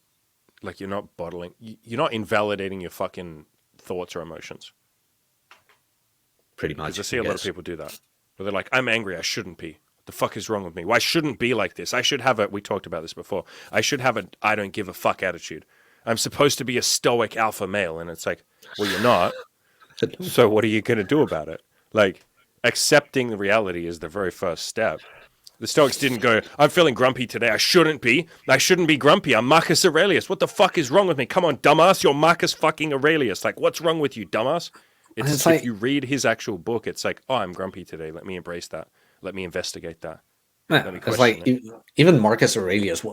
like, you're not bottling, you're not invalidating your fucking thoughts or emotions. Pretty much. Because I see a lot of people do that. Where they're like, I'm angry, I shouldn't be. What the fuck is wrong with me? Well, I shouldn't be like this. I should have we talked about this before. I should have a I don't give a fuck attitude. I'm supposed to be a stoic alpha male. And it's like, well, you're not. So what are you going to do about it? Like, accepting the reality is the very first step. The Stoics didn't go, I'm feeling grumpy today. I shouldn't be. I shouldn't be grumpy. I'm Marcus Aurelius. What the fuck is wrong with me? Come on, dumbass. You're Marcus fucking Aurelius. Like, what's wrong with you, dumbass? It's like, if you read his actual book, it's like, oh, I'm grumpy today. Let me embrace that. Let me investigate that. yeah, Let me it's like question even Marcus Aurelius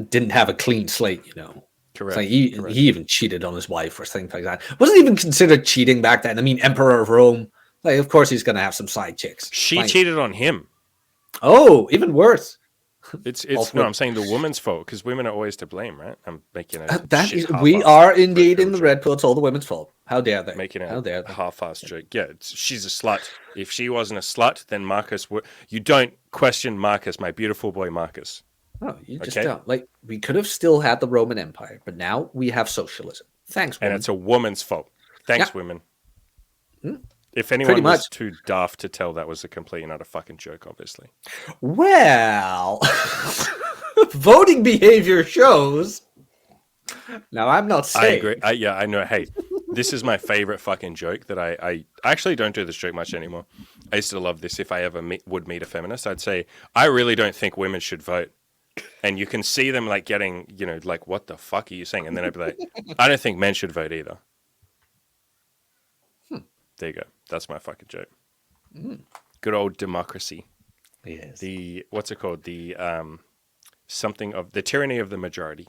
didn't have a clean slate, you know. Correct. It's like correct. he even cheated on his wife or things like that. Wasn't even considered cheating back then. I mean, Emperor of Rome. Like, of course, he's gonna have some side chicks. She Like, cheated on him. oh, even worse. It's Also- no, I'm saying the woman's fault because women are always to blame, right? I'm making a That shit is, we half-assed are indeed pill in the joke. red pill. It's all the women's fault. How dare they? Making How a dare they? half-assed joke. Yeah, she's a slut. If she wasn't a slut, then Marcus would. You don't question Marcus, my beautiful boy Marcus. Oh, you just Okay. don't. Like, we could have still had the Roman Empire, but now we have socialism. Thanks, And woman. it's a woman's fault. Thanks, Yeah. women. Hmm. If anyone Pretty was much. too daft to tell that was a complete and utter fucking joke, obviously. Well, voting behavior shows. Now, I'm not I saying. agree. Yeah, I know. Hey, this is my favorite fucking joke that I actually don't do this joke much anymore. I used to love this. If I ever would meet a feminist, I'd say, I really don't think women should vote. And you can see them like getting, like, what the fuck are you saying? And then I'd be like, I don't think men should vote either. There you go. That's my fucking joke. Good old democracy. Yes. What's it called? Something of the tyranny of the majority.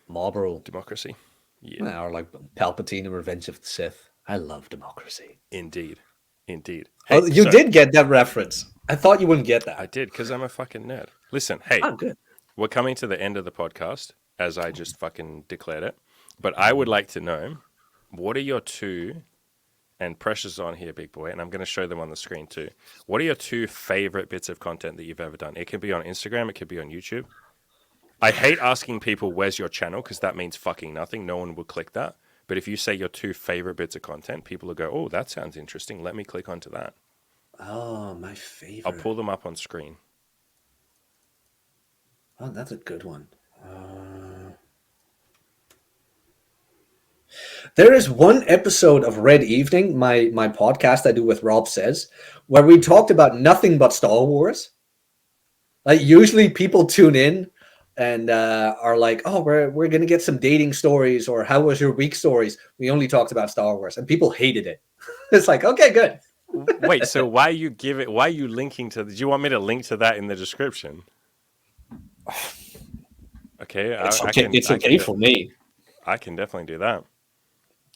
Marlboro. Democracy. Yeah, Or like Palpatine and Revenge of the Sith. I love democracy. indeed. Hey, Oh, you so- did get that reference. I thought you wouldn't get that. I did because I'm a fucking nerd. Listen, hey, Oh, good. we're coming to the end of the podcast, as I just fucking declared it. But I would like to know, what are your two, and pressure's on here, big boy, and I'm going to show them on the screen too. What are your two favorite bits of content that you've ever done? It can be on Instagram, it could be on YouTube. I hate asking people, where's your channel? Because that means fucking nothing. No one will click that. But if you say your 2 favorite bits of content, people will go, "Oh, that sounds interesting. Let me click onto that." Oh, my I'll favorite. pull them up on screen. Oh, that's a good one. There is one episode of Red Evening, my podcast I do with Rob Says, where we talked about nothing but Star Wars. Like usually people tune in and are like, "Oh, we're gonna get some dating stories or how was your week stories." We only talked about Star Wars, and people hated it. It's like, okay, good. Wait, so why are you linking to? Do you want me to link to that in the description? Okay, It's okay. It's okay for me. I can definitely do that.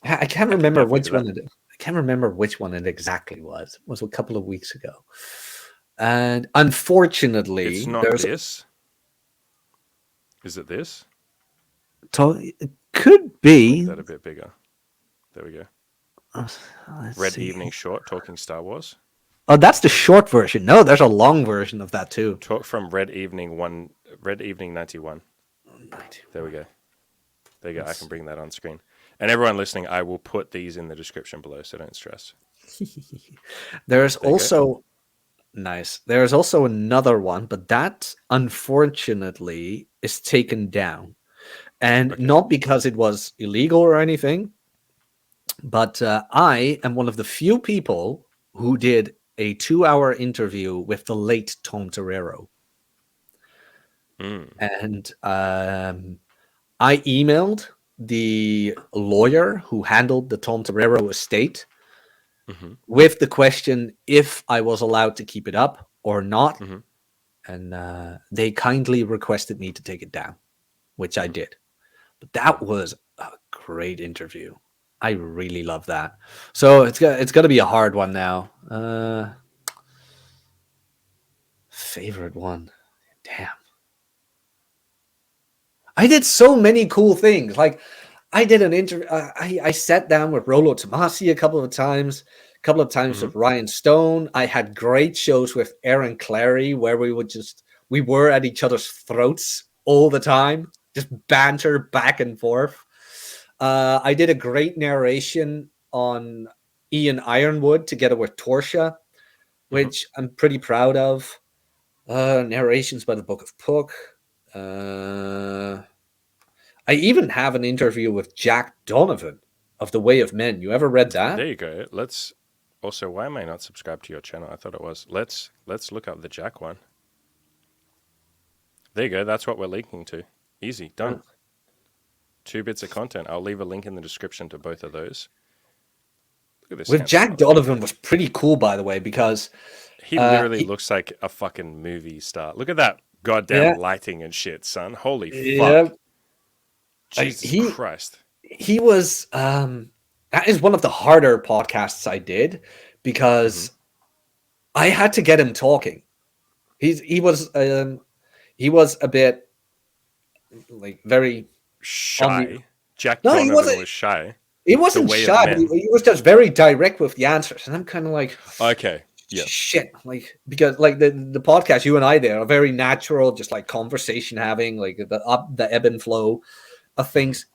I can't I can remember definitely which do one that. I can't remember which one it exactly was. It was a couple of weeks ago. And unfortunately, It's not there's this. Is it this? it could Make be. that a bit bigger. There we go. Let's Red see. Evening Short, talking Star Wars. Oh, that's the short version. No, there's a long version of that too. Talk from Red Evening 91. There we go. There you go. I can bring that on screen. And everyone listening, I will put these in the description below, so don't stress. There's There you also nice. There's also another one, but that unfortunately is taken down, and Okay. not because it was illegal or anything, but I am one of the few people who did a 2-hour interview with the late Tom Torero. Mm. And I emailed the lawyer who handled the Tom Torero estate Mm-hmm. with the question if I was allowed to keep it up or not. Mm-hmm. And they kindly requested me to take it down, which I did. But that was a great interview. I really love that. So it's going to be a hard one now. Favorite one. Damn. I did so many cool things. Like I did an interview. I sat down with Rolo Tomasi a couple of times Mm-hmm. with Ryan Stone. I had great shows with Aaron Clary where we were at each other's throats all the time, just banter back and forth. I did a great narration on Ian Ironwood together with Torsha, which I'm pretty proud of. Narrations by the Book of Puck. I even have an interview with Jack Donovan of The Way of Men. You ever read that? There you go. Let's also. Why am I not subscribed to your channel? I thought it was. Let's look up the Jack one. There you go. That's what we're linking to. Easy done. 2 bits of content. I'll leave a link in the description to both of those. Look at this. With Jack Donovan was pretty cool, by the way, because he literally looks like a fucking movie star. Look at that goddamn lighting and shit, son. Holy fuck. Jesus Christ. He was that is one of the harder podcasts I did because I had to get him talking. He was a bit like very shy. Jack Donovan was shy. He wasn't shy. He was just very direct with the answers, and I'm kind of like, okay, yeah, shit, like because like the podcast you and I did are very natural, just like conversation having, like the ebb and flow of things.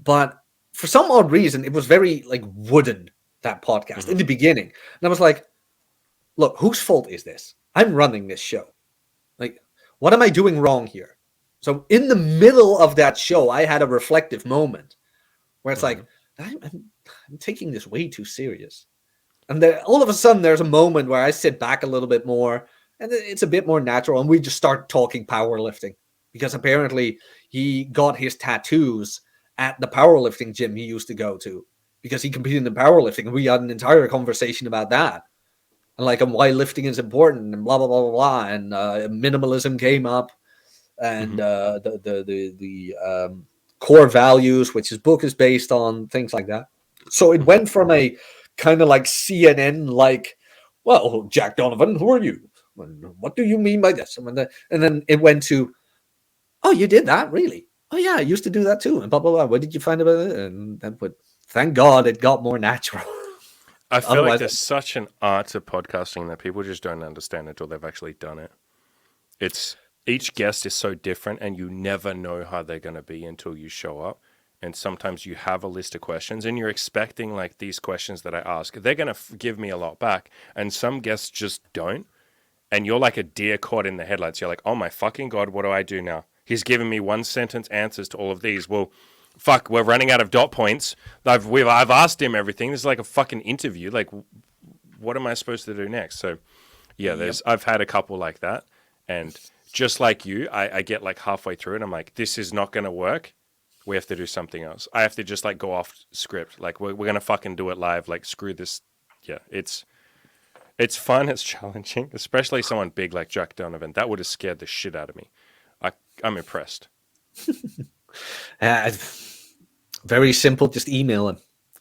But for some odd reason, it was very like wooden, that podcast in the beginning, and I was like, look, whose fault is this? I'm running this show. Like, what am I doing wrong here? So in the middle of that show, I had a reflective moment where it's like, I'm taking this way too serious. And then all of a sudden, there's a moment where I sit back a little bit more, and it's a bit more natural, and we just start talking powerlifting. Because apparently he got his tattoos at the powerlifting gym he used to go to because he competed in powerlifting, and we had an entire conversation about that. And like, and why lifting is important, and blah blah blah blah blah, and minimalism came up, and the core values, which his book is based on, things like that. So it went from a kind of like CNN, like, well, Jack Donovan, who are you? What do you mean by this? And then it went to, oh, you did that, really? Oh yeah, I used to do that too, and blah blah blah. What did you find about it? And then, but thank God it got more natural. I feel like there's such an art to podcasting that people just don't understand until they've actually done it. It's each guest is so different, and you never know how they're going to be until you show up. and sometimes you have a list of questions and you're expecting like these questions that I ask, they're going to give me a lot back. And some guests just don't. And you're like a deer caught in the headlights. You're like, oh my fucking God, what do I do now? He's given me one sentence answers to all of these. Well, fuck, we're running out of dot points. I've asked him everything. This is like a fucking interview. Like, what am I supposed to do next? So, yeah, I've had a couple like that. And just like you, I get like halfway through and I'm like, this is not going to work. We have to do something else. I have to just like go off script. Like we're going to fucking do it live. Like screw this. Yeah, it's fun. It's challenging, especially someone big like Jack Donovan. That would have scared the shit out of me. I'm impressed. Very simple. Just email him.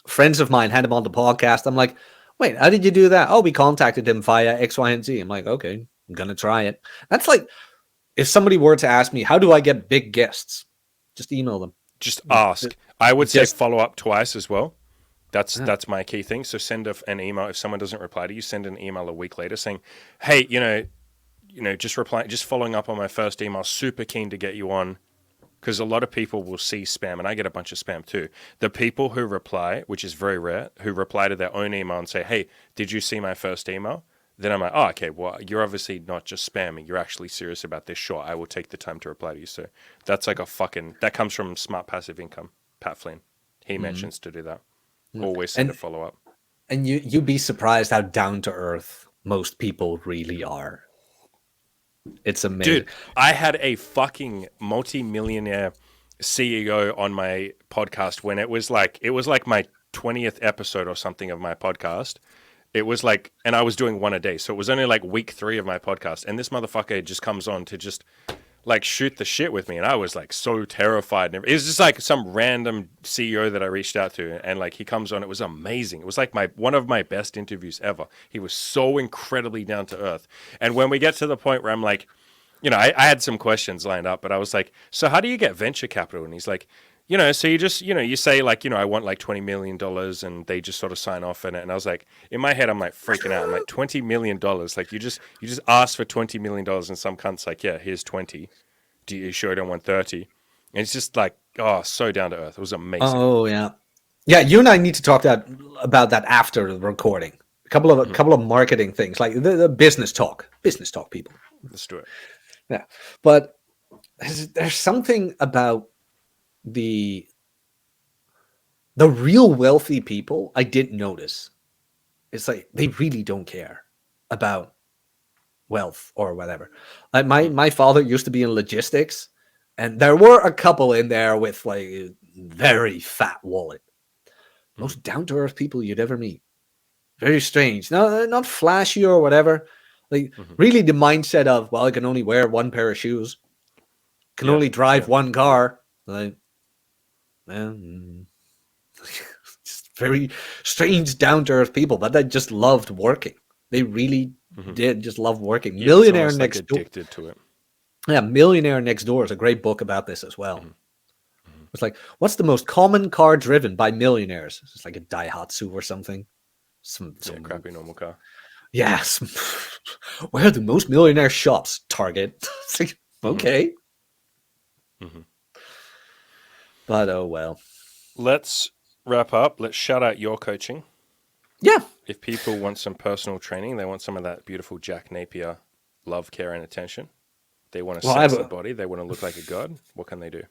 Friends of mine had him on the podcast. I'm like, wait, how did you do that? Oh, we contacted him via X, Y, and Z. I'm like, okay, I'm going to try it. That's like, if somebody were to ask me, how do I get big guests? Just email them. Just ask. I would say follow up twice as well. That's my key thing. So send an email. If someone doesn't reply to you, send an email a week later saying, hey, just following up on my first email, super keen to get you on. Because a lot of people will see spam, and I get a bunch of spam too. The people who reply, which is very rare, who reply to their own email and say, hey, did you see my first email? Then I'm like, oh, okay, well, you're obviously not just spamming. You're actually serious about this. Sure, I will take the time to reply to you. So that's like that comes from Smart Passive Income, Pat Flynn. He mentions to do that. Always send a follow-up. And you'd be surprised how down-to-earth most people really are. It's amazing. Dude, I had a fucking multi-millionaire CEO on my podcast when it was like my 20th episode or something of my podcast. It was like, and I was doing one a day. So it was only like week 3 of my podcast. And this motherfucker just comes on to just like shoot the shit with me. And I was like so terrified. It was just like some random CEO that I reached out to. And like he comes on, it was amazing. It was like one of my best interviews ever. He was so incredibly down to earth. And when we get to the point where I'm like, I had some questions lined up, but I was like, so how do you get venture capital? And he's like, so you just, you say like, I want like $20 million and they just sort of sign off on it. And I was like, in my head, I'm like freaking out. I'm like, $20 million. Like you just ask for $20 million and some cunt's like, yeah, here's 20. Do you sure I don't want 30? And it's just like, oh, so down to earth. It was amazing. Oh yeah. Yeah. You and I need to talk about that after the recording. A couple of marketing things, like the business talk people. Let's do it. Yeah. But there's something about the real wealthy people I didn't notice. It's like they really don't care about wealth or whatever. Like my father used to be in logistics, and there were a couple in there with like a very fat wallet. Most down-to-earth people you'd ever meet. Very strange. No, not flashy or whatever. Like really the mindset of, well, I can only wear one pair of shoes, can only drive one car. Like, just very strange down-to-earth people, but they just loved working. They really did just love working. Yeah, Millionaire Next Door. Addicted to it. Yeah, Millionaire Next Door is a great book about this as well. It's like, what's the most common car driven by millionaires? It's like a Daihatsu or something. Some crappy normal car. Yes. Where are the most millionaire shops? Target. It's like, okay. But oh well. Let's wrap up. Let's shout out your coaching. Yeah. If people want some personal training, they want some of that beautiful Jack Napier love, care, and attention. They want to sense the body. They want to look like a god. What can they do?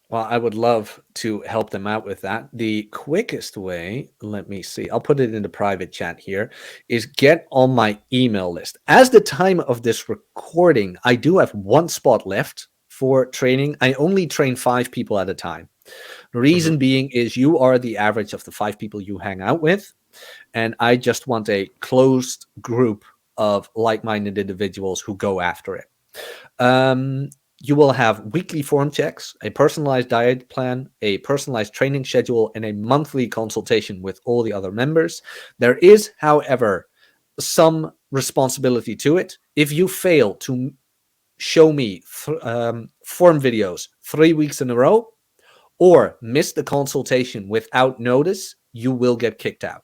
Well, I would love to help them out with that. The quickest way, let me see, I'll put it in the private chat here, is get on my email list. As the time of this recording, I do have one spot left for training. I only train 5 people at a time. The reason being is you are the average of the 5 people you hang out with. And I just want a closed group of like-minded individuals who go after it. You will have weekly form checks, a personalized diet plan, a personalized training schedule, and a monthly consultation with all the other members. There is, however, some responsibility to it. If you fail to show me form videos 3 weeks in a row or miss the consultation without notice, you will get kicked out.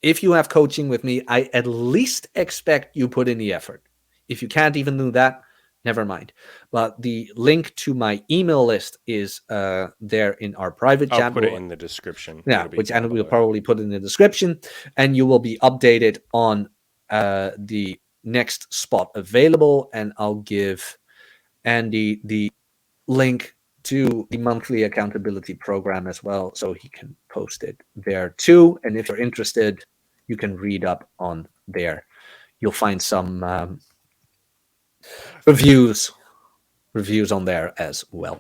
If you have coaching with me, I at least expect you put in the effort. If you can't even do that, Never mind. But the link to my email list is there in our private I'll chat. put it in the description. Yeah, It'll be which down and we'll below. probably put in the description, and you will be updated on the next spot available, and I'll give Andy the link to the monthly accountability program as well, so he can post it there too. And if you're interested, you can read up on there. You'll find some reviews on there as well.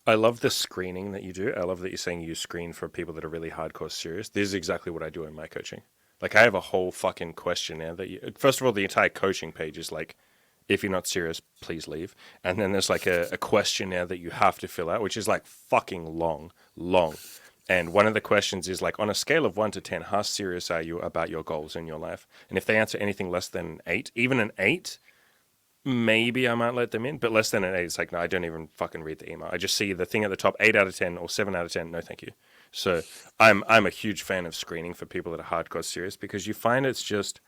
I love the screening that you do. I love that you're saying you screen for people that are really hardcore serious. This is exactly what I do in my coaching. Like, I have a whole fucking questionnaire that you, first of all, the entire coaching page is like, if you're not serious, please leave. And then there's like a questionnaire that you have to fill out, which is like fucking long. And one of the questions is like, on a scale of 1 to 10, how serious are you about your goals in your life? And if they answer anything less than 8, even an 8, maybe I might let them in, but less than an 8, it's like, no, I don't even fucking read the email. I just see the thing at the top, 8 out of 10 or 7 out of 10. No, thank you. So I'm a huge fan of screening for people that are hardcore serious, because you find it's just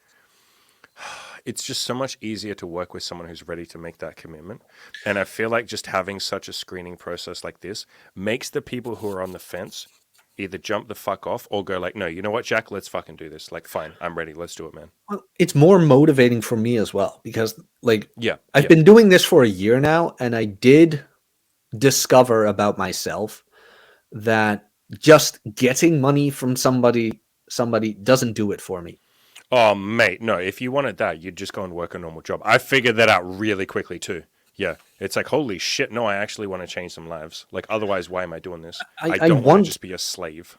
so much easier to work with someone who's ready to make that commitment. And I feel like just having such a screening process like this makes the people who are on the fence either jump the fuck off or go like, no, you know what, Jack, let's fucking do this. Like, fine, I'm ready. Let's do it, man. Well, it's more motivating for me as well, because like Yeah. I've been doing this for a year now, and I did discover about myself that just getting money from somebody doesn't do it for me. Oh, mate, no, if you wanted that, you'd just go and work a normal job. I figured that out really quickly too. Yeah, it's like, holy shit, no, I actually want to change some lives. Like, otherwise, why am I doing this? I don't want to just be a slave.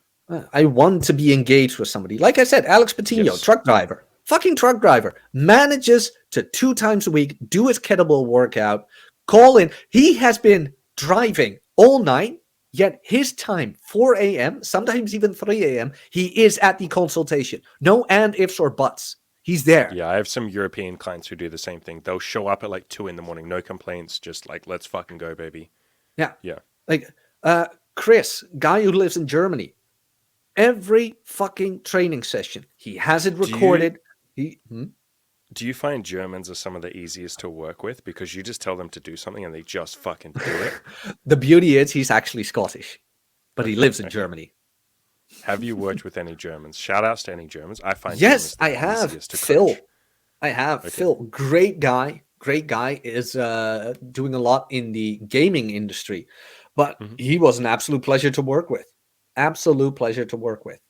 I want to be engaged with somebody. Like I said, Alex Patino, Yes. truck driver, fucking truck driver, manages to 2 times a week do his kettlebell workout, call in. He has been driving all night, yet his time, 4 a.m., sometimes even 3 a.m., he is at the consultation. No and ifs or buts. He's there. Yeah, I have some European clients who do the same thing. They'll show up at like 2 in the morning, no complaints, just like, let's fucking go, baby. Yeah. Yeah. Like Chris, guy who lives in Germany, every fucking training session, he has it recorded. Do you find Germans are some of the easiest to work with because you just tell them to do something and they just fucking do it? The beauty is he's actually Scottish, but he lives in Germany. Have you worked with any Germans? Shout outs to any Germans. I find yes, Germans the I have. easiest to Phil, coach. I have. Phil, great guy. Great guy, is doing a lot in the gaming industry, but he was an absolute pleasure to work with. Absolute pleasure to work with.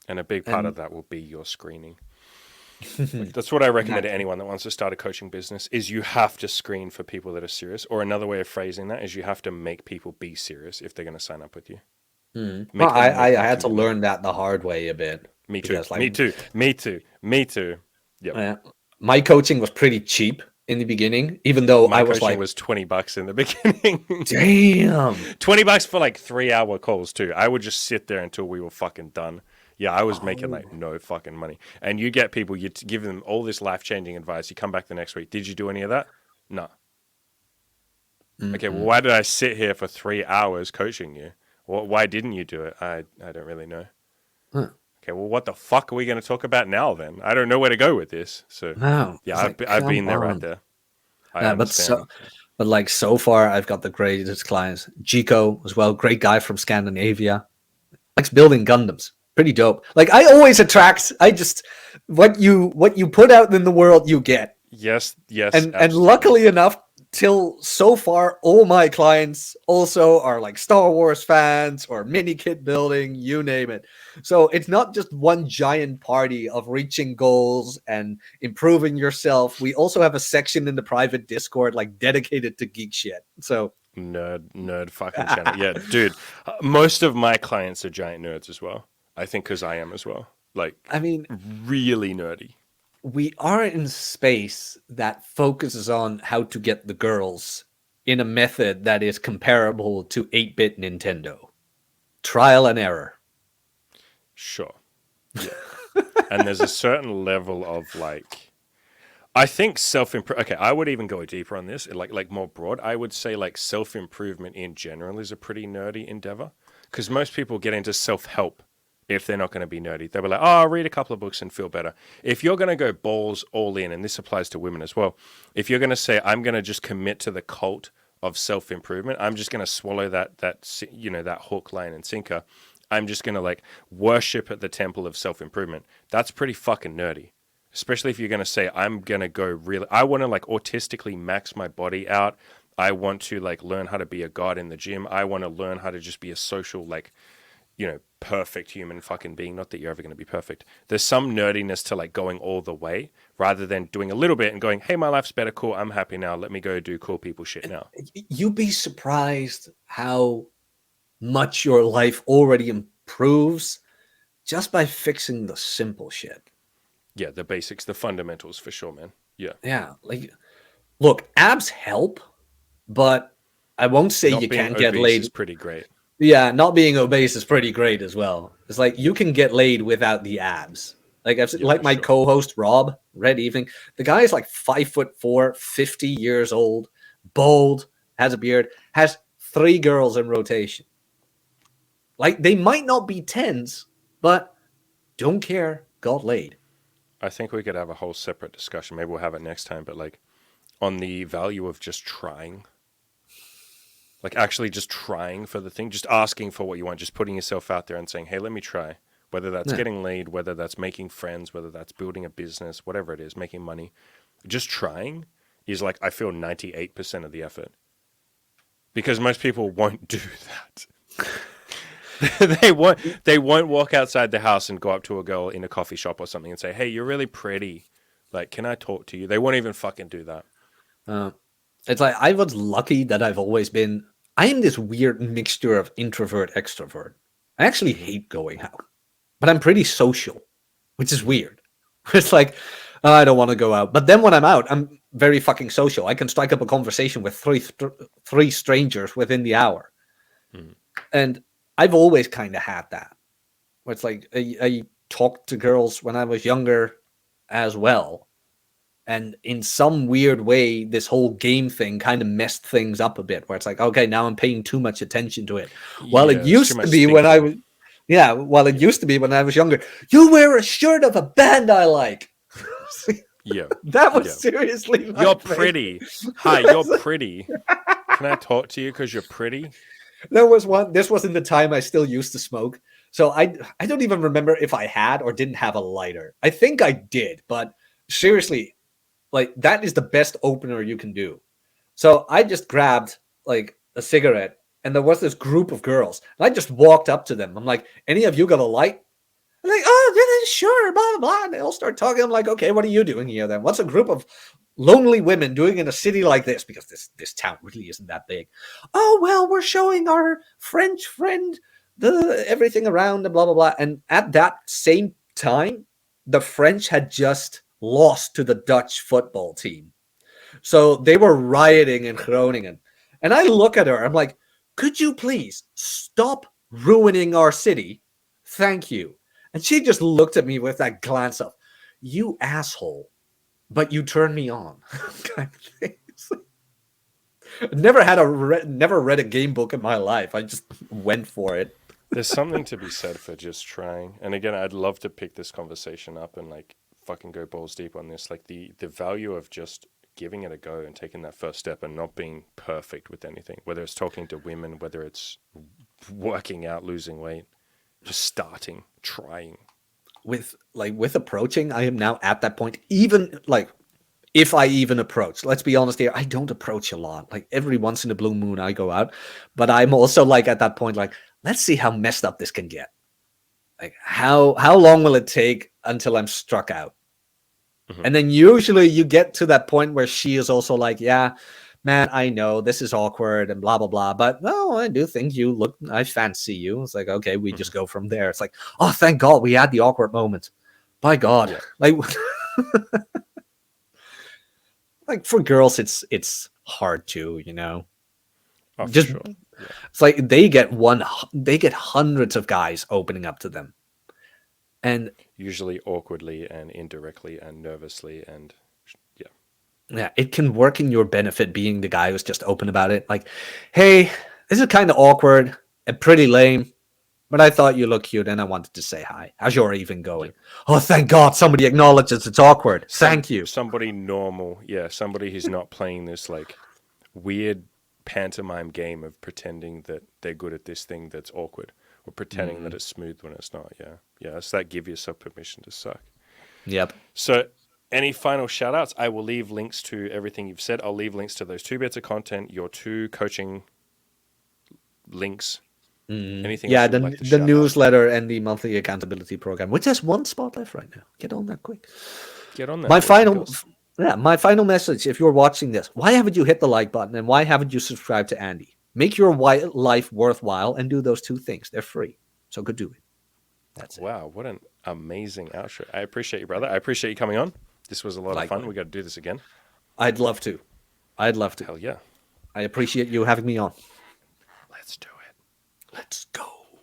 And a big part of that will be your screening. Like, that's what I recommend to anyone that wants to start a coaching business, is you have to screen for people that are serious. Or another way of phrasing that is you have to make people be serious if they're going to sign up with you. Well, I had to learn that the hard way a bit. Me too. Because, like, Me too. Yep. My coaching was pretty cheap in the beginning, even though My I was coaching like, was $20 in the beginning. damn. $20 for like 3-hour calls too. I would just sit there until we were fucking done. Yeah, I was making like no fucking money. And you get people, you give them all this life-changing advice. You come back the next week. Did you do any of that? No. Okay, well, why did I sit here for 3 hours coaching you? Why didn't you do it? I don't really know. Okay, well, what the fuck are we going to talk about now then? I don't know where to go with this. So, No, yeah, I've been there right there. I understand. But like so far, I've got the greatest clients. Jico as well, great guy from Scandinavia. Likes building Gundams. Pretty dope. Like, I always attract. I just what you put out in the world, you get. Yes. And luckily enough, till so far, all my clients also are like Star Wars fans or mini kit building, you name it. So it's not just one giant party of reaching goals and improving yourself. We also have a section in the private Discord like dedicated to geek shit. So nerd fucking channel. Yeah, dude. Most of my clients are giant nerds as well. I think because I am as well. Like, I mean, really nerdy. We are in space that focuses on how to get the girls in a method that is comparable to 8-bit Nintendo. Trial and error. Sure. Yeah. And there's a certain level of like, I think self-improvement. Okay, I would even go deeper on this, like more broad. I would say like self-improvement in general is a pretty nerdy endeavor, because most people get into self-help if they're not going to be nerdy. They'll be like, oh, I'll read a couple of books and feel better. If you're going to go balls all in, and this applies to women as well, if you're going to say, I'm going to just commit to the cult of self-improvement, I'm just going to swallow that hook, line, and sinker. I'm just going to like worship at the temple of self-improvement. That's pretty fucking nerdy. Especially if you're going to say, I'm going to go really, I want to like autistically max my body out. I want to like learn how to be a god in the gym. I want to learn how to just be a social, like, perfect human fucking being. Not that you're ever going to be perfect. There's some nerdiness to like going all the way rather than doing a little bit and going, hey, my life's better. Cool. I'm happy now. Let me go do cool people shit now. You'd be surprised how much your life already improves just by fixing the simple shit. Yeah, the basics, the fundamentals for sure, man. Yeah. Yeah. Like, look, abs help, but I won't say Not you being can't get obese laid. is pretty great. Yeah, not being obese is pretty great as well. It's like you can get laid without the abs. Like like my co-host Rob, Red Evening. The guy is like 5'4", 50 years old, bald, has a beard, has 3 girls in rotation. Like they might not be 10s, but don't care, got laid. I think we could have a whole separate discussion. Maybe we'll have it next time, but like on the value of just trying. Like actually just trying for the thing, just asking for what you want, just putting yourself out there and saying, hey, let me try. Whether that's getting laid, whether that's making friends, whether that's building a business, whatever it is, making money. Just trying is like, I feel 98% of the effort. Because most people won't do that. They won't walk outside the house and go up to a girl in a coffee shop or something and say, hey, you're really pretty. Like, can I talk to you? They won't even fucking do that. It's like I was lucky that I've always been. I am this weird mixture of introvert, extrovert. I actually hate going out, but I'm pretty social, which is weird. It's like I don't want to go out, but then when I'm out, I'm very fucking social. I can strike up a conversation with three strangers within the hour, and I've always kind of had that. Where it's like I talked to girls when I was younger, as well. And in some weird way, this whole game thing kind of messed things up a bit, where it's like, okay, now I'm paying too much attention to it. Well, it used to be when I was, it used to be when I was younger. You wear a shirt of a band I like. Yeah. That was seriously. You're pretty. Hi, you're pretty. Can I talk to you because you're pretty? There was one. This was in the time I still used to smoke. So I don't even remember if I had or didn't have a lighter. I think I did, but seriously, like that is the best opener you can do. So I just grabbed like a cigarette, and there was this group of girls. And I just walked up to them. I'm like, any of you got a light? I'm like, oh, sure, blah, blah, blah. And they all start talking. I'm like, okay, what are you doing here then? What's a group of lonely women doing in a city like this? Because this town really isn't that big. Oh, well, we're showing our French friend the everything around and blah, blah, blah. And at that same time, the French had just lost to the Dutch football team. So they were rioting in Groningen. And I look at her, I'm like, could you please stop ruining our city? Thank you. And she just looked at me with that glance of, you asshole, but you turned me on. kind of thing. Never read a game book in my life. I just went for it. There's something to be said for just trying. And again, I'd love to pick this conversation up and like fucking go balls deep on this. Like the value of just giving it a go and taking that first step and not being perfect with anything, whether it's talking to women, whether it's working out, losing weight, just starting, trying. With approaching, I am now at that point, even like if I even approach, let's be honest here, I don't approach a lot. Like every once in a blue moon I go out, but I'm also like at that point, like, let's see how messed up this can get. Like how long will it take until I'm struck out? Mm-hmm. And then usually you get to that point where she is also like, yeah, man, I know this is awkward and blah, blah, blah. But no, I do think I fancy you. It's like, okay, we just go from there. It's like, oh, thank God we had the awkward moment. By God. Yeah. Like for girls, it's hard to, Oh, just, sure. Yeah. It's like they get hundreds of guys opening up to them. And usually awkwardly and indirectly and nervously and yeah, it can work in your benefit being the guy who's just open about it. Like, hey, this is kind of awkward and pretty lame. But I thought you looked cute, and I wanted to say hi. How's your evening going? Oh, thank God, somebody acknowledges it's awkward. Thank you. Somebody normal, yeah, somebody who's not playing this like weird pantomime game of pretending that they're good at this thing that's awkward, or pretending that it's smooth when it's not. Yeah. It's that give yourself permission to suck. Yep. So, any final shout outs? I will leave links to everything you've said. I'll leave links to those 2 bits of content, your 2 coaching links. Anything Yeah, else you'd the like to the shout out? newsletter and the monthly accountability program, which has 1 spot left right now. Get on that quick. Get on that. My boys and final, girls. my final message. If you're watching this, why haven't you hit the like button and why haven't you subscribed to Andy? Make your life worthwhile and do those 2 things. They're free, so go do it. That's it. Wow, what an amazing outro. I appreciate you, brother. I appreciate you coming on. This was a lot of fun. Likewise. We got to do this again. I'd love to. I'd love to. Hell yeah. I appreciate you having me on. Let's do it. Let's go.